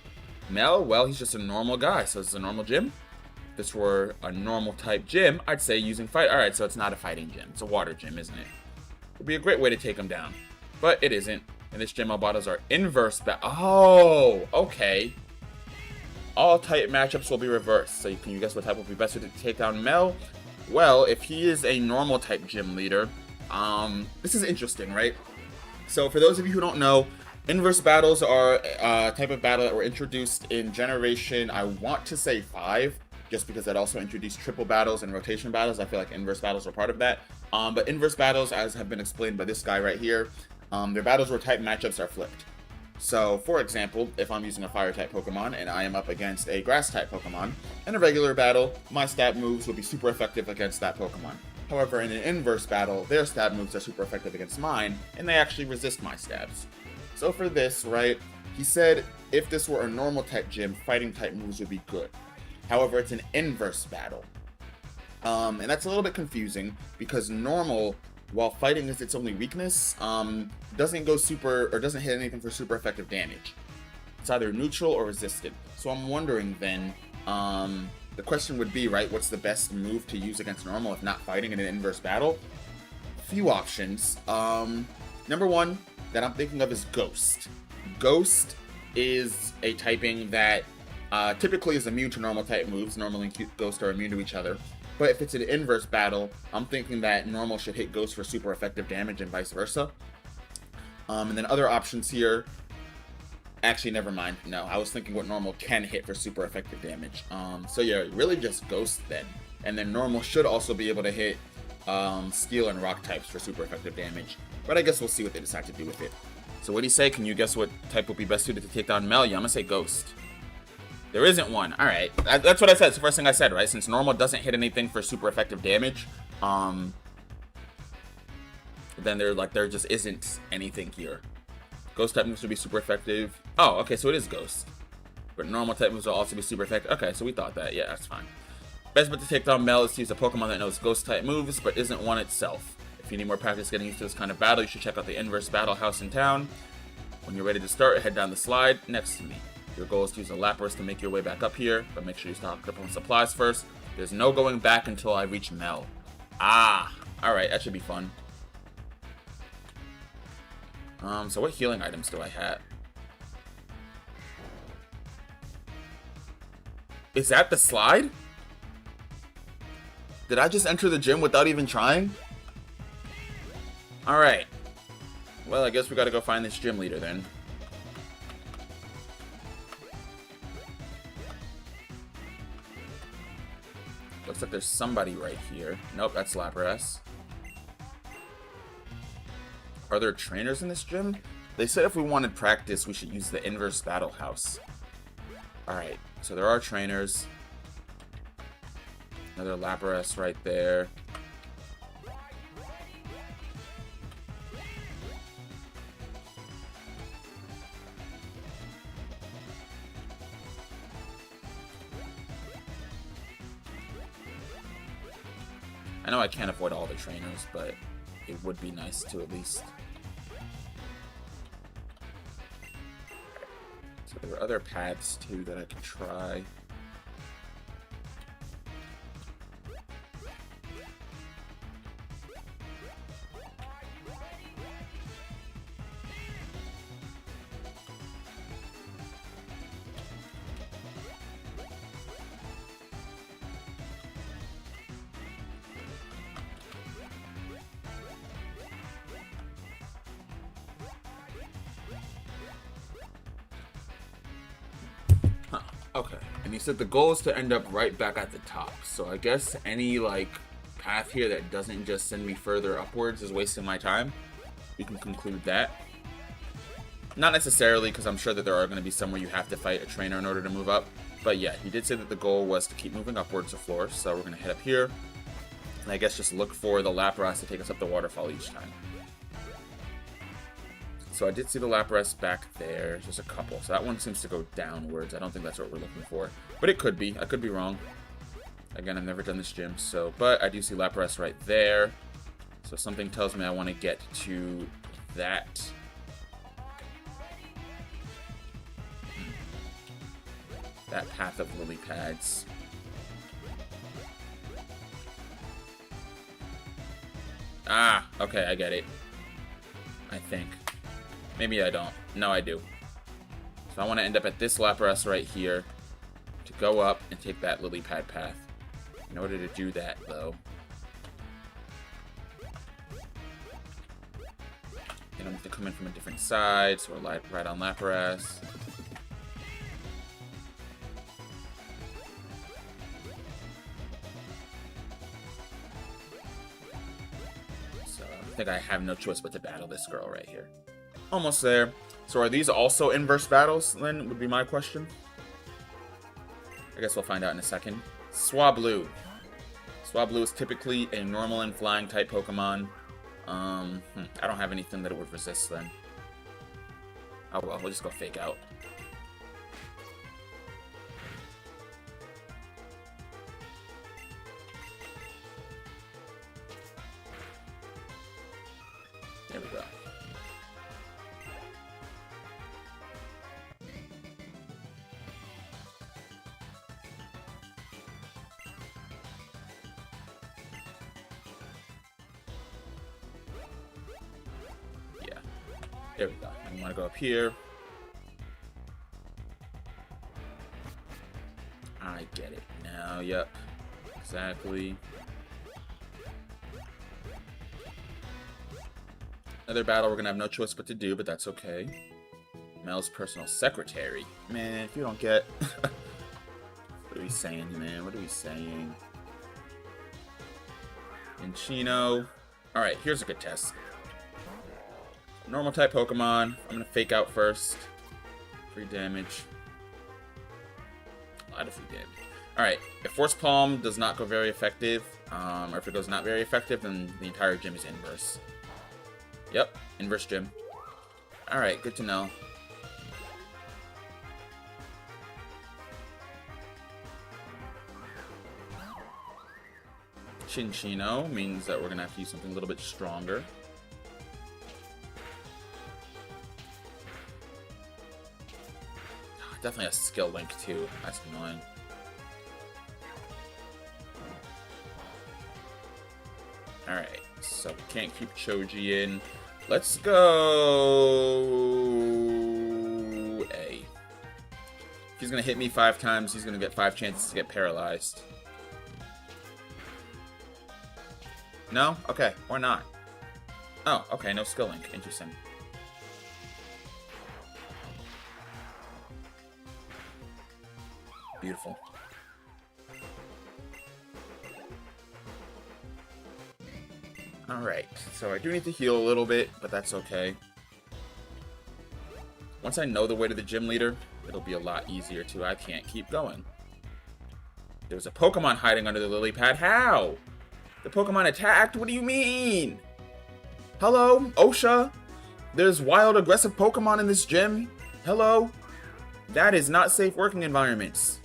Speaker 1: Mel, well, he's just a normal guy, so it's a normal gym. If this were a normal type gym, I'd say using fight. Alright, so it's not a fighting gym. It's a water gym, isn't it? Would be a great way to take him down. But it isn't. In this gym, all battles are inverse Oh, okay. All type matchups will be reversed. So can you guess what type will be best suited to take down Mel? Well, if he is a normal type gym leader, this is interesting, right? So for those of you who don't know, inverse battles are a type of battle that were introduced in Generation, I want to say 5, just because that also introduced triple battles and rotation battles. I feel like inverse battles were part of that. But inverse battles, as have been explained by this guy right here, they're battles where type matchups are flipped. So, for example, if I'm using a fire-type Pokemon and I am up against a grass-type Pokemon, in a regular battle, my stab moves will be super effective against that Pokemon. However, in an inverse battle, their stab moves are super effective against mine, and they actually resist my stabs. So for this, right, he said if this were a normal-type gym, fighting-type moves would be good. However, it's an inverse battle. And that's a little bit confusing, because normal, while fighting is its only weakness, doesn't go super, or doesn't hit anything for super effective damage. It's either neutral or resistant. So I'm wondering then, the question would be, right, what's the best move to use against normal if not fighting in an inverse battle? Few options. Number one that I'm thinking of is Ghost. Ghost is a typing that typically is immune to normal type moves. Normal and Ghost are immune to each other. But if it's an inverse battle, I'm thinking that normal should hit Ghost for super effective damage and vice versa. And then other options here, actually never mind. No, I was thinking what normal can hit for super effective damage. So yeah, really just Ghost then. And then normal should also be able to hit Steel and Rock types for super effective damage. But I guess we'll see what they decide to do with it. So what do you say? Can you guess what type would be best suited to take down Mel? Yeah, I'm gonna say Ghost. There isn't one. Alright, that's what I said. It's the first thing I said, right? Since normal doesn't hit anything for super effective damage, then there just isn't anything here. Ghost type moves would be super effective. Oh, okay, so it is Ghost. But normal type moves will also be super effective. Okay, so we thought that. Yeah, that's fine. Best bet to take down Mel is to use a Pokemon that knows Ghost type moves, but isn't one itself. If you need more practice getting used to this kind of battle, you should check out the Inverse Battle House in town. When you're ready to start, head down the slide next to me. Your goal is to use a Lapras to make your way back up here, but make sure you stock up on supplies first. There's no going back until I reach Mel. Ah, alright, that should be fun. So what healing items do I have? Is that the slide? Did I just enter the gym without even trying? Alright. Well, I guess we gotta go find this gym leader then. Looks like there's somebody right here. Nope, that's Lapras. Are there trainers in this gym? They said if we wanted practice, we should use the inverse battle house. Alright, so there are trainers. Another Lapras right there. I know I can't avoid all the trainers, but it would be nice to at least. So there are other paths too that I can try. Okay, and he said the goal is to end up right back at the top. So I guess any like path here that doesn't just send me further upwards is wasting my time. We can conclude that. Not necessarily, because I'm sure that there are going to be some where you have to fight a trainer in order to move up. But yeah, he did say that the goal was to keep moving upwards the floor. So we're going to head up here. And I guess just look for the Lapras to take us up the waterfall each time. So I did see the Lapras back there. There's a couple. So that one seems to go downwards. I don't think that's what we're looking for. But it could be. I could be wrong. Again, I've never done this gym. So, but I do see Lapras right there. So something tells me I want to get to that. That path of lily pads. Ah, okay, I get it. I think. Maybe I don't. No, I do. So I want to end up at this Lapras right here to go up and take that lily pad path. In order to do that, though, you don't have to come in from a different side, so we're right on Lapras. So I think I have no choice but to battle this girl right here. Almost there. So are these also inverse battles, then, would be my question? I guess we'll find out in a second. Swablu. Swablu is typically a normal and flying type Pokemon. I don't have anything that it would resist then. Oh well, we'll just go fake out. There we go. There we go. I want to go up here. I get it now. Yep. Exactly. Another battle we're going to have no choice but to do, but that's okay. Mel's personal secretary. Man, if you don't get... What are we saying, man? What are we saying? Inchino. Alright, here's a good test. Normal type Pokemon. I'm going to fake out first. Free damage. A lot of free damage. Alright, if Force Palm does not go very effective, or if it goes not very effective, then the entire gym is inverse. Yep, inverse gym. Alright, good to know. Chinchino means that we're going to have to use something a little bit stronger. definitely a skill link too. That's annoying. Alright, so we can't keep Choji in. Let's go A. If he's gonna hit me 5 times, he's gonna get 5 chances to get paralyzed. No? Okay, or not. Oh, okay, no skill link. Interesting. Beautiful. Alright, so I do need to heal a little bit, but that's okay. Once I know the way to the gym leader, it'll be a lot easier too. I can't keep going. There's a Pokemon hiding under the lily pad. How? The Pokemon attacked? What do you mean? Hello, OSHA? There's wild, aggressive Pokemon in this gym? Hello? That is not safe working environments.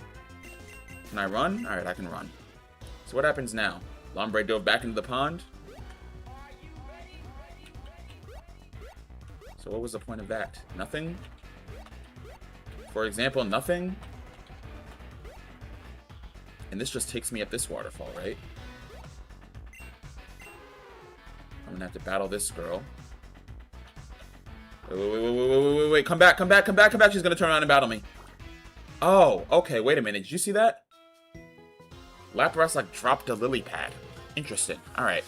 Speaker 1: Can I run? Alright, I can run. So what happens now? Lombre dove back into the pond? So what was the point of that? Nothing? For example, nothing? And this just takes me up this waterfall, right? I'm gonna have to battle this girl. Wait, come back. She's gonna turn around and battle me. Oh, okay, wait a minute. Did you see that? Lapras, like, dropped a lily pad. Interesting. Alright.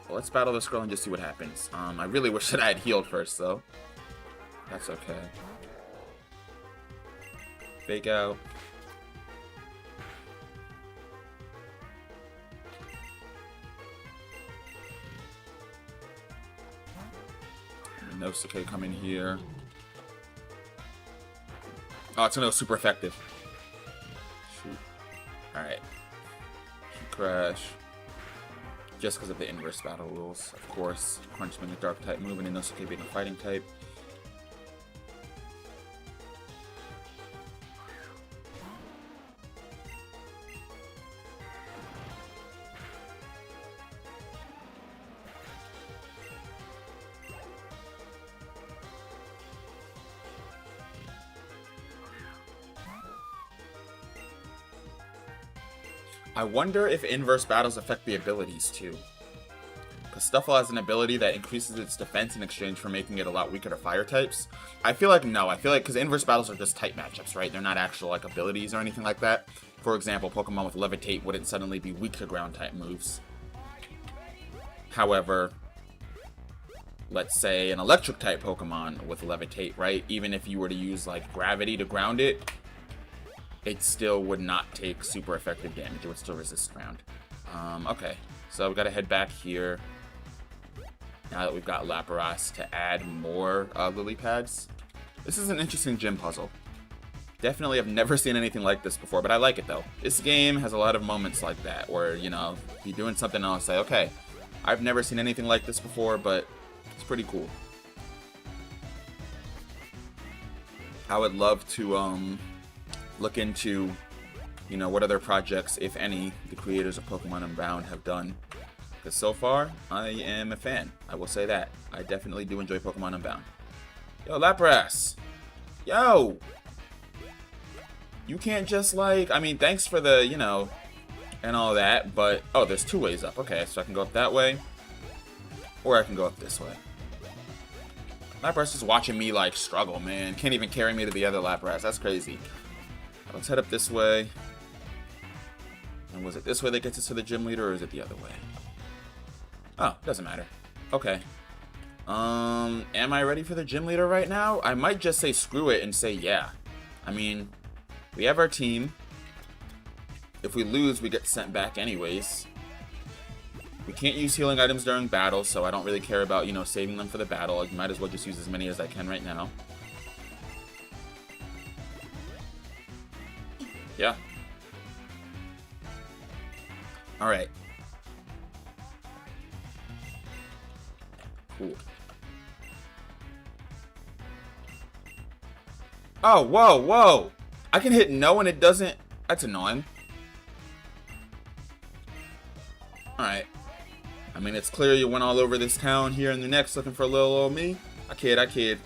Speaker 1: Well, let's battle this girl and just see what happens. I really wish that I had healed first, though. That's okay. Fake out. Nosuke coming here. Oh, it's no super effective. Shoot. Alright. Crash. Just because of the inverse battle rules, of course. Crunch being a dark type move and Inosuke being a fighting type. I wonder if inverse battles affect the abilities too. Because Stuffle has an ability that increases its defense in exchange for making it a lot weaker to fire types. I feel like no. I feel like because inverse battles are just type matchups, right? They're not actual like abilities or anything like that. For example, Pokemon with Levitate wouldn't suddenly be weak to ground type moves. However, let's say an electric type Pokemon with Levitate, right? Even if you were to use like Gravity to ground it, it still would not take super effective damage. It would still resist ground. Okay, so we gotta head back here. Now that we've got Lapras to add more lily pads. This is an interesting gym puzzle. Definitely have never seen anything like this before, but I like it though. This game has a lot of moments like that where, you know, if you're doing something and I'll say, okay, I've never seen anything like this before, but it's pretty cool. I would love to look into, you know, what other projects, if any, the creators of Pokemon Unbound have done. Because so far, I am a fan. I will say that. I definitely do enjoy Pokemon Unbound. Yo, Lapras! Yo! You can't just like, I mean, thanks for the, you know, and all that, but, oh, there's 2 ways up. Okay, so I can go up that way, or I can go up this way. Lapras is watching me, like, struggle, man. Can't even carry me to the other Lapras. That's crazy. Let's head up this way. And was it this way that gets us to the gym leader, or is it the other way? Oh, doesn't matter. Okay. Am I ready for the gym leader right now? I might just say screw it and say yeah. I mean, we have our team. If we lose, we get sent back anyways. We can't use healing items during battle, so I don't really care about, you know, saving them for the battle. I might as well just use as many as I can right now. Yeah. Alright. Cool. Oh, whoa, whoa! I can hit no and it doesn't... That's annoying. Alright. I mean, it's clear you went all over this town here and the next looking for little old me. I kid.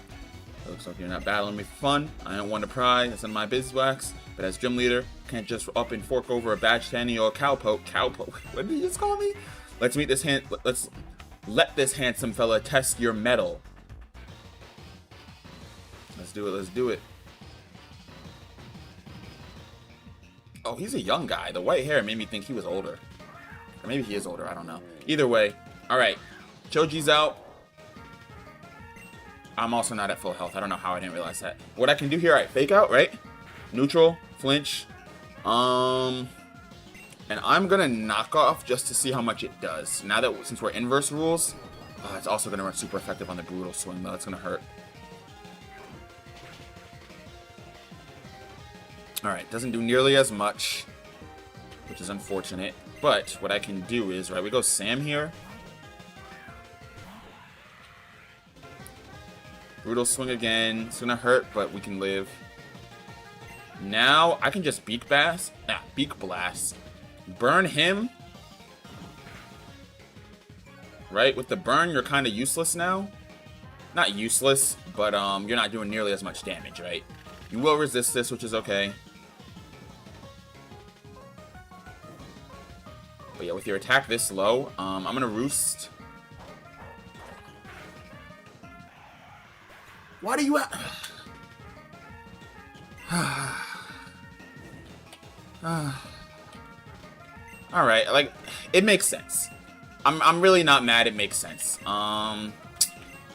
Speaker 1: It looks like you're not battling me for fun. I don't want to pry. That's none of my beeswax. But as gym leader, can't just up and fork over a badge to any or cowpoke. Cowpoke? What did you just call me? Let's meet this let's let this handsome fella test your mettle. Let's do it. Let's do it. Oh, he's a young guy. The white hair made me think he was older. Or maybe he is older. I don't know. Either way. All right. Choji's out. I'm also not at full health. I don't know how I didn't realize that. What I can do here, all right, fake out, right? Neutral, flinch. And I'm going to knock off just to see how much it does. Now that, since we're inverse rules, it's also going to run super effective on the brutal swing, though. It's going to hurt. Alright, doesn't do nearly as much, which is unfortunate. But what I can do is, right, we go Sam here. Brutal swing again. It's gonna hurt, but we can live. Now I can just beak blast. Burn him. Right, with the burn, you're kind of useless now. Not useless, but you're not doing nearly as much damage, right? You will resist this, which is okay. But yeah, with your attack this low, I'm gonna roost. Why do you at? Alright, like, it makes sense. I'm really not mad, it makes sense.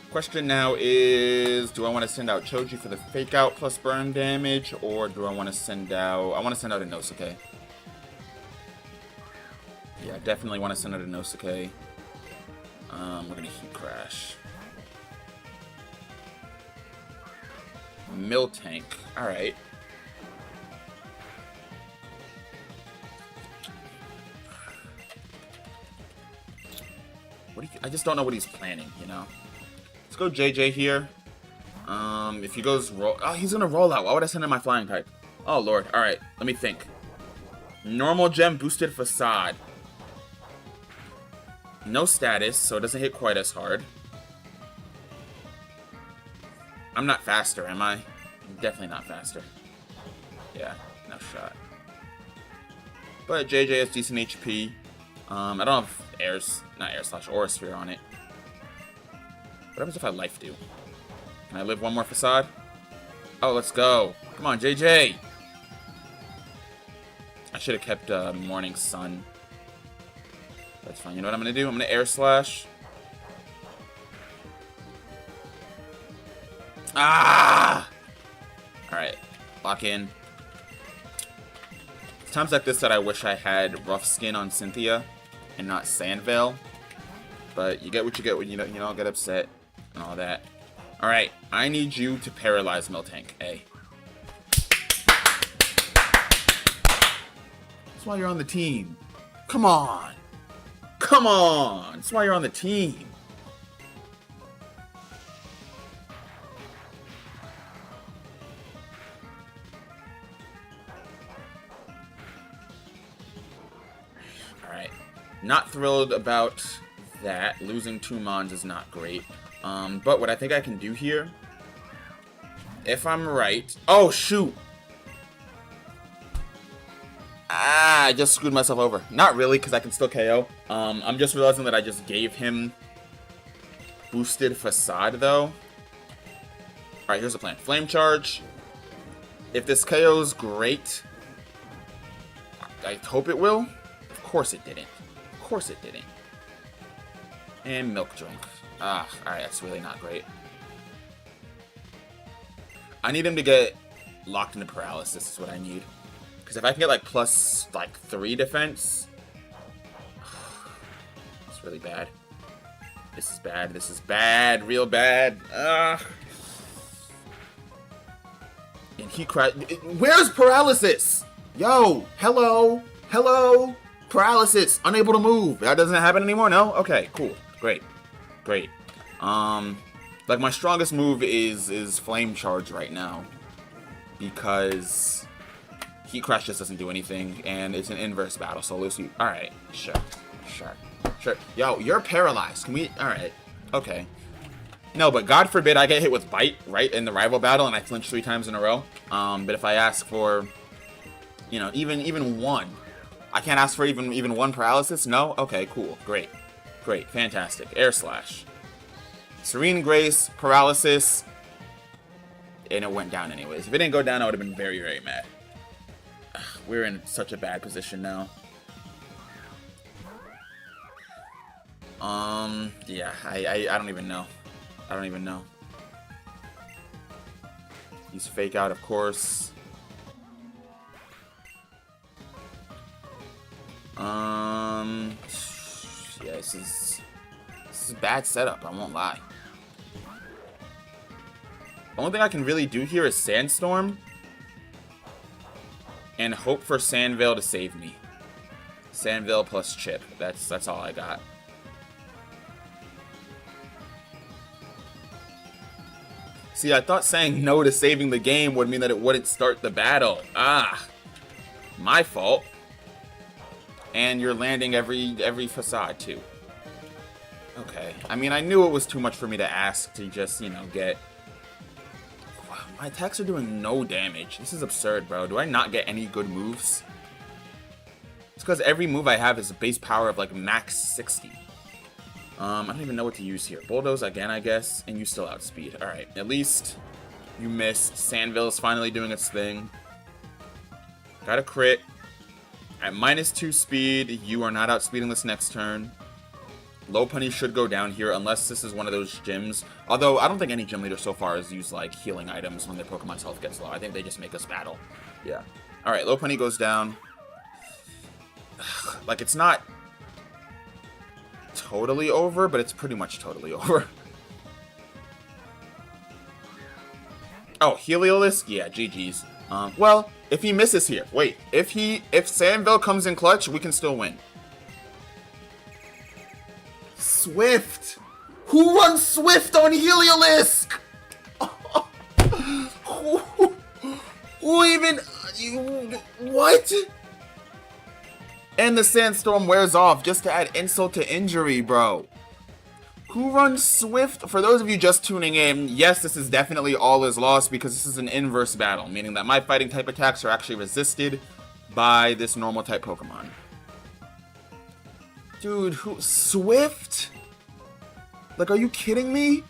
Speaker 1: Question now is, do I want to send out Choji for the fake out plus burn damage, or do I want to send out, a Nosuke. Yeah, I definitely want to send out a Nosuke. We're gonna heat crash. Mill tank. Alright. I just don't know what he's planning, you know? Let's go JJ here. If he goes roll... Oh, he's gonna roll out. Why would I send in my flying type? Oh, Lord. Alright, let me think. Normal gem boosted facade. No status, so it doesn't hit quite as hard. I'm not faster, am I? I'm definitely not faster. Yeah, no shot. But JJ has decent HP. I don't have Aura Sphere on it. What happens if I life do? Can I live one more facade? Oh, let's go. Come on, JJ. I should have kept Morning Sun. That's fine. You know what I'm going to do? I'm going to Air Slash. Ah! Alright. Lock in. It's times like this that I wish I had Rough Skin on Cynthia and not Sandvale. But you get what you get when you don't get upset and all that. Alright. I need you to paralyze Miltank. A. That's why you're on the team. Come on. Come on. That's why you're on the team. Alright. Not thrilled about that. Losing 2 Mons is not great. But what I think I can do here, if I'm right... Oh, shoot! Ah, I just screwed myself over. Not really, because I can still KO. I'm just realizing that I just gave him boosted facade, though. Alright, here's the plan. Flame charge. If this KO's great, I hope it will. Of course it didn't. Of course it didn't. And milk drink. Ah, alright, that's really not great. I need him to get locked into paralysis, is what I need. Because if I can get like plus like 3 defense, it's really bad. This is bad. This is bad. Real bad. And he cried. Where's paralysis? Yo, hello, hello, paralysis. Unable to move. That doesn't happen anymore. No. Okay. Cool. Great. Great. Like my strongest move is flame charge right now because heat crash just doesn't do anything, and it's an inverse battle. So Lucy, all right, sure. Yo, you're paralyzed. Can we? All right, okay. No, but God forbid I get hit with Bite, right, in the rival battle and I flinch 3 times in a row. But if I ask for, you know, even one, I can't ask for even one paralysis? No? Okay, cool. Great. Great. Fantastic. Air Slash. Serene Grace, paralysis, and it went down anyways. If it didn't go down, I would have been very, very mad. Ugh, we're in such a bad position now. Yeah, I don't even know. I don't even know. Use Fake Out, of course. Yeah, this is a bad setup, I won't lie. The only thing I can really do here is Sandstorm and hope for Sandvale to save me. Sandvale plus Chip. That's all I got. See, I thought saying no to saving the game would mean that it wouldn't start the battle. Ah, my fault. And you're landing every facade too. Okay. I mean, I knew it was too much for me to ask to just, you know, get... Wow, my attacks are doing no damage. This is absurd, bro. Do I not get any good moves? It's because every move I have is a base power of, like, max 60. I don't even know what to use here. Bulldoze again, I guess, and you still outspeed. Alright, at least you missed. Sandville is finally doing its thing. Got a crit. At -2 speed, you are not outspeeding this next turn. Lopunny should go down here, unless this is one of those gyms. Although, I don't think any gym leader so far has used, like, healing items when their Pokemon's health gets low. I think they just make us battle. Yeah. Alright, Lopunny goes down. Like, it's not totally over, but it's pretty much totally over. Oh, Heliolisk? Yeah, GG's. Well, if he misses here, wait, if Sandville comes in clutch, we can still win. Swift! Who runs Swift on Heliolisk? Who even... What? And the Sandstorm wears off just to add insult to injury, bro. Who runs Swift? For those of you just tuning in, yes, this is definitely all is lost because this is an inverse battle, meaning that my fighting type attacks are actually resisted by this normal type Pokemon. Dude, who... Swift? Like, are you kidding me?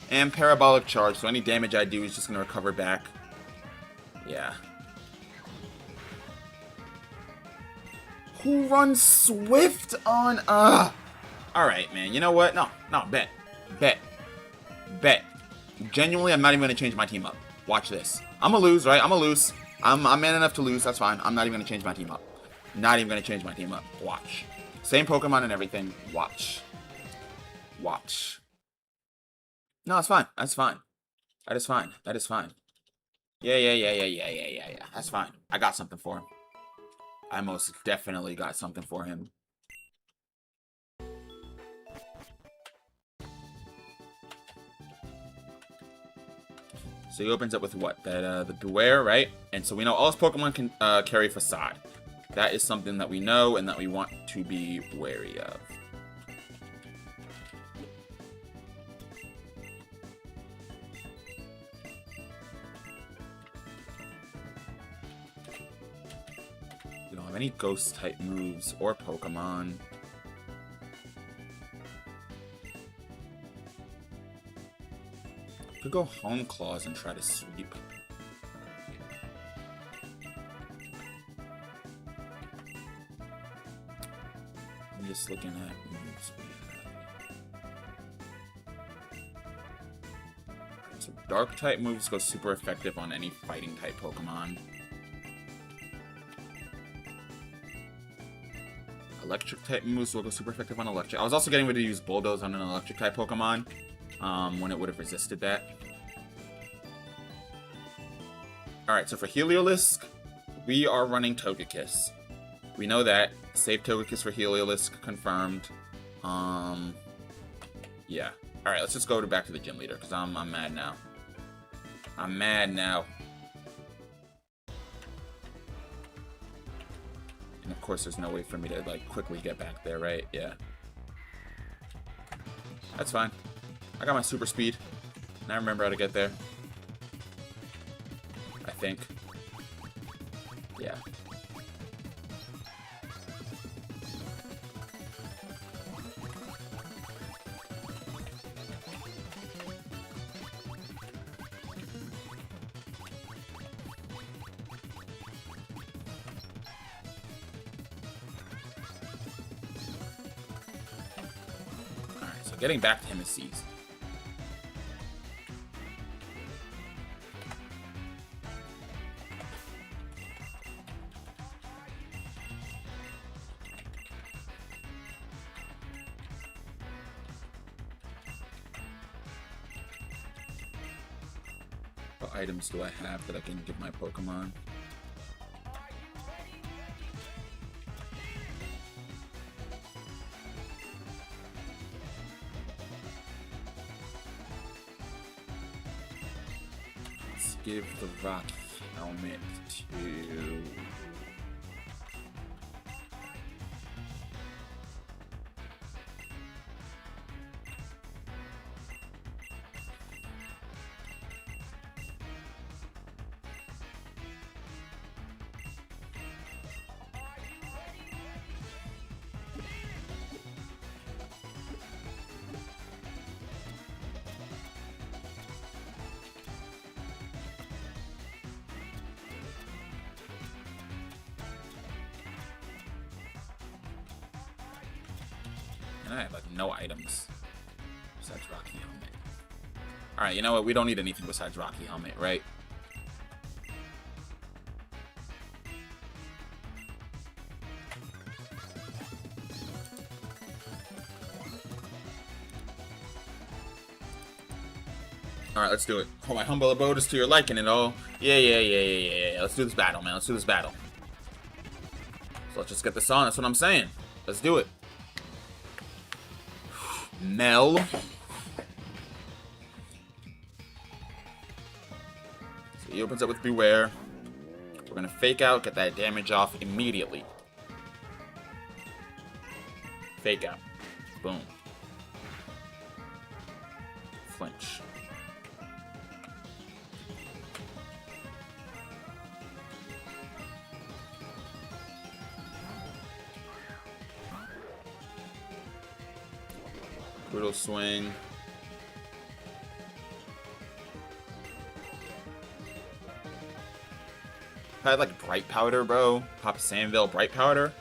Speaker 1: And Parabolic Charge, so any damage I do is just going to recover back. Yeah. Who runs Swift on... Alright, man. You know what? No, bet. Genuinely, I'm not even going to change my team up. Watch this. I'm going to lose, right? I'm going to lose. I'm man enough to lose. That's fine. I'm not even going to change my team up. Not even going to change my team up. Watch. Same Pokemon and everything. Watch. No, it's fine. That's fine. That is fine. That is fine. Yeah. That's fine. I got something for him. I most definitely got something for him. So he opens up with what? The Beware, right? And so we know all his Pokemon can carry Facade. That is something that we know and that we want to be wary of. We don't have any Ghost-type moves or Pokemon. Could go Hone Claws and try to sweep. I'm just looking at moves we have. So Dark type moves go super effective on any fighting type Pokemon. Electric type moves will go super effective on electric. I was also getting ready to use Bulldoze on an electric type Pokemon. When it would have resisted that. Alright, so for Heliolisk, we are running Togekiss. We know that. Save Togekiss for Heliolisk, confirmed. Yeah. Alright, let's just go back to the gym leader, because I'm mad now. I'm mad now. And of course, there's no way for me to, like, quickly get back there, right? Yeah. That's fine. I got my super speed. And I remember how to get there. I think. Yeah. Alright, so getting back to him is easy. What items do I have that I can give my Pokemon? Let's give the rock helmet to... And I have like no items besides Rocky Helmet. Alright, you know what? We don't need anything besides Rocky Helmet, right? Alright, let's do it. Oh, my humble abode is to your liking and all. Yeah. Let's do this battle, man. Let's do this battle. So let's just get this on. That's what I'm saying. Let's do it. Mel. So he opens up with Beware. We're gonna fake out, get that damage off immediately. Fake out. Boom. Flinch. Brutal swing. If I had like bright powder, bro. Pop Sandville bright powder.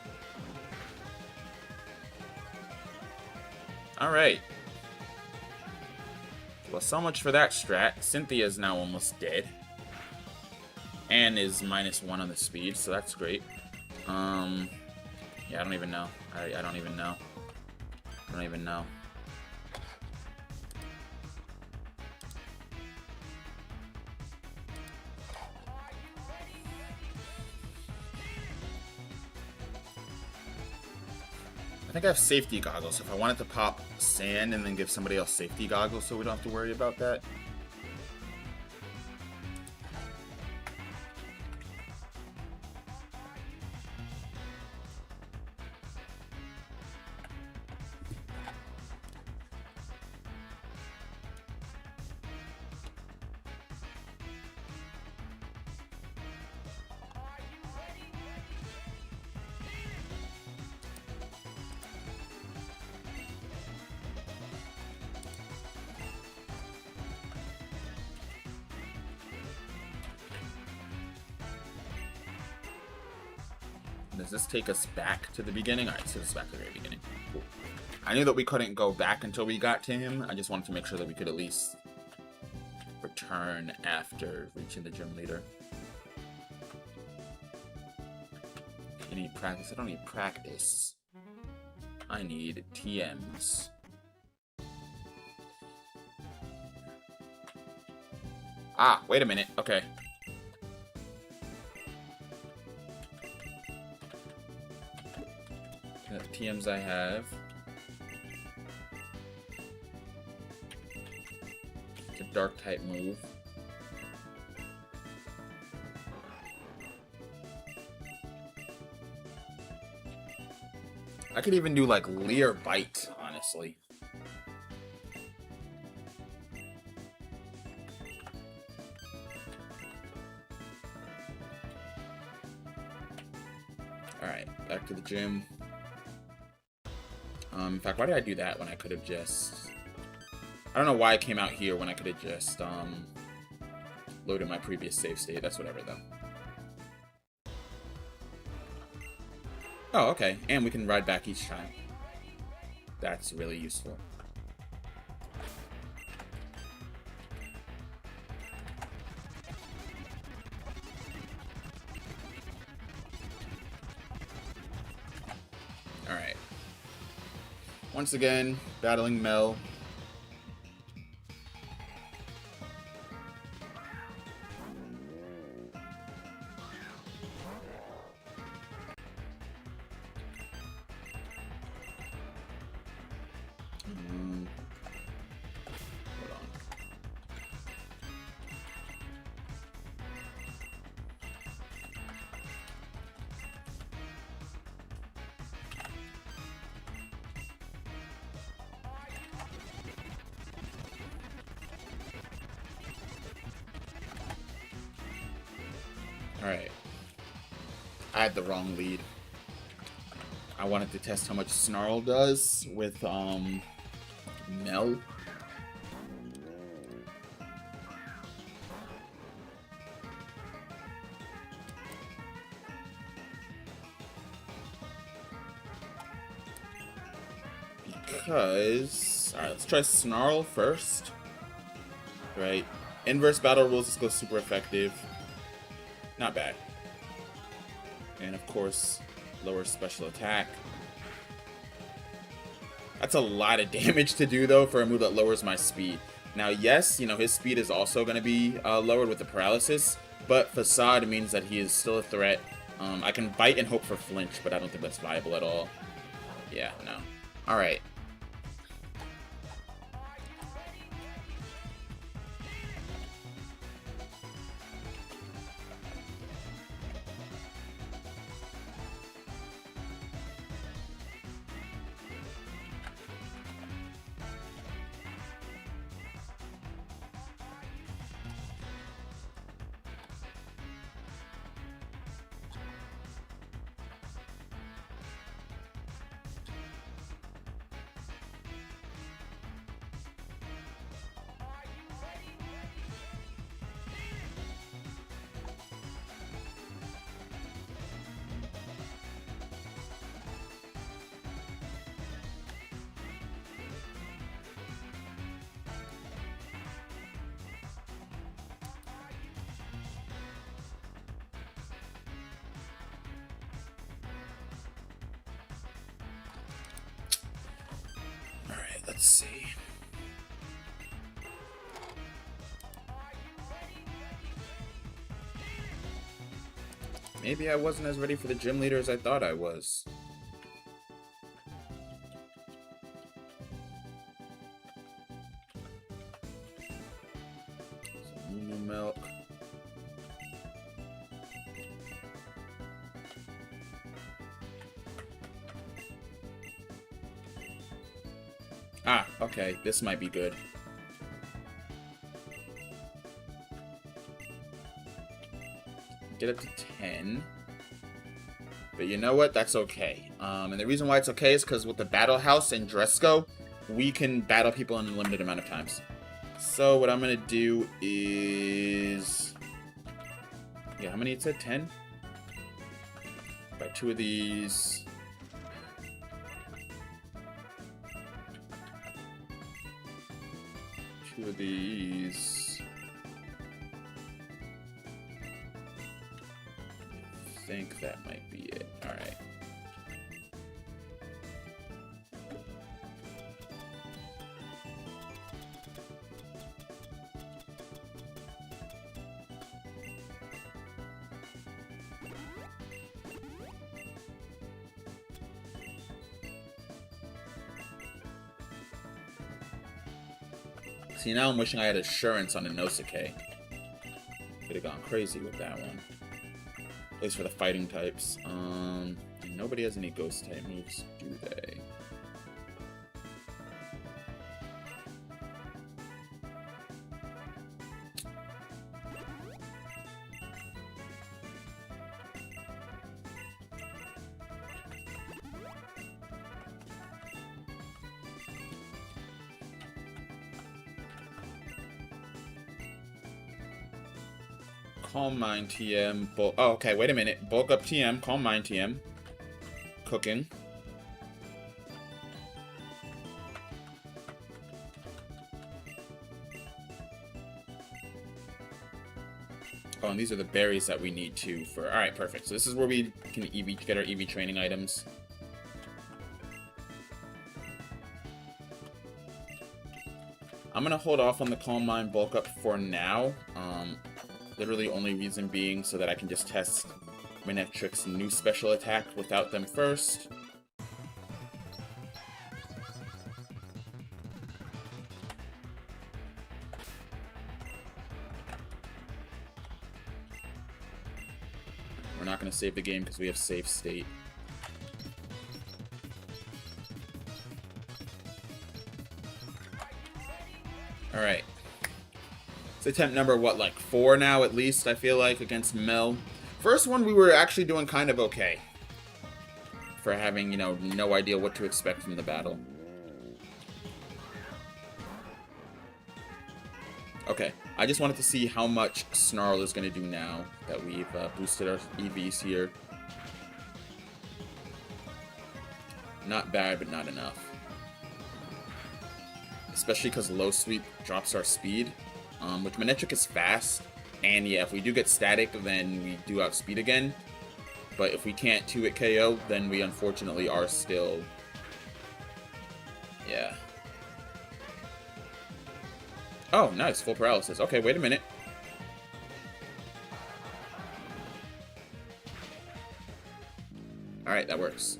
Speaker 1: Alright. Well, so much for that strat. Cynthia's now almost dead. And is -1 on the speed, so that's great. Yeah, I don't even know. I don't even know. I don't even know. I think I have safety goggles. If I wanted to pop sand and then give somebody else safety goggles so we don't have to worry about that. Does this take us back to the beginning? Alright, so this is back to the very beginning. Cool. I knew that we couldn't go back until we got to him. I just wanted to make sure that we could at least return after reaching the gym leader. You need practice? I don't need practice. I need TMs. Ah, wait a minute. Okay. The TMs I have. It's a dark type move. I could even do like Leer Bite, honestly. Alright, back to the gym. In fact, why did I do that when I could have just... I don't know why I came out here when I could have just, loaded my previous save state. That's whatever, though. Oh, okay. And we can ride back each time. That's really useful. Alright. Once again, battling Mel. Alright. I had the wrong lead. I wanted to test how much Snarl does with, Mel. Because... Alright, let's try Snarl first. Right. Inverse battle rules, this goes super effective. Not bad. And of course, lower special attack. That's a lot of damage to do, though, for a move that lowers my speed. Now, yes, you know, his speed is also going to be lowered with the paralysis, but Facade means that he is still a threat. I can bite and hope for flinch, but I don't think that's viable at all. Yeah, no. Alright. Let's see. Maybe I wasn't as ready for the gym leader as I thought I was. Some milk. Ah, okay, this might be good. Get up to 10. But you know what? That's okay. And the reason why it's okay is because with the Battle House and Dresco, we can battle people in a limited amount of times. So what I'm going to do is... Yeah, how many it said? 10? Buy 2 of these... Of these. I think that might be it. All right. See, now I'm wishing I had assurance on the Nosuke. Could have gone crazy with that one. At least for the fighting types. Nobody has any ghost type moves, do they? Calm Mind TM. Oh, okay, wait a minute. Bulk up TM, Calm Mind TM. Cooking. Oh, and these are the berries that we need too for... Alright, perfect. So this is where we can get our EV training items. I'm gonna hold off on the Calm Mind bulk up for now. Literally only reason being so that I can just test Manectric's new special attack without them first. We're not going to save the game because we have save state. Alright. It's attempt number, what, like 4 now at least, I feel like, against Mel. First one we were actually doing kind of okay. For having, you know, no idea what to expect from the battle. Okay, I just wanted to see how much Snarl is going to do now that we've boosted our EVs here. Not bad, but not enough. Especially because low sweep drops our speed, which Manectric is fast. And yeah, if we do get static, then we do outspeed again. But if we can't 2-hit KO, then we unfortunately are still... Yeah. Oh, nice. Full paralysis. Okay, wait a minute. Alright, that works.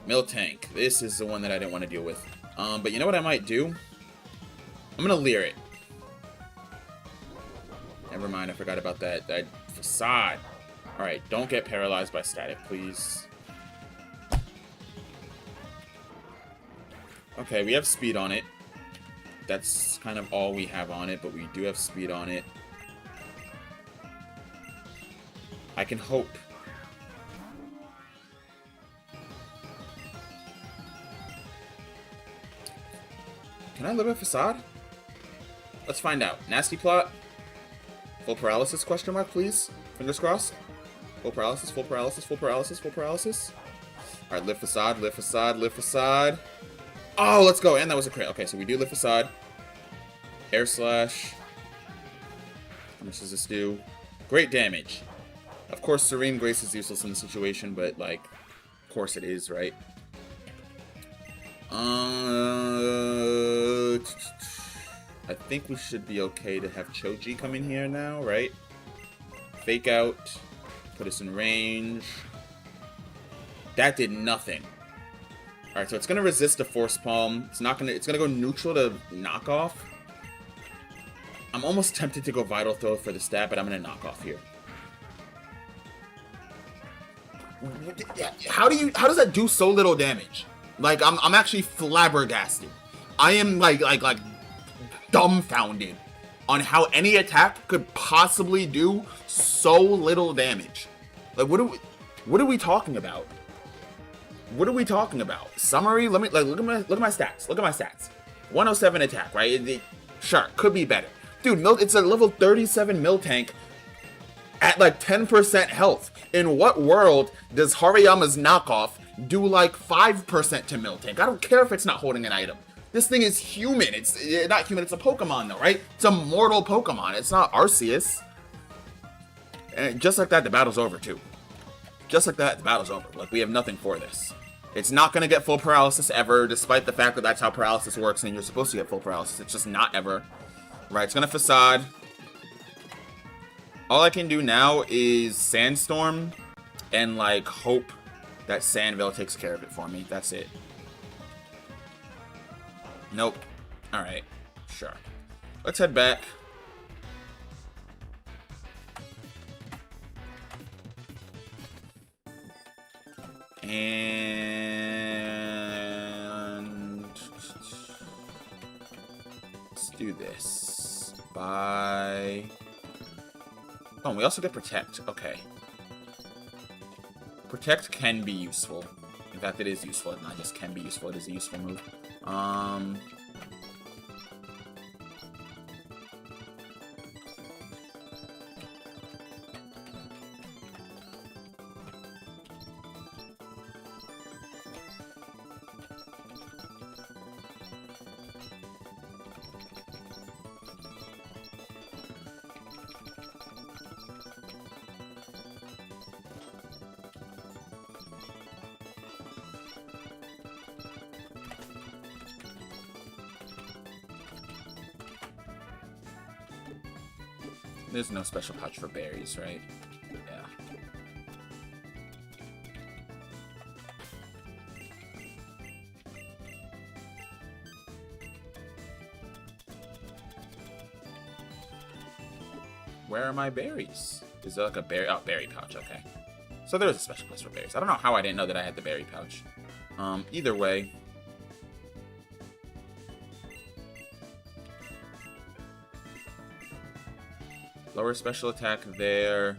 Speaker 1: Miltank. This is the one that I didn't want to deal with. But you know what I might do? I'm gonna Leer it. Never mind, I forgot about that. That facade. Alright, don't get paralyzed by static, please. Okay, we have speed on it. That's kind of all we have on it, but we do have speed on it. I can hope. Can I live a facade? Let's find out. Nasty plot. Full paralysis, question mark, please. Fingers crossed. Full paralysis, full paralysis, full paralysis, full paralysis. Alright, live facade, live facade, live facade. Oh, let's go. And that was a crit. Okay, so we do live facade. Air slash. How much does this do? Great damage. Of course, Serene Grace is useless in the situation, but, like, of course it is, right? I think we should be okay to have Choji come in here now, right? Fake out. Put us in range. That did nothing. Alright, so it's gonna resist a Force Palm. It's gonna go neutral to knock off. I'm almost tempted to go Vital Throw for the stat, but I'm gonna knock off here. How does that do so little damage? Like, I'm actually flabbergasted. I am like dumbfounded on how any attack could possibly do so little damage. Like, what are we talking about? What are we talking about? Summary? Let me look at my stats. Look at my stats. 107 attack, right? Sure, could be better. Dude, it's a level 37 Miltank at like 10% health. In what world does Hariyama's knockoff do like 5% to Miltank? I don't care if it's not holding an item. This thing is human. It's not human, it's a Pokemon though, right? It's a mortal Pokemon. It's not Arceus. And just like that, the battle's over too. Just like that, the battle's over. Like, we have nothing for this. It's not going to get full paralysis ever, despite the fact that that's how paralysis works and you're supposed to get full paralysis. It's just not ever. Right, it's going to Facade. All I can do now is Sandstorm and, like, hope that Sandville takes care of it for me. That's it. Nope. Alright, sure. Let's head back. And let's do this. Bye. Oh, and we also get Protect. Okay. Protect can be useful In fact, it is useful. It not just can be useful. It is a useful move. There's no special pouch for berries, right? Yeah. Where are my berries? Is there like a berry? Oh, berry pouch, okay. So there is a special place for berries. I don't know how I didn't know that I had the berry pouch. Either way. Lower special attack there.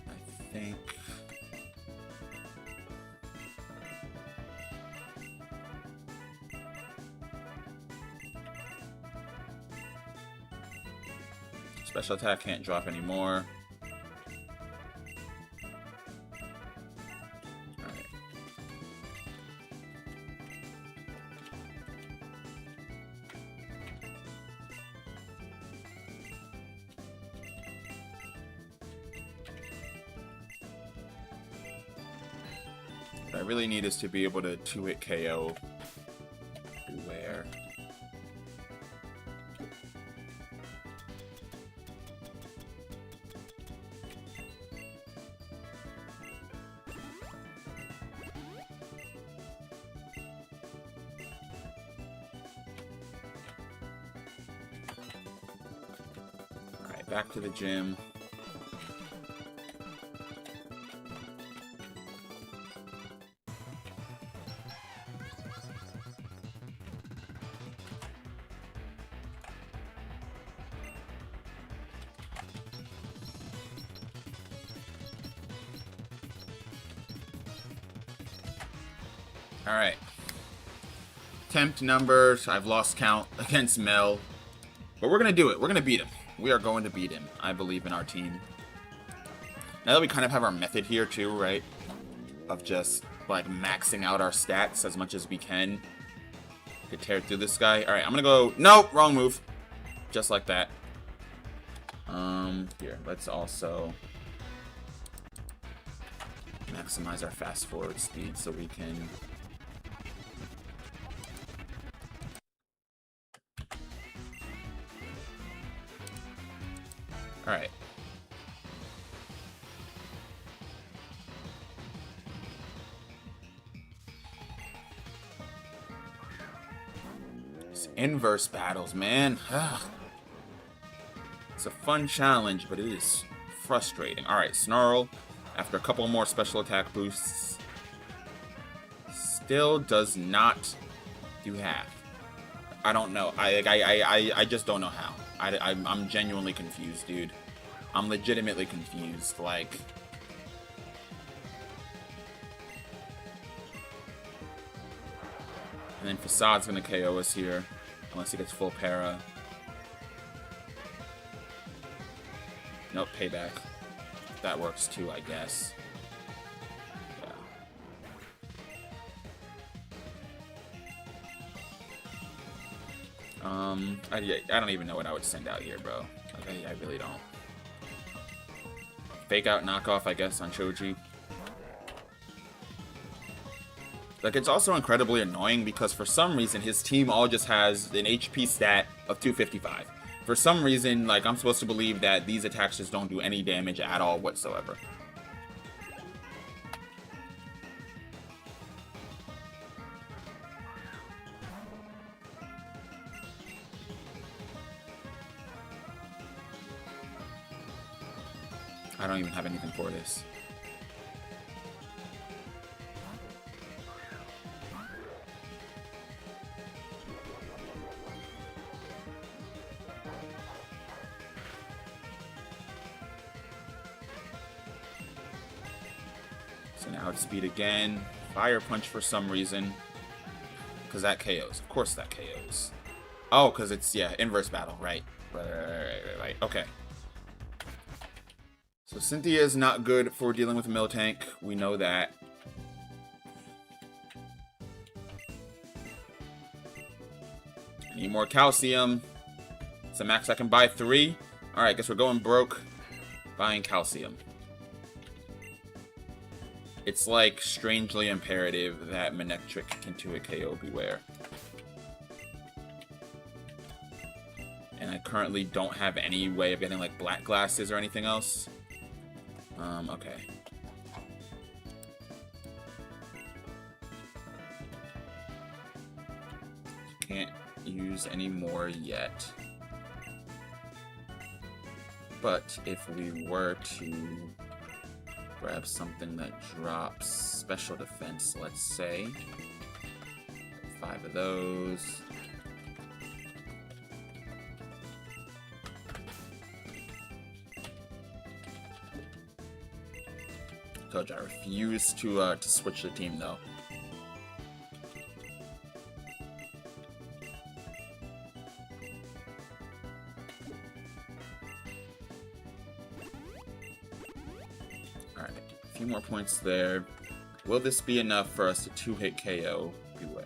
Speaker 1: I think. Special attack can't drop anymore. What I really need is to be able to 2-hit KO Beware. Alright, back to the gym. Alright. Attempt numbers. I've lost count against Mel. But we're going to do it. We're going to beat him. We are going to beat him. I believe in our team. Now that we kind of have our method here too, right? Of just, like, maxing out our stats as much as we can. To tear through this guy. Alright, I'm going to go... Nope! Wrong move. Just like that. Here, let's also... maximize our fast forward speed so we can... Alright. These inverse battles, man. Ugh. It's a fun challenge, but it is frustrating. Alright, Snarl, after a couple more special attack boosts, still does not do half. I don't know. I just don't know how. I'm genuinely confused, dude. I'm legitimately confused. Like, and then Facade's gonna KO us here, unless he gets full para. Nope, payback. That works too, I guess. I don't even know what I would send out here, bro. Okay, I really don't. Fake out knockoff, I guess, on Choji. Like, it's also incredibly annoying because for some reason his team all just has an HP stat of 255. For some reason, like, I'm supposed to believe that these attacks just don't do any damage at all whatsoever. I don't even have anything for this. gonna outspeed again. Fire punch for some reason. Because that KOs. Of course that KOs. Oh, because it's, yeah, inverse battle. Right. Right. Okay. So Cynthia is not good for dealing with a Miltank. We know that. I need more calcium. So max I can buy 3. Alright, guess we're going broke. Buying calcium. It's like strangely imperative that Manectric can 2-hit KO Beware. And I currently don't have any way of getting like black glasses or anything else. Okay. Can't use any more yet. But if we were to grab something that drops special defense, let's say 5 of those. Told you I refuse to switch the team though. Alright, a few more points there. Will this be enough for us to 2-hit KO Beware?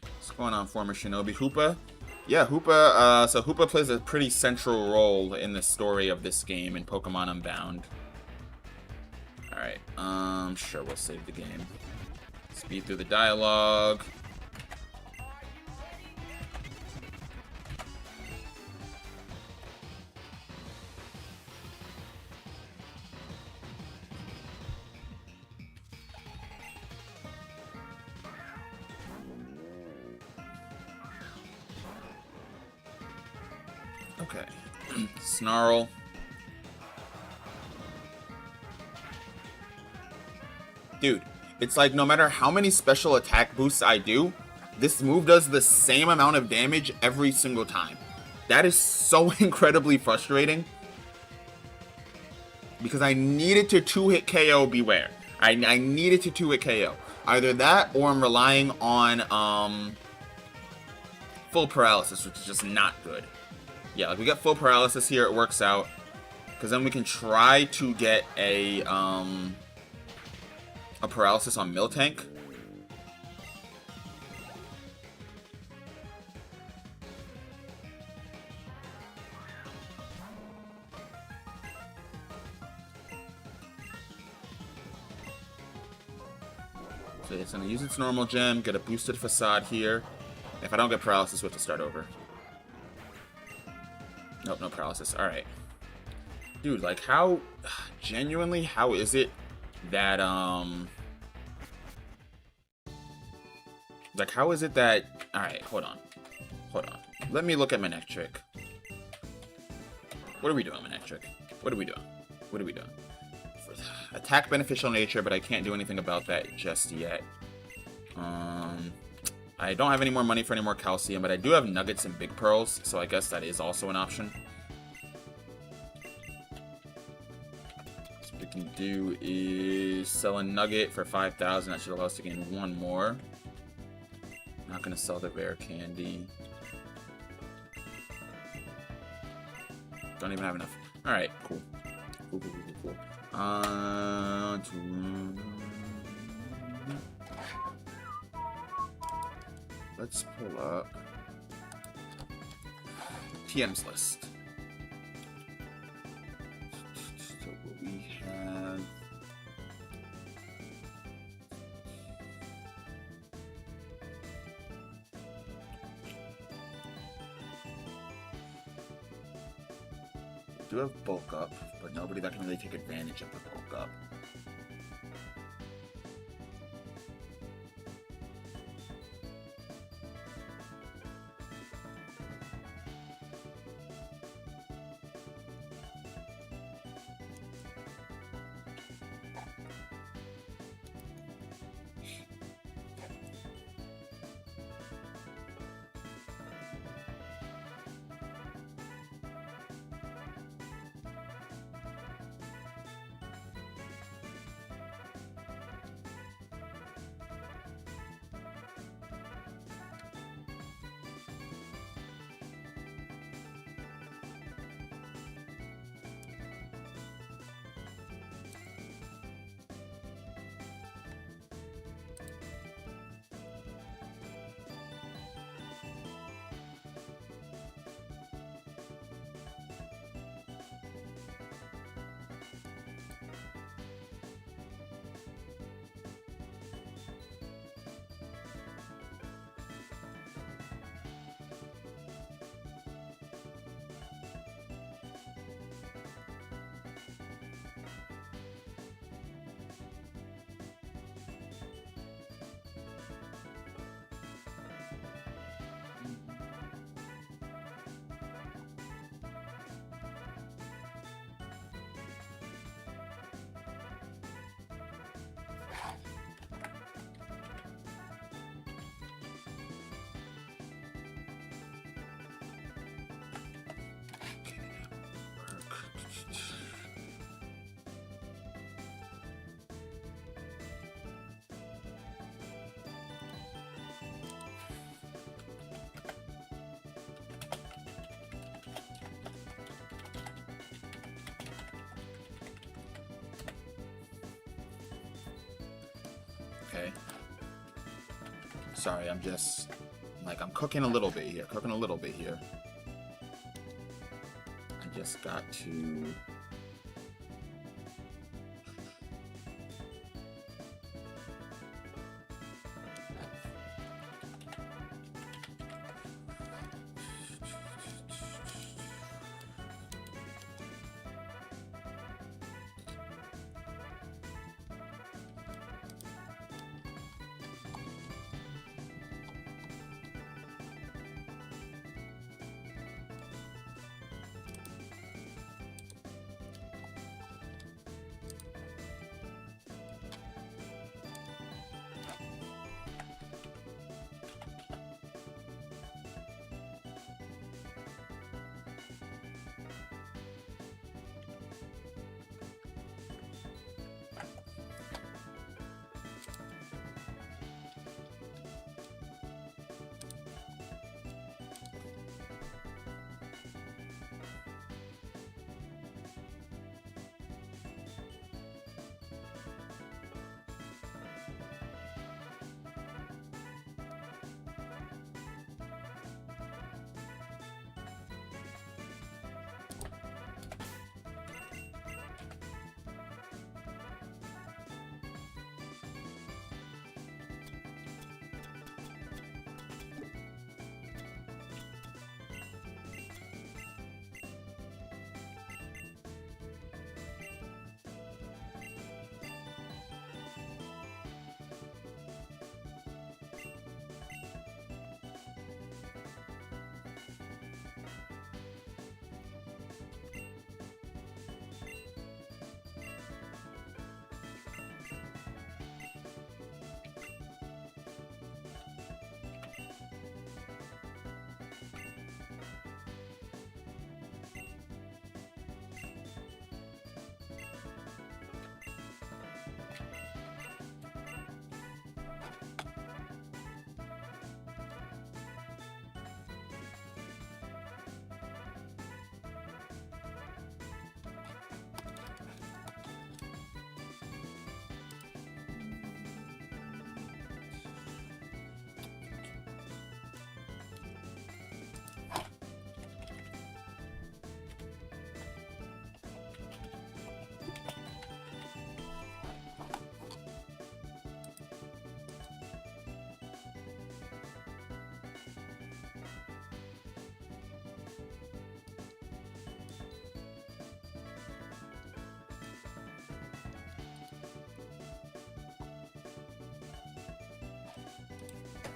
Speaker 1: What's going on, former Shinobi? Hoopa? Yeah, Hoopa, so Hoopa plays a pretty central role in the story of this game in Pokemon Unbound. Alright, sure, we'll save the game. Speed through the dialogue. Okay. Snarl. Dude, it's like no matter how many special attack boosts I do, this move does the same amount of damage every single time. That is so incredibly frustrating. Because I needed to 2-hit KO Beware. I needed to 2-hit KO. Either that or I'm relying on full paralysis, which is just not good. Yeah, like we got full paralysis here, it works out. Because then we can try to get a paralysis on Miltank. So it's going to use its normal gem, get a boosted facade here. If I don't get paralysis, we have to start over. Nope, no paralysis. Alright. Dude, like how... Genuinely, how is it that, like, how is it that... Alright, hold on. Hold on. Let me look at Manectric. What are we doing, Manectric? What are we doing? What are we doing? Attack beneficial nature, but I can't do anything about that just yet. I don't have any more money for any more calcium, but I do have nuggets and big pearls, so I guess that is also an option. So what we can do is sell a nugget for 5,000. That should allow us to gain 1 more. Not gonna sell the rare candy. Don't even have enough. Alright, cool. Cool. Let's pull up TM's list. So what we have... We do have bulk up, but nobody that can really take advantage of the bulk up. Sorry, I'm just... Like, I'm cooking a little bit here. Cooking a little bit here. I just got to...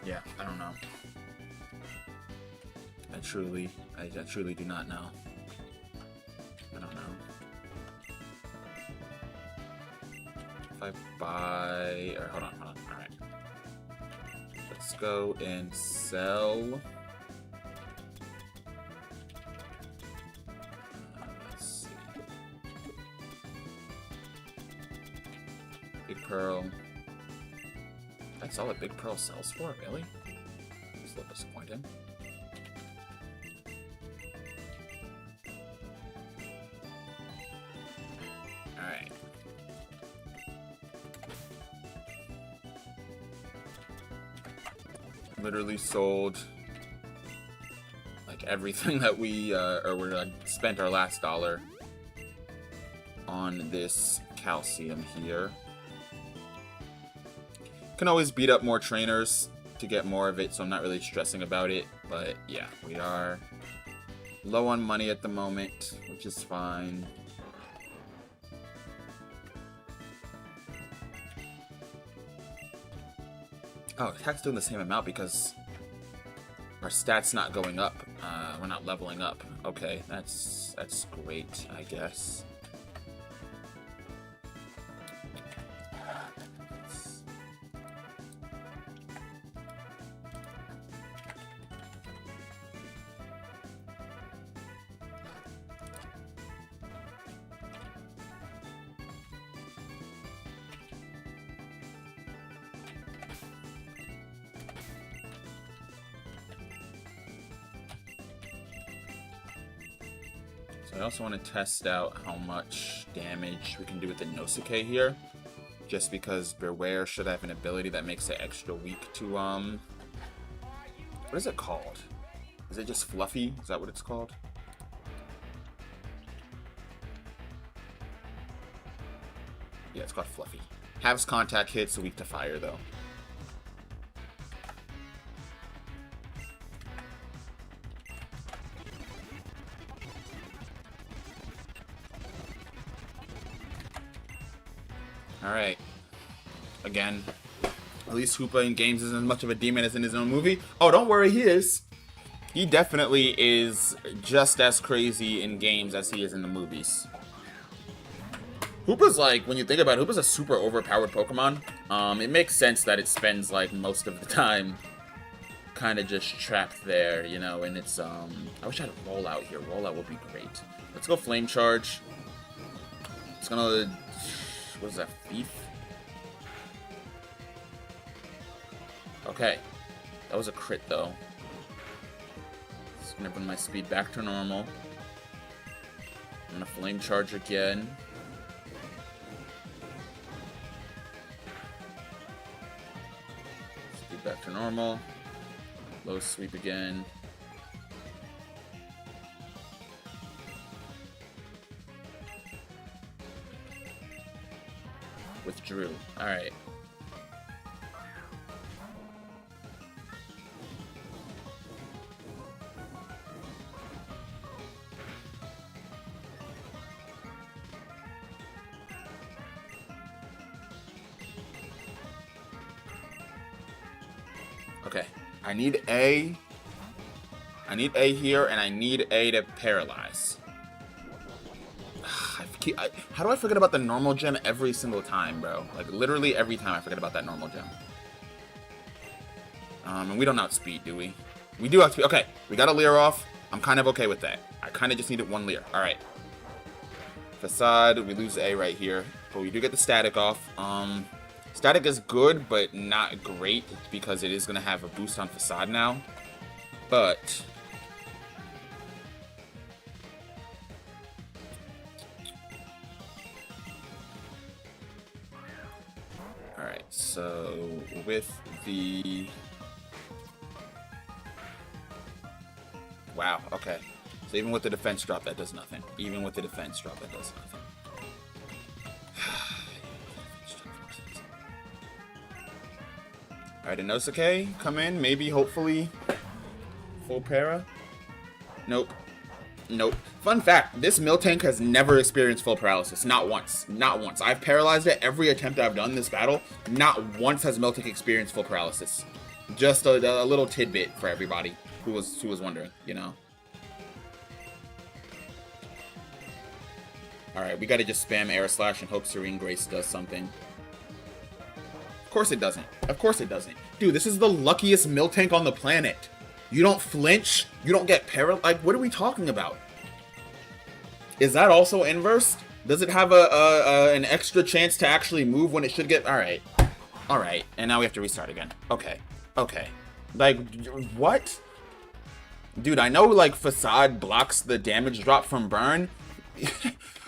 Speaker 1: Yeah, I don't know. I truly do not know. I don't know. If I buy... Or hold on. Alright. Let's go and sell... let's see. Big Pearl. That's all that Big Pearl sells for? Really? It's a little disappointing. Alright. Literally sold like everything that we spent our last dollar on this calcium here. Can always beat up more trainers to get more of it, so I'm not really stressing about it. But yeah, we are low on money at the moment, which is fine. Oh, attack's doing the same amount because our stats not going up. We're not leveling up. Okay, that's great, I guess. So I also want to test out how much damage we can do with the Nosuke here. Just because Beware should have an ability that makes it extra weak to What is it called? Is it just Fluffy? Is that what it's called? Yeah, it's called Fluffy. Halves contact hits, weak to fire, though. Alright. Again, at least Hoopa in games isn't as much of a demon as in his own movie. Oh, don't worry, he is. He definitely is just as crazy in games as he is in the movies. Hoopa's like, when you think about it, Hoopa's a super overpowered Pokemon. It makes sense that it spends like most of the time kind of just trapped there, you know, and it's, I wish I had a Rollout here. Rollout would be great. Let's go Flame Charge. It's gonna, what is that, Thief? Okay. That was a crit, though. It's gonna bring my speed back to normal. I'm gonna Flame Charge again. Speed back to normal. Low sweep again. Withdrew. Alright. Okay, I need A. I need A here, and I need A to paralyze. How do I forget about the normal gem every single time, bro? Like, literally every time I forget about that normal gem. And we don't outspeed, do we? We do outspeed. Okay, we got a Leer off. I'm kind of okay with that. I kind of just needed one Leer. All right. Facade, we lose A right here. But we do get the static off. Static is good, but not great, because it is going to have a boost on Facade now. But alright, so with the... Wow, okay. So even with the defense drop, that does nothing. Even with the defense drop, that does nothing. Alright, Inosuke, come in. Maybe, hopefully, full para. Nope. Nope. Fun fact, this Miltank has never experienced full paralysis. Not once. Not once. I've paralyzed it every attempt I've done this battle. Not once has Miltank experienced full paralysis. Just a little tidbit for everybody who was wondering, you know. Alright, we gotta just spam Air Slash and hope Serene Grace does something. Of course it doesn't. Of course it doesn't. Dude, this is the luckiest Miltank on the planet. You don't flinch. You don't get paralyzed. Like, what are we talking about? Is that also inversed? Does it have an extra chance to actually move when it should get... Alright. Alright. And now we have to restart again. Okay. Okay. Like, what? Dude, I know, like, Facade blocks the damage drop from burn.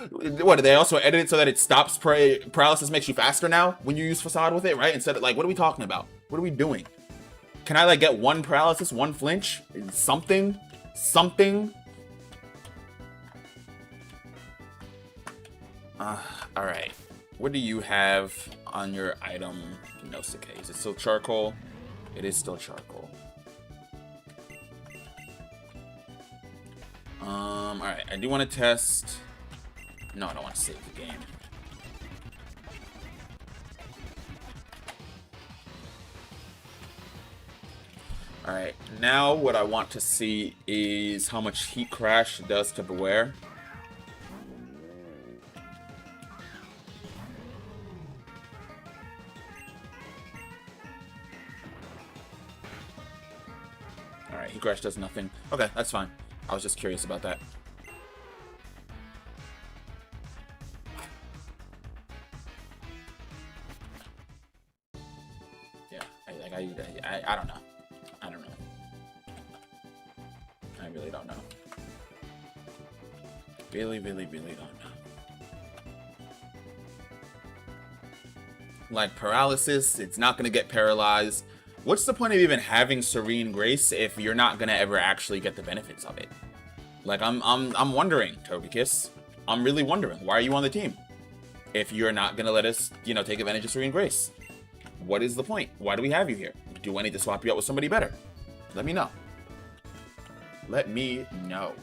Speaker 1: What, do they also edit it so that it stops paralysis makes you faster now when you use Facade with it, right? Instead of, like, what are we talking about? What are we doing? Can I, like, get one paralysis, one flinch? Something? Something? Alright. What do you have on your item, Inosuke? Is it still charcoal? It is still charcoal. Alright, I do want to test... No, I don't want to save the game. Alright, now what I want to see is how much Heat Crash does to Beware. Alright, Heat Crash does nothing. Okay, that's fine. I was just curious about that. I don't know. I don't know. I really don't know. Really don't know. Like, paralysis, it's not going to get paralyzed. What's the point of even having Serene Grace if you're not gonna ever actually get the benefits of it? Like, I'm wondering, Togekiss. I'm really wondering, why are you on the team? If you're not gonna let us, you know, take advantage of Serene Grace. What is the point? Why do we have you here? Do I need to swap you out with somebody better? Let me know. Let me know.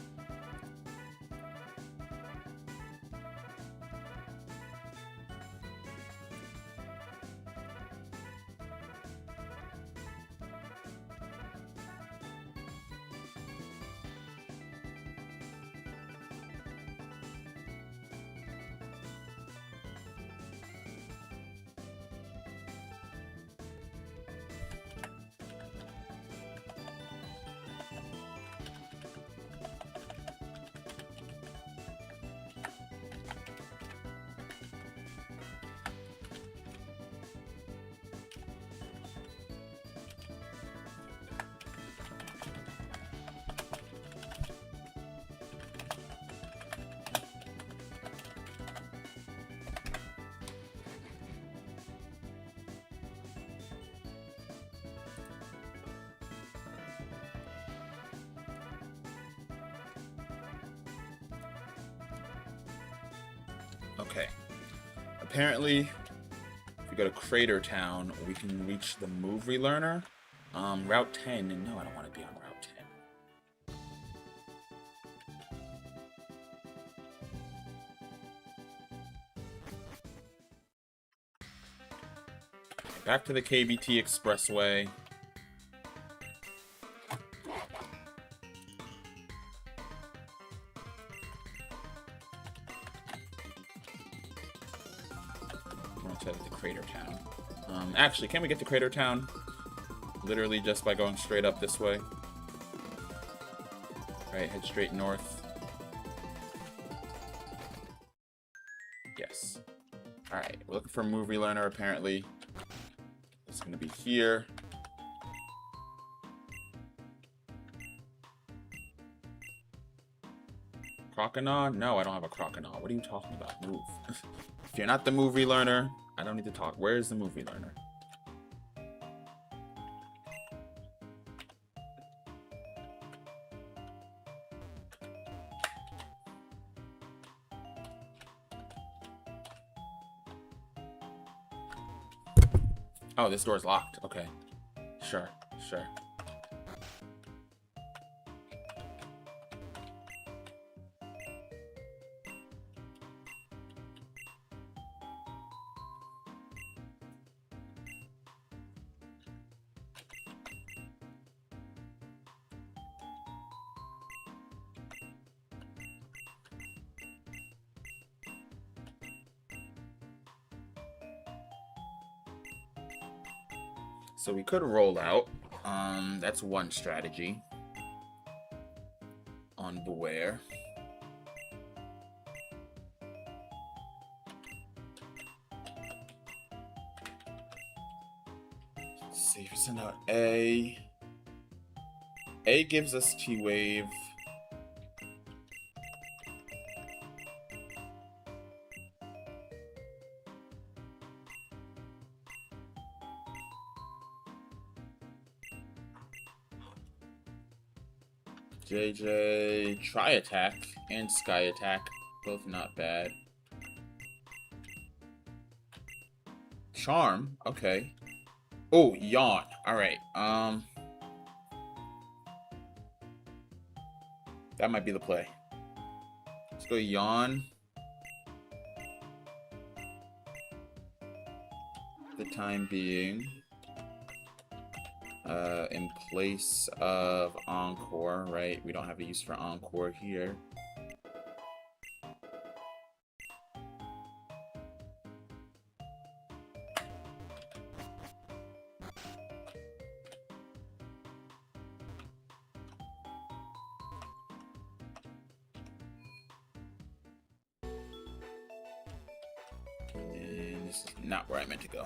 Speaker 1: Okay. Apparently, if we go to Crater Town, we can reach the move relearner. Route 10. No, I don't want to be on Route 10. Back to the KBT Expressway. To Crater Town. Actually, can we get to Crater Town? Literally just by going straight up this way. Right, head straight north. Yes. Alright, we're looking for a move relearner apparently. It's gonna be here. Croconaw? No, I don't have a Croconaw. What are you talking about? Move. If you're not the move relearner, I don't need to talk. Where is the move relearner? Oh, this door's locked. Okay. Sure, sure. So we could roll out. That's one strategy. On Beware. Let's see if we send out A. A gives us T-Wave. JJ, Tri Attack and Sky Attack, both not bad. Charm, okay. Oh, Yawn. Alright, that might be the play. Let's go Yawn. For the time being. In place of Encore, right? We don't have a use for Encore here. And this is not where I meant to go.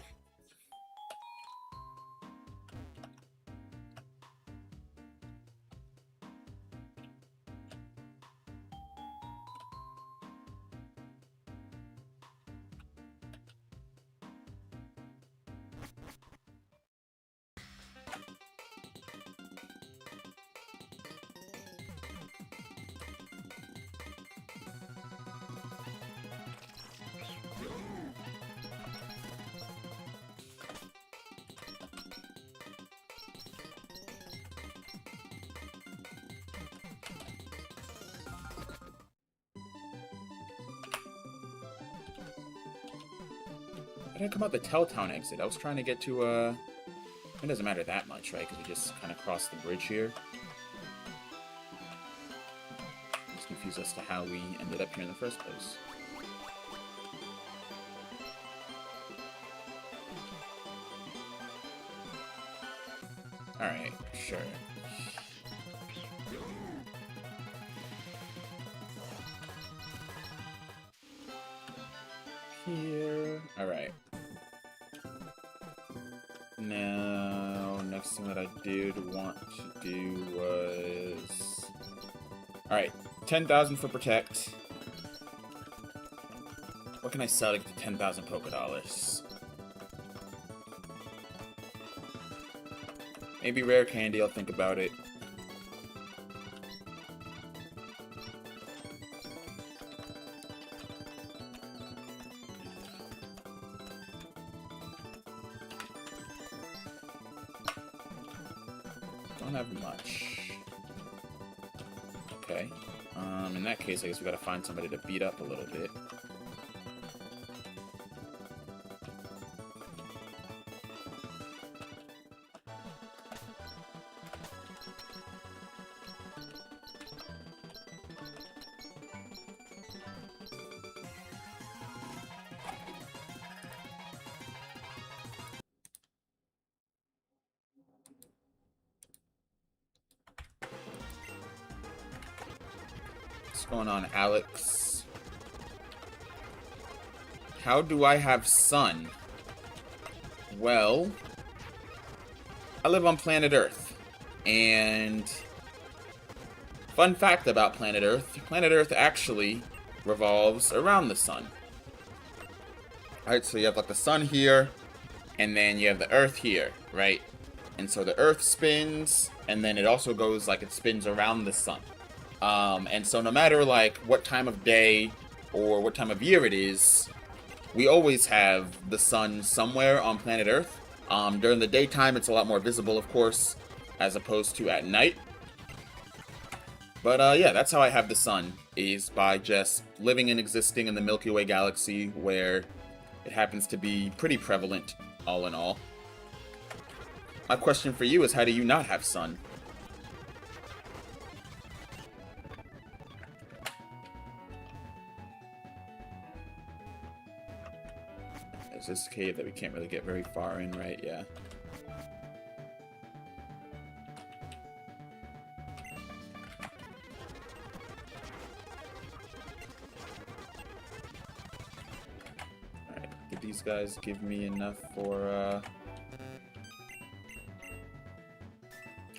Speaker 1: did I come out the Telltown exit? I was trying to get to, It doesn't matter that much, right? Because we just kind of crossed the bridge here. I'm just confused as to how we ended up here in the first place. Alright, sure. Here. Alright. Now, next thing that I did want to do was... Alright, 10,000 for Protect. What can I sell to get to 10,000 polka dollars? Maybe rare candy, I'll think about it. Don't have much. Okay. In that case, I guess we gotta find somebody to beat up a little bit. What's going on, Alex? How do I have sun? Well, I live on planet Earth. And fun fact about planet Earth actually revolves around the sun. Alright, so you have like the sun here, and then you have the Earth here, right? And so the Earth spins, and then it also goes like it spins around the sun. And so no matter like what time of day or what time of year it is, we always have the sun somewhere on planet Earth. During the daytime, it's a lot more visible, of course, as opposed to at night. But yeah, that's how I have the sun, is by just living and existing in the Milky Way galaxy, where it happens to be pretty prevalent, all in all. My question for you is, how do you not have sun? There's this cave that we can't really get very far in, right? Yeah. Alright, did these guys give me enough for,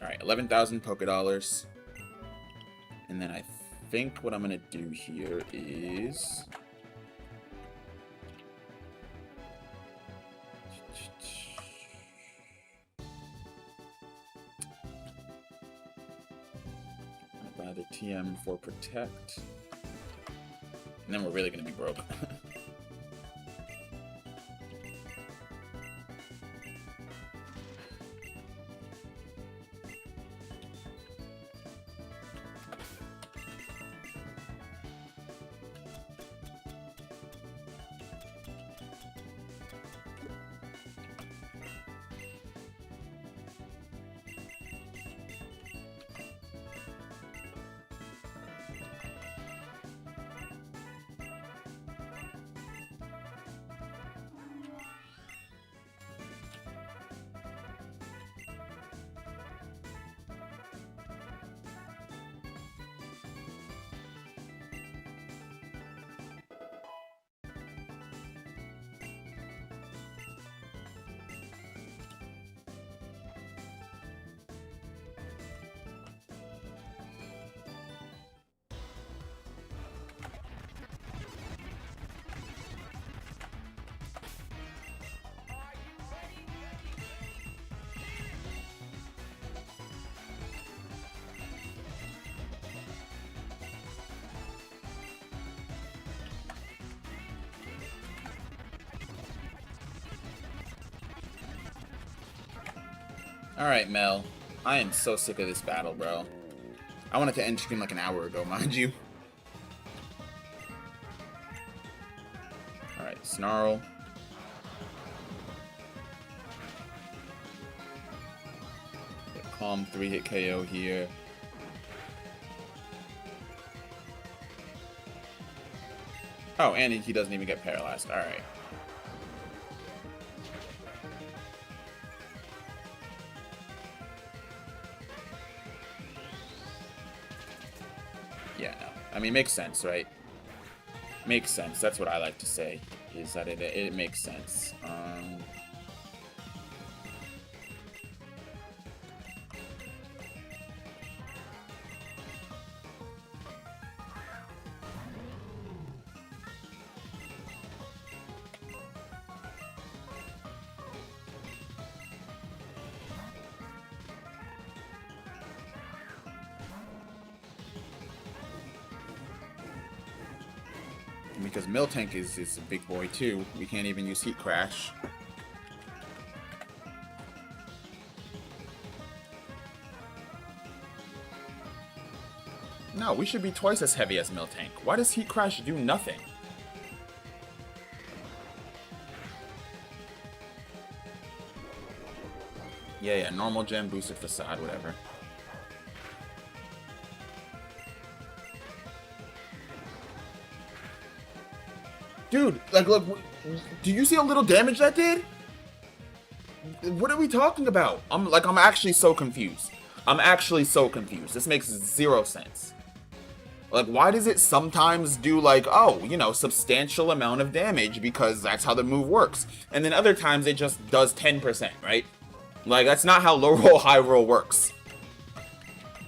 Speaker 1: Alright, 11,000 polka dollars. And then I think what I'm gonna do here is... buy the TM for Protect. And then we're really gonna be broke. Alright, Mel. I am so sick of this battle, bro. I wanted to end stream like an hour ago, mind you. Alright, Snarl. Calm 3-hit KO here. Oh, and he doesn't even get paralyzed. Alright. Yeah, no. I mean, makes sense, right? Makes sense. That's what I like to say, is that it makes sense. Because Miltank is a big boy too. We can't even use Heat Crash. No, we should be twice as heavy as Miltank. Why does Heat Crash do nothing? Yeah, normal gem, boosted facade, whatever. Dude, like, look, do you see how little damage that did? What are we talking about? I'm actually so confused. I'm actually so confused. This makes zero sense. Like, why does it sometimes do, like, oh, you know, substantial amount of damage because that's how the move works. And then other times it just does 10%, right? Like, that's not how low roll, high roll works.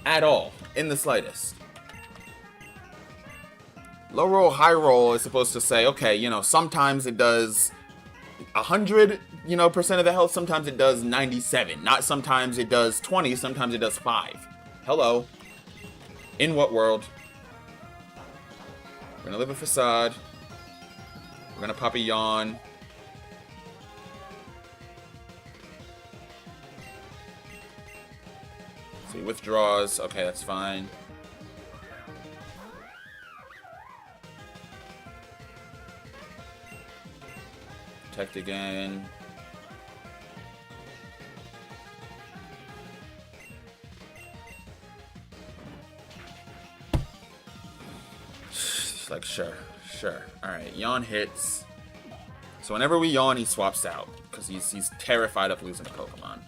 Speaker 1: At all. In the slightest. Low roll, high roll is supposed to say, okay, you know, sometimes it does 100, you know, percent of the health, sometimes it does 97. Not sometimes it does 20, sometimes it does 5. Hello. In what world? We're gonna live a facade. We're gonna pop a yawn. So he withdraws. Okay, that's fine. Protect again. Like, sure. Alright, yawn hits. So whenever we yawn, he swaps out. Because he's terrified of losing a Pokemon.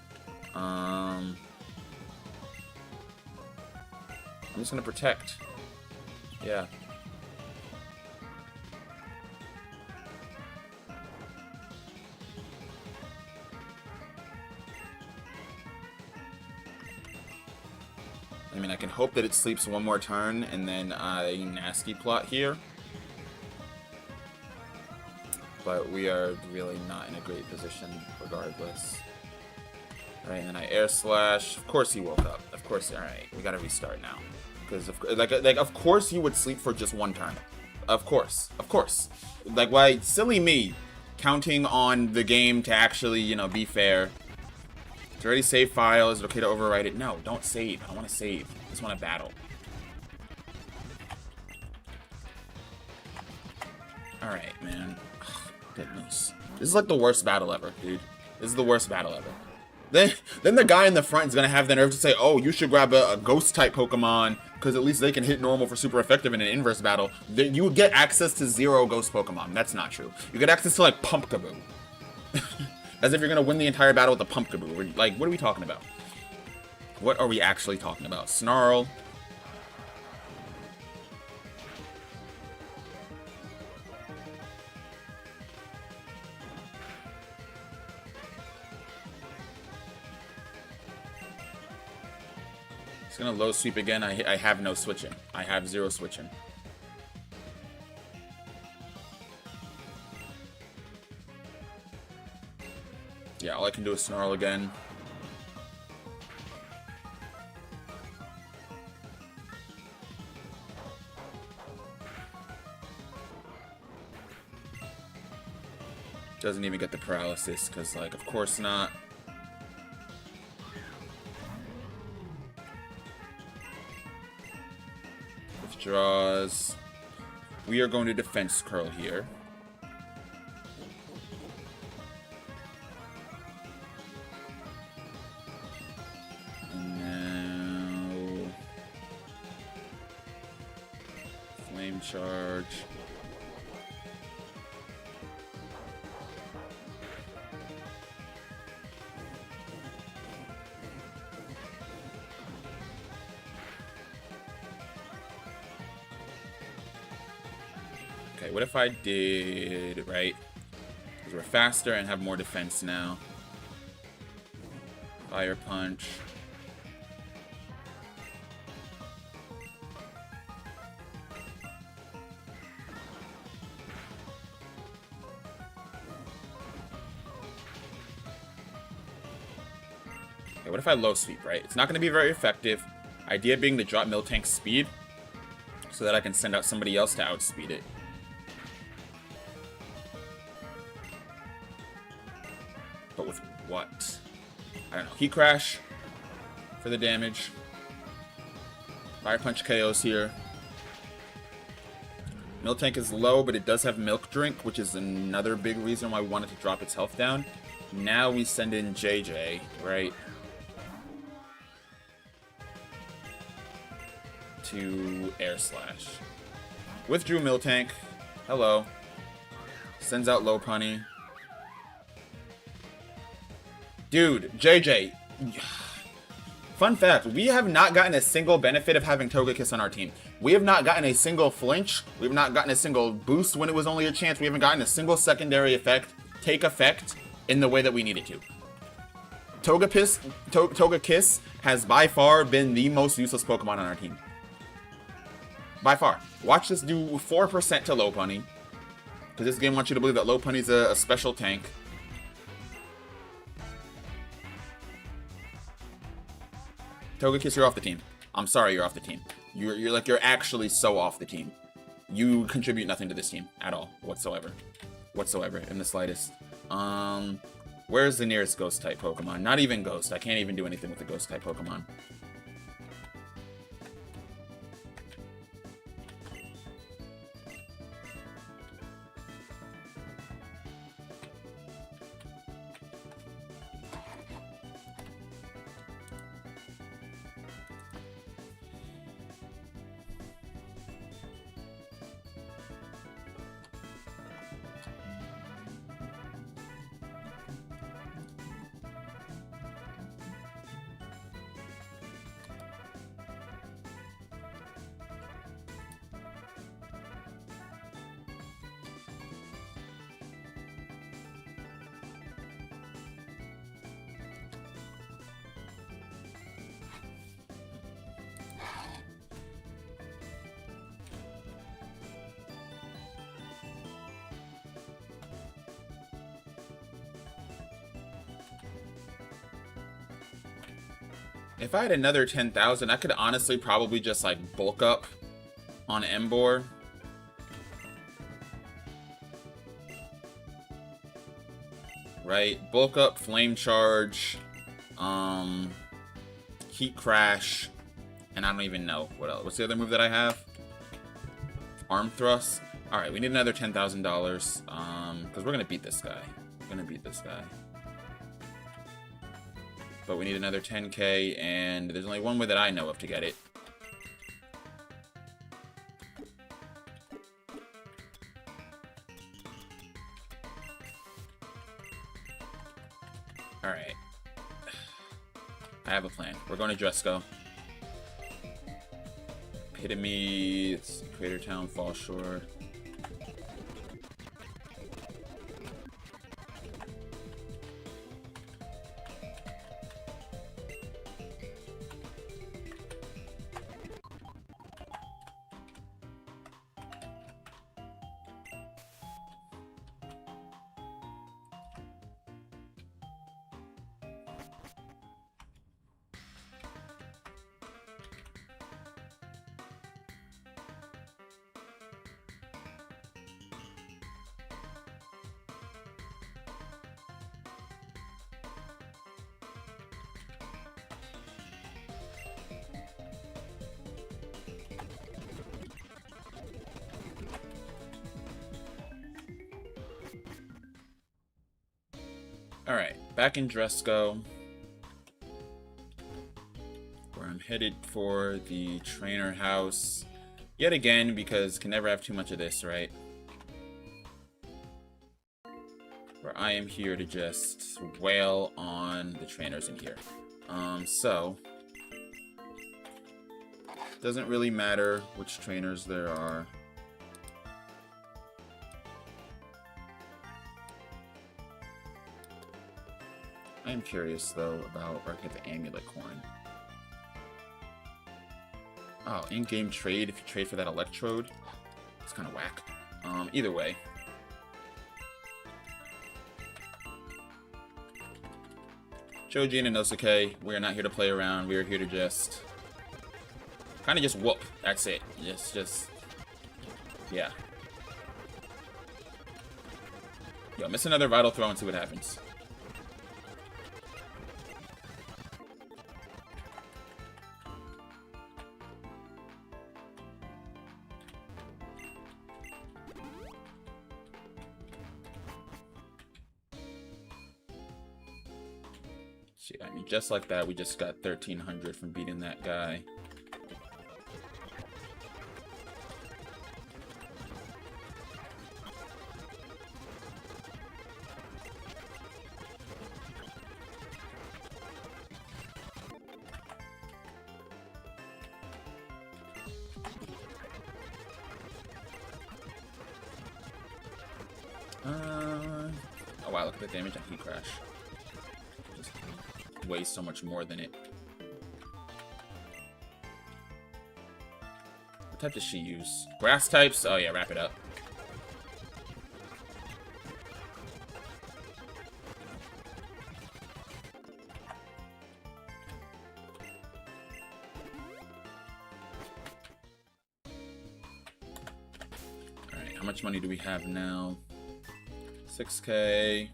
Speaker 1: I'm just gonna protect. Yeah. I mean, I can hope that it sleeps one more turn, and then I nasty plot here. But we are really not in a great position, regardless. Alright, and then I air slash. Of course he woke up. Of course, alright, we gotta restart now. Because, of course he would sleep for just one turn. Of course. Like, why, silly me, counting on the game to actually, you know, be fair. It's already saved file. Is it okay to overwrite it? No, don't save. I don't want to save. I just want to battle. Alright, man. Ugh, goodness. This is like the worst battle ever, dude. This is the worst battle ever. Then the guy in the front is going to have the nerve to say, oh, you should grab a ghost-type Pokemon, because at least they can hit normal for super effective in an inverse battle. You would get access to 0 ghost Pokemon. That's not true. You get access to, like, Pumpkaboo. As if you're going to win the entire battle with a Pumpkaboo. Like, what are we talking about? What are we actually talking about? Snarl. He's going to low sweep again. I have no switching. I have 0 switching. Yeah, all I can do is Snarl again. Doesn't even get the paralysis, because, like, of course not. Withdraws. We are going to Defense Curl here. And Flame charge. Okay, what if I did, right? Because we're faster and have more defense now. Fire punch. Okay, what if I low sweep, right? It's not going to be very effective. Idea being to drop Miltank's speed so that I can send out somebody else to outspeed it. But with what? I don't know. Heat Crash for the damage. Fire Punch KOs here. Miltank is low, but it does have Milk Drink, which is another big reason why we wanted to drop its health down. Now we send in JJ, right? To Air Slash. Withdrew Miltank. Hello. Sends out Low Punny. Dude, JJ. Fun fact, we have not gotten a single benefit of having Togekiss on our team. We have not gotten a single flinch. We have not gotten a single boost when it was only a chance. We haven't gotten a single secondary effect take effect in the way that we needed to. Togekiss has by far been the most useless Pokemon on our team. By far. Watch this do 4% to Low Punny. Because this game wants you to believe that Low Punny's a special tank. Togekiss, you're off the team. I'm sorry you're off the team. You're actually so off the team. You contribute nothing to this team at all, whatsoever. Whatsoever, in the slightest. Where's the nearest Ghost-type Pokemon? Not even Ghost. I can't even do anything with the Ghost-type Pokemon. If I had another 10,000, I could honestly probably just like bulk up on Emboar. Right? Bulk up, Flame Charge, Heat Crash, and I don't even know what else. What's the other move that I have? Arm Thrust. Alright, we need another $10,000, because we're going to beat this guy. We're going to beat this guy. But we need another 10k, and there's only one way that I know of to get it. Alright. I have a plan. We're going to Dresco. Epitome, Crater Town, Fall Shore. Alright, back in Dresco, where I'm headed for the trainer house. Yet again, because can never have too much of this, right? Where I am here to just wail on the trainers in here. So doesn't really matter which trainers there are. I am curious though about where I get the amulet coin. Oh, in-game trade if you trade for that electrode. It's kind of whack. Either way. Choji and Inosuke, we are not here to play around. We are here to just kind of just whoop. That's it. Just yeah. Yo, miss another vital throw and see what happens. I mean, just like that, we just got 1,300 from beating that guy. Oh wow, look at the damage on Heat Crash. Just weighs so much more than it. What type does she use? Grass types? Oh yeah, wrap it up. Alright, how much money do we have now? 6K.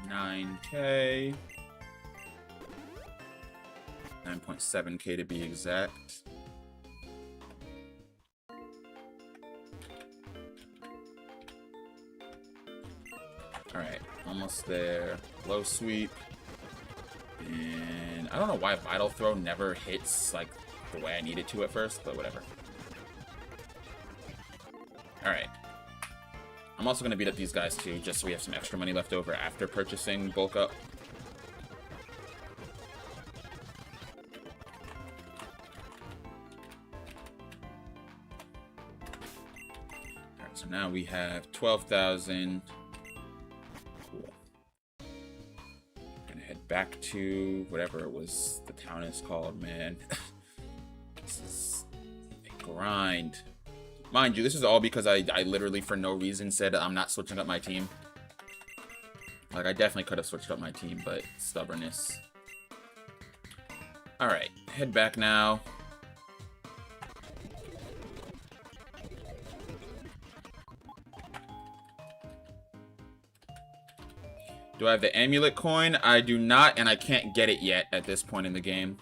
Speaker 1: $9K. 9.7K to be exact. Alright, almost there. Low sweep. And I don't know why Vital Throw never hits like the way I need it to at first, but whatever. Alright. I'm also going to beat up these guys too, just so we have some extra money left over after purchasing bulk up. Alright, so now we have 12,000. Cool. Gonna head back to whatever it was the town is called, man. This is a grind. Mind you, this is all because I literally, for no reason, said I'm not switching up my team. Like, I definitely could have switched up my team, but stubbornness. Alright, head back now. Do I have the amulet coin? I do not, and I can't get it yet at this point in the game.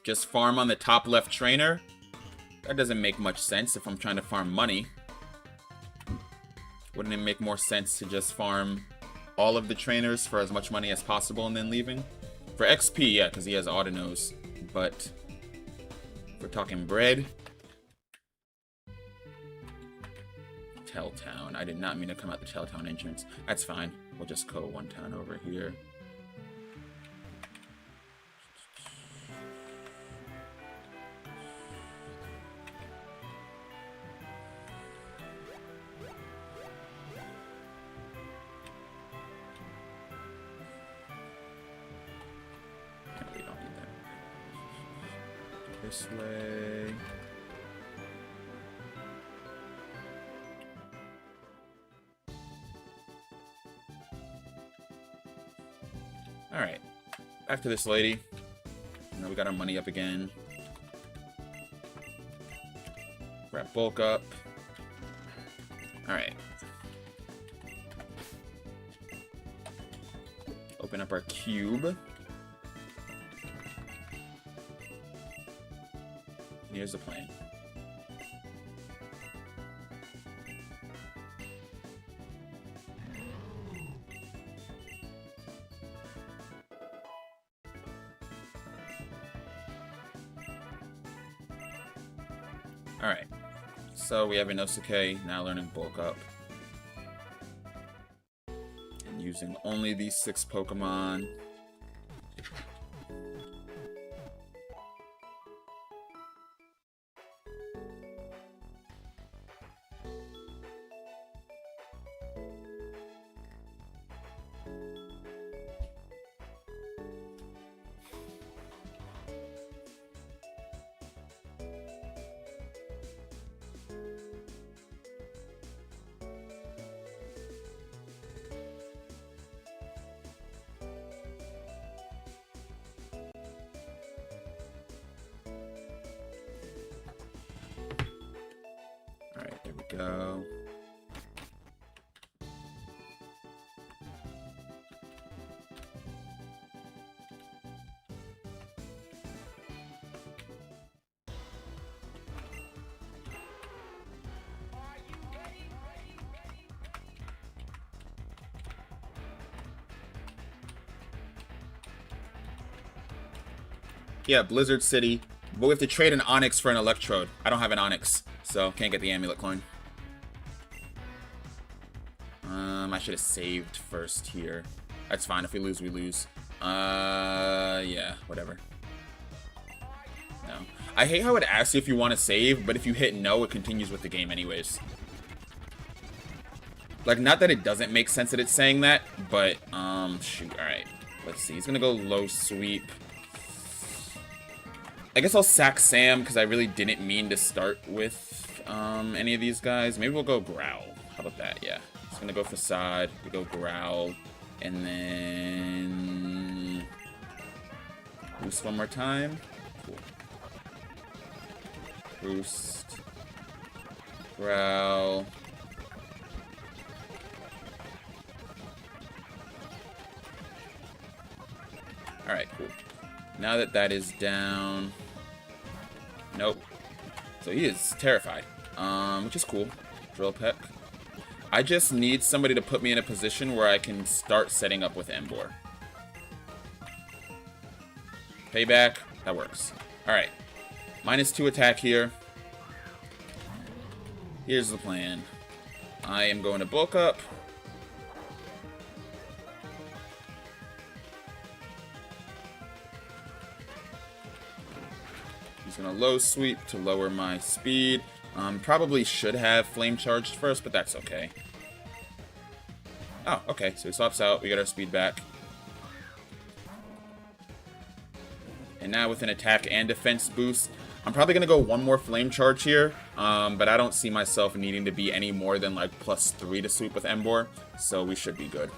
Speaker 1: Just farm on the top left trainer? That doesn't make much sense if I'm trying to farm money. Wouldn't it make more sense to just farm all of the trainers for as much money as possible and then leaving? For XP, yeah, because he has Autonose. But if we're talking bread. Telltown. I did not mean to come out the Telltown entrance. That's fine. We'll just go one town over here. This way. Alright. Back to this lady. Now we got our money up again. Grab bulk up. Alright. Open up our cube. Here's the plan. Alright. So we have Inosuke now learning bulk up. And using only these 6 Pokemon. Alright, there we go. Yeah, Blizzard City. But we have to trade an Onyx for an Electrode. I don't have an Onyx, so can't get the Amulet coin. I should have saved first here. That's fine. If we lose, we lose. Yeah, whatever. No. I hate how it asks you if you want to save, but if you hit no, it continues with the game anyways. Like, not that it doesn't make sense that it's saying that, but, shoot, alright. Let's see. He's gonna go low sweep. I guess I'll sack Sam, because I really didn't mean to start with, any of these guys. Maybe we'll go Growl. How about that? Yeah. He's gonna go Facade. We go Growl. And then... Boost one more time. Cool. Boost. Growl. Alright, cool. Now that that is down... Nope. So he is terrified. Which is cool. Drill Peck. I just need somebody to put me in a position where I can start setting up with Emboar. Payback. That works. Alright. -2 attack here. Here's the plan. I am going to bulk up. He's going to low sweep to lower my speed. Probably should have flame charged first, but that's okay. Oh, okay. So he swaps out. We got our speed back. And now with an attack and defense boost, I'm probably going to go one more flame charge here. But I don't see myself needing to be any more than like +3 to sweep with Emboar. So we should be good.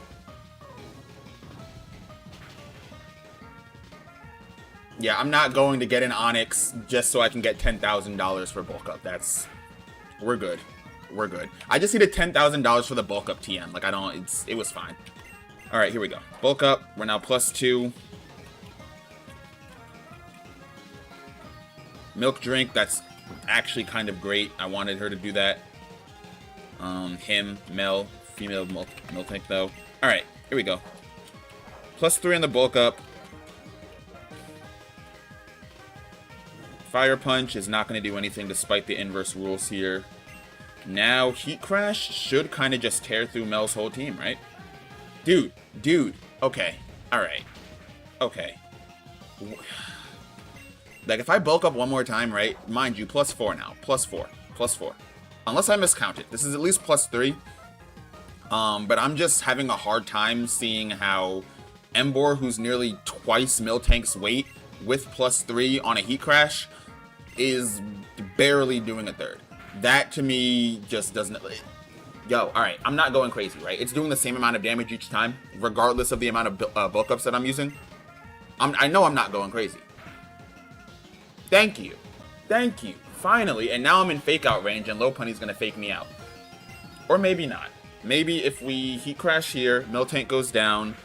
Speaker 1: Yeah, I'm not going to get an Onyx just so I can get $10,000 for bulk up. We're good. We're good. I just needed $10,000 for the bulk up TM. Like, it was fine. All right, here we go. Bulk up. We're now +2. Milk drink. That's actually kind of great. I wanted her to do that. Mel, female milk tank though. All right, here we go. +3 on the bulk up. Fire Punch is not going to do anything despite the inverse rules here. Now, Heat Crash should kind of just tear through Mel's whole team, right? Dude. Okay. Alright. Okay. Like, if I bulk up one more time, right? Mind you, +4 now. +4. Unless I miscounted. This is at least +3. But I'm just having a hard time seeing how Emboar, who's nearly twice Miltank's weight, with +3 on a Heat Crash, is barely doing a third. That to me just doesn't... Yo, all right, I'm not going crazy, right? It's doing the same amount of damage each time, regardless of the amount of bulk ups that I'm using. I know I'm not going crazy. Thank you. Thank you. Finally, and now I'm in fake out range, and Lopunny's gonna fake me out. Or maybe not. Maybe if we heat crash here, Miltank goes down.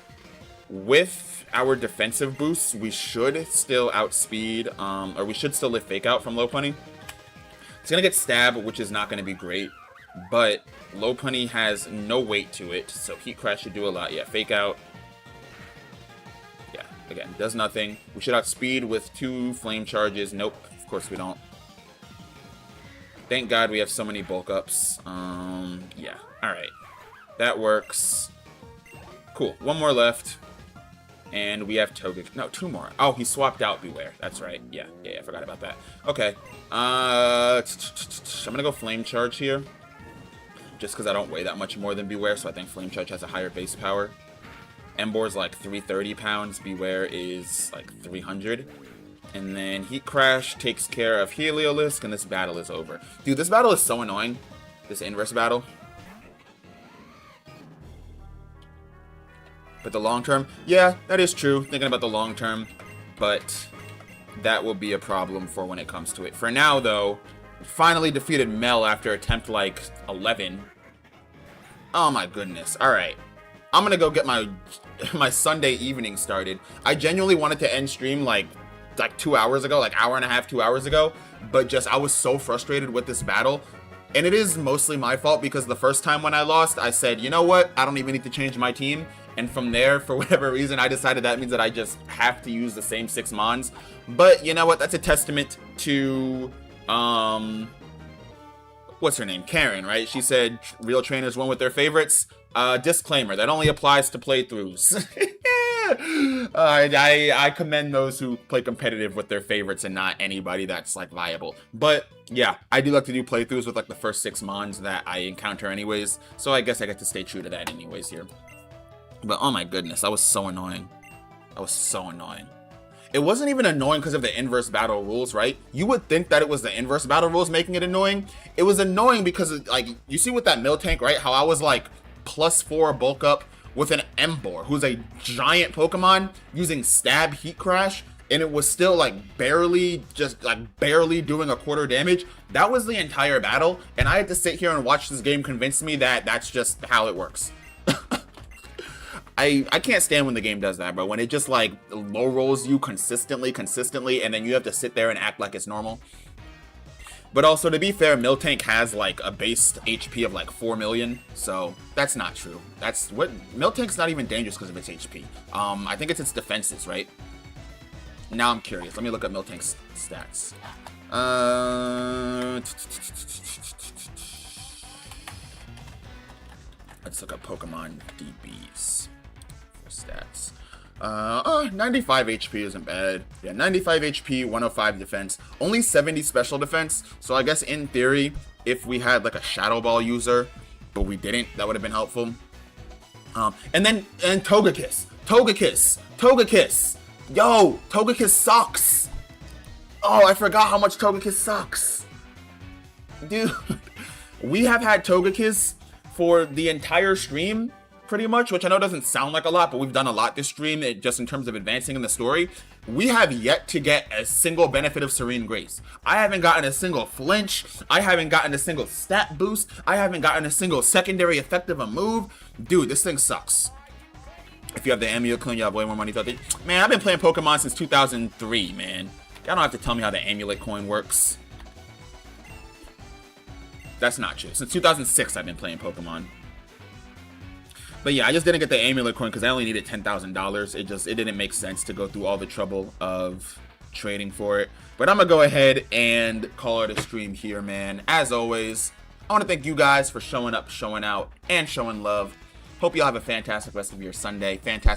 Speaker 1: With our defensive boosts, we should still outspeed, or we should still lift fake out from Lopunny. It's gonna get stabbed, which is not gonna be great. But Lopunny has no weight to it, so heat crash should do a lot. Yeah, fake out. Yeah, again, does nothing. We should outspeed with 2 flame charges. Nope, of course we don't. Thank God we have so many bulk ups. Yeah, alright. That works. Cool, 1 more left. And we have Togekiss. No, 2 more. Oh, he swapped out Beware. That's right. Yeah, I forgot about that. Okay. I'm gonna go Flame Charge here. Just because I don't weigh that much more than Beware, so I think Flame Charge has a higher base power. Embor's like 330 pounds. Beware is like 300. And then Heat Crash takes care of Heliolisk, and this battle is over. Dude, this battle is so annoying. This inverse battle. But the long term, yeah, that is true. Thinking about the long term, but that will be a problem for when it comes to it. For now, though, finally defeated Mel after attempt like 11. Oh my goodness. All right, I'm gonna go get my Sunday evening started. I genuinely wanted to end stream like 2 hours ago, like hour and a half, 2 hours ago, but just I was so frustrated with this battle. And it is mostly my fault because the first time when I lost, I said, you know what? I don't even need to change my team. And from there, for whatever reason, I decided that means that I just have to use the same 6 Mons. But you know what? That's a testament to, what's her name? Karen, right? She said real trainers won with their favorites. Disclaimer, that only applies to playthroughs. I commend those who play competitive with their favorites and not anybody that's like viable. But yeah, I do like to do playthroughs with like the first 6 Mons that I encounter anyways. So I guess I get to stay true to that anyways here. But oh my goodness, that was so annoying. That was so annoying. It wasn't even annoying because of the inverse battle rules, right? You would think that it was the inverse battle rules making it annoying. It was annoying because of, like, you see with that Miltank, right? How I was like +4 bulk up with an Embor, who's a giant Pokemon, using stab heat crash, and it was still like barely doing a quarter damage. That was the entire battle, and I had to sit here and watch this game convince me that that's just how it works. I can't stand when the game does that, bro. When it just like low rolls you consistently, and then you have to sit there and act like it's normal. But also, to be fair, Miltank has like a base HP of like 4 million, so that's not true. That's what Miltank's not even dangerous because of its HP. I think it's its defenses, right? Now I'm curious. Let me look at Miltank's stats. Let's look at Pokemon DBs for stats. 95 HP isn't bad. Yeah, 95 HP, 105 defense, only 70 special defense. So I guess in theory, if we had like a Shadow Ball user, but we didn't, that would have been helpful. And Togekiss. Yo, Togekiss sucks. Oh, I forgot how much Togekiss sucks. Dude, we have had Togekiss for the entire stream, pretty much, which I know doesn't sound like a lot, but we've done a lot this stream, just in terms of advancing in the story. We have yet to get a single benefit of Serene Grace. I haven't gotten a single flinch. I haven't gotten a single stat boost. I haven't gotten a single secondary effect of a move. Dude, this thing sucks. If you have the Amulet Coin, you have way more money. Man, I've been playing Pokemon since 2003, man. Y'all don't have to tell me how the Amulet Coin works. That's not true. Since 2006, I've been playing Pokemon. But yeah, I just didn't get the Amulet Coin because I only needed $10,000. It didn't make sense to go through all the trouble of trading for it. But I'm going to go ahead and call it a stream here, man. As always, I want to thank you guys for showing up, showing out, and showing love. Hope you all have a fantastic rest of your Sunday. Fantastic.